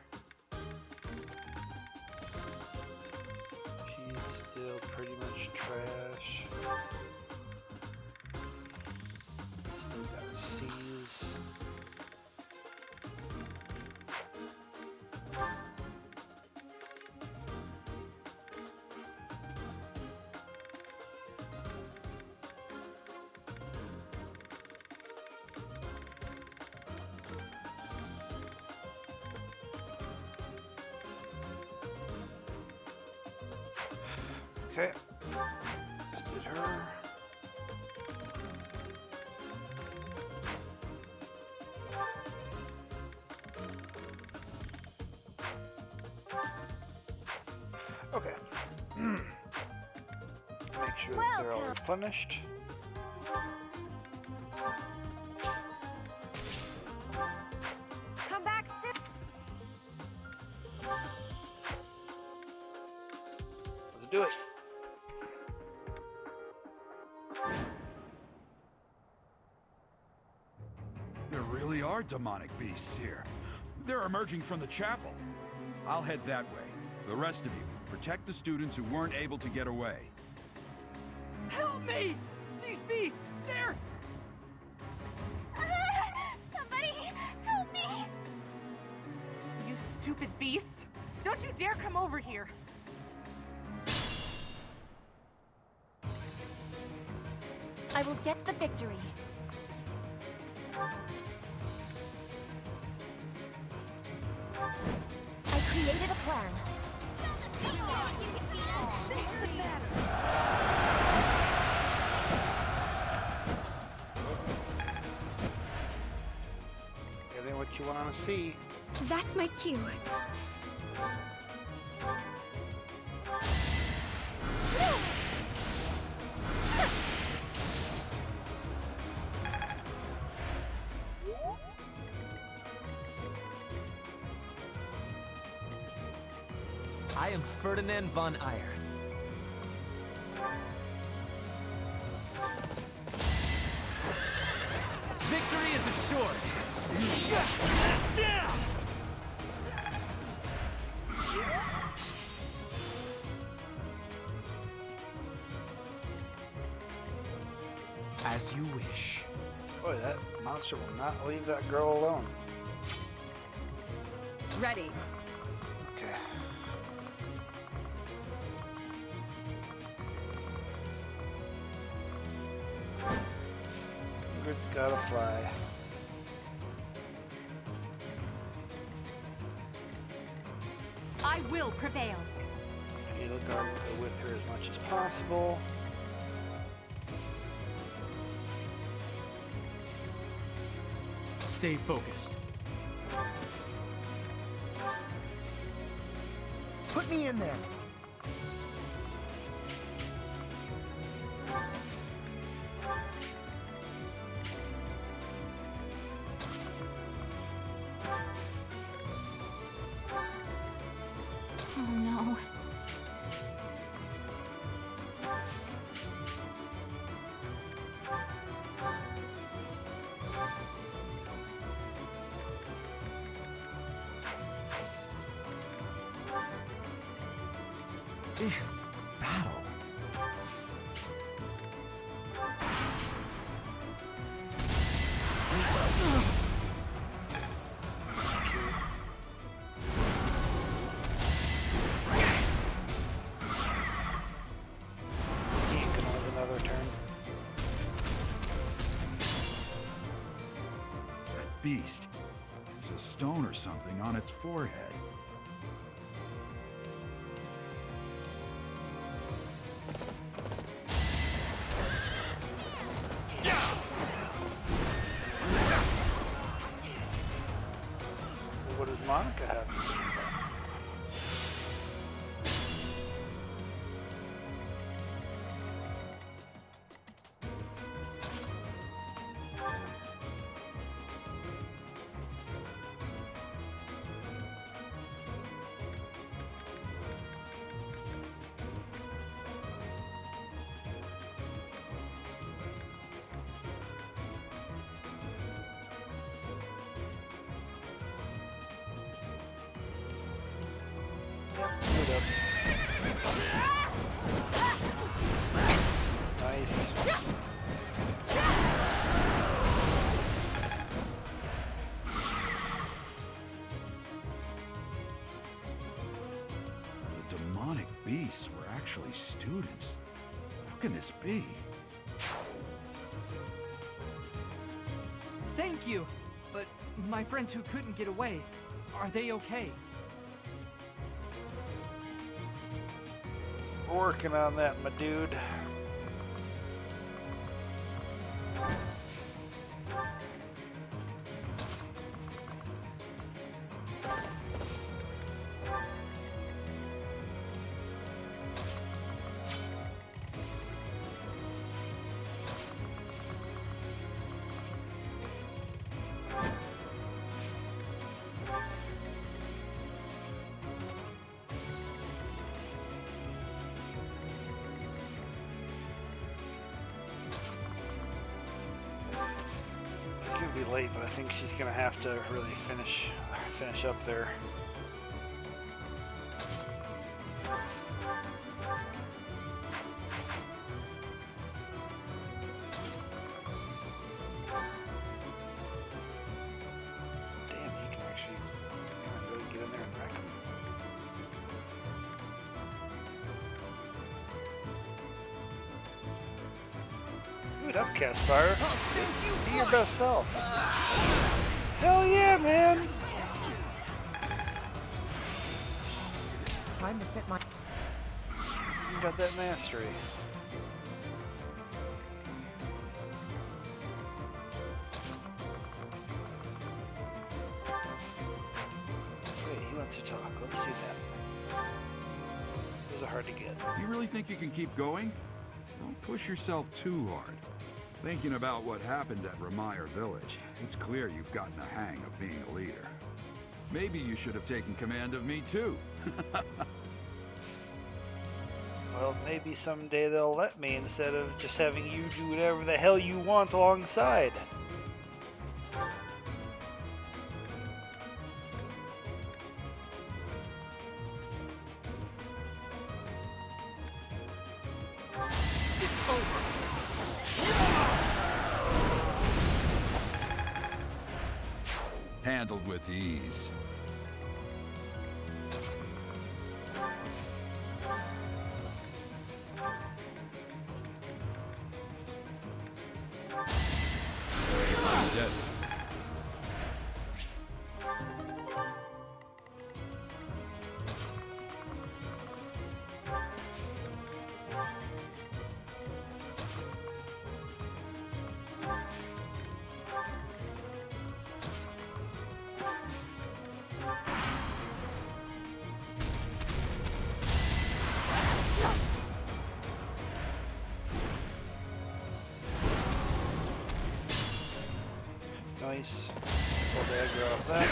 She's still pretty much trash. Still got C's. Okay. Just did her. Okay. Make sure that they're all replenished. Come back soon. Let's do it. There really are demonic beasts here. They're emerging from the chapel. I'll head that way. The rest of you, protect the students who weren't able to get away. Help me! These beasts, they're... Somebody, help me! You stupid beasts! Don't you dare come over here! I will get the victory. I created a plan. Getting what you want to see. That's my cue. I am Ferdinand von Eyre. Victory is assured! As you wish. Boy, that monster will not leave that girl alone. Ready. Okay. Ingrid's gotta fly. I will prevail. Edelgard will go with her as much as possible. Stay focused. Put me in there. Oh no. Battle. He ain't gonna live another turn. That beast. There's a stone or something on its forehead. What does Monica have to do with that? up. Nice. The demonic beasts were actually students. How can this be? Thank you! But my friends who couldn't get away, are they okay? We're working on that, my dude. Gonna be late, but I think she's gonna have to really finish up there. Damn, he can actually really get in there and wreck him. Good up, Caspar. Be your best self. Hell yeah, man! Time to set my... You got that mastery. Wait, he wants to talk. Let's do that. Those are hard to get. You really think you can keep going? Don't push yourself too hard. Thinking about what happened at Remire Village, it's clear you've gotten the hang of being a leader. Maybe you should have taken command of me too. Well, maybe someday they'll let me instead of just having you do whatever the hell you want alongside. Handled with ease. I'm dead. Nice. Pull the aggro off that.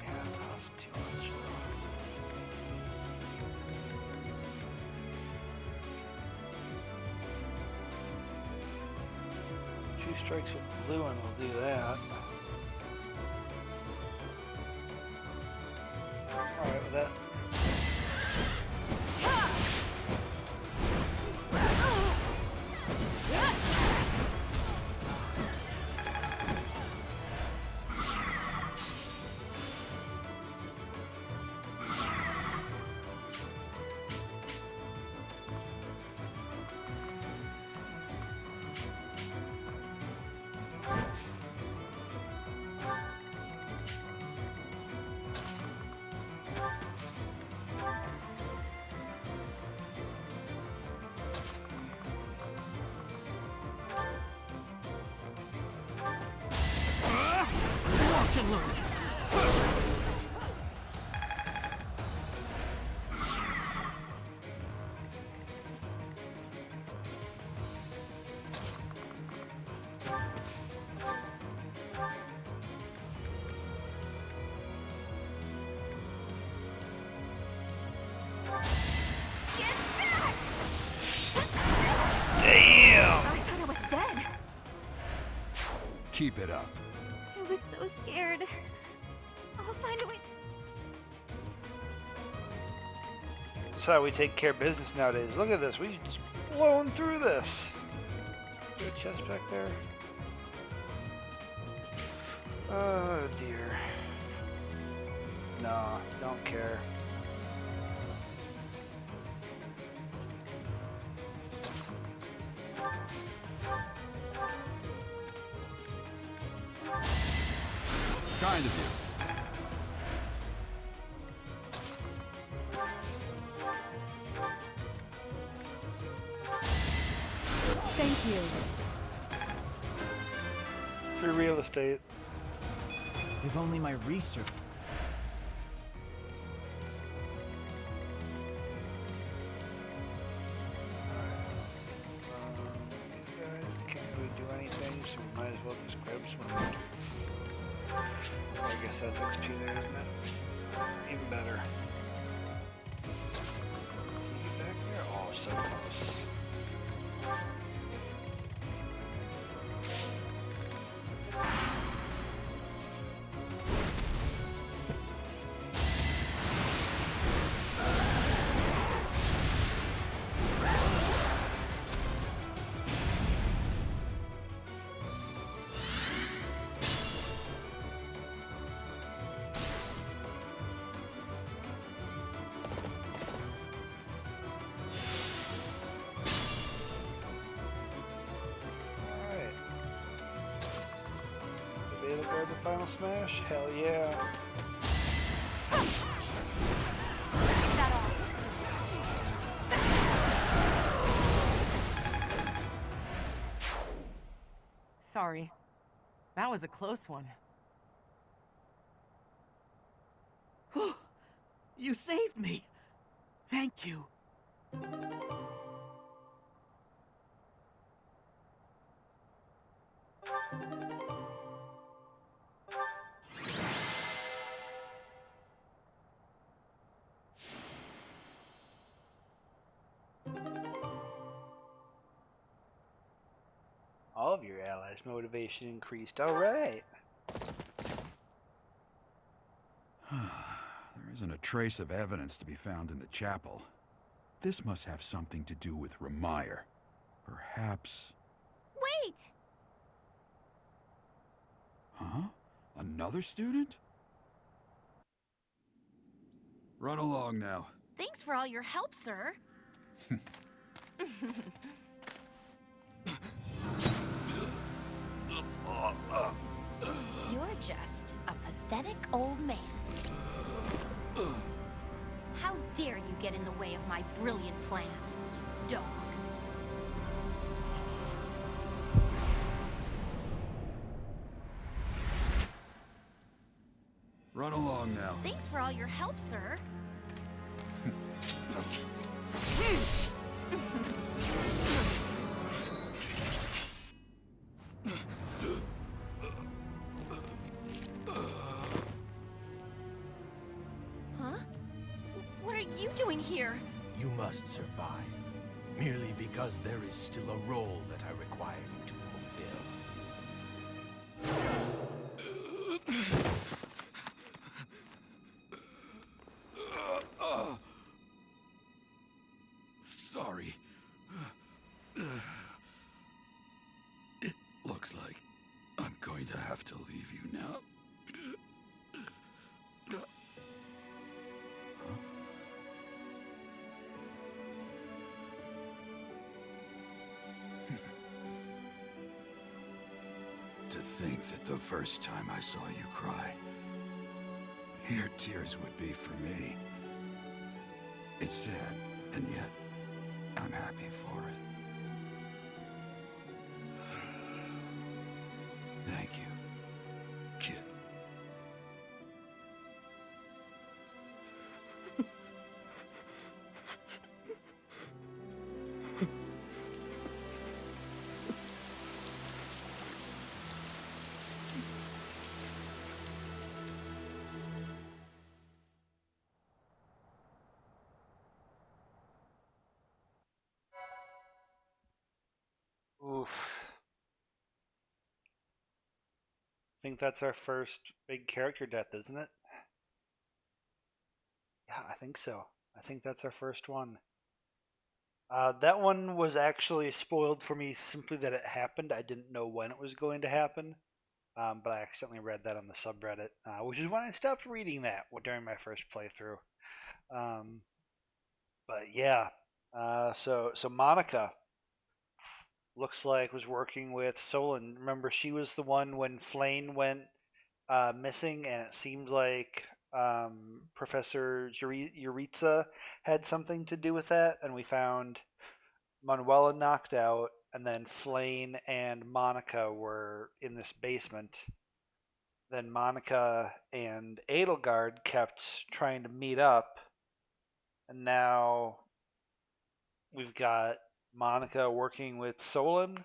Yeah, that costs too much. Two strikes with blue and we'll do that. Alright with that. Watch and learn. Keep it up. I was so scared. I'll find a way. That's how we take care of business nowadays. Look at this. We just blowing through this. Is there a chest back there? Oh dear. No, don't care. Kind of you. Thank you. Free real estate. If only my research. These guys can't really do anything, so we might as well just grab some of them. I guess that's XP there, isn't it? Even better. Can you get back there? Oh, so close. Able to guard the final smash? Hell yeah. Sorry. That was a close one. You saved me! Thank you. All of your allies' motivation increased. Alright. There isn't a trace of evidence to be found in the chapel. This must have something to do with Remire. Perhaps... Wait! Huh? Another student? Run along now. Thanks for all your help, sir. You're just a pathetic old man. How dare you get in the way of my brilliant plan, you dog. Run along now. Thanks for all your help, sir. Huh? What are you doing here? You must survive, merely because there is still a role that I require you to fulfill. Sorry. It looks like I'm going to have to leave you now. To think that the first time I saw you cry, your tears would be for me. It's sad, and yet I'm happy for it. Thank you, kid. Oof. think that's our first big character death, isn't it? Yeah, I think so. I think that's our first one. That one was actually spoiled for me simply that it happened. I didn't know when it was going to happen, but I accidentally read that on the subreddit, which is when I stopped reading that during my first playthrough. Um, but yeah, so Monica looks like was working with Solon. Remember, she was the one when Flane went missing, and it seemed like Professor Yuritsa had something to do with that, and we found Manuela knocked out, and then Flane and Monica were in this basement. Then Monica and Edelgard kept trying to meet up, and now we've got Monica working with Solon.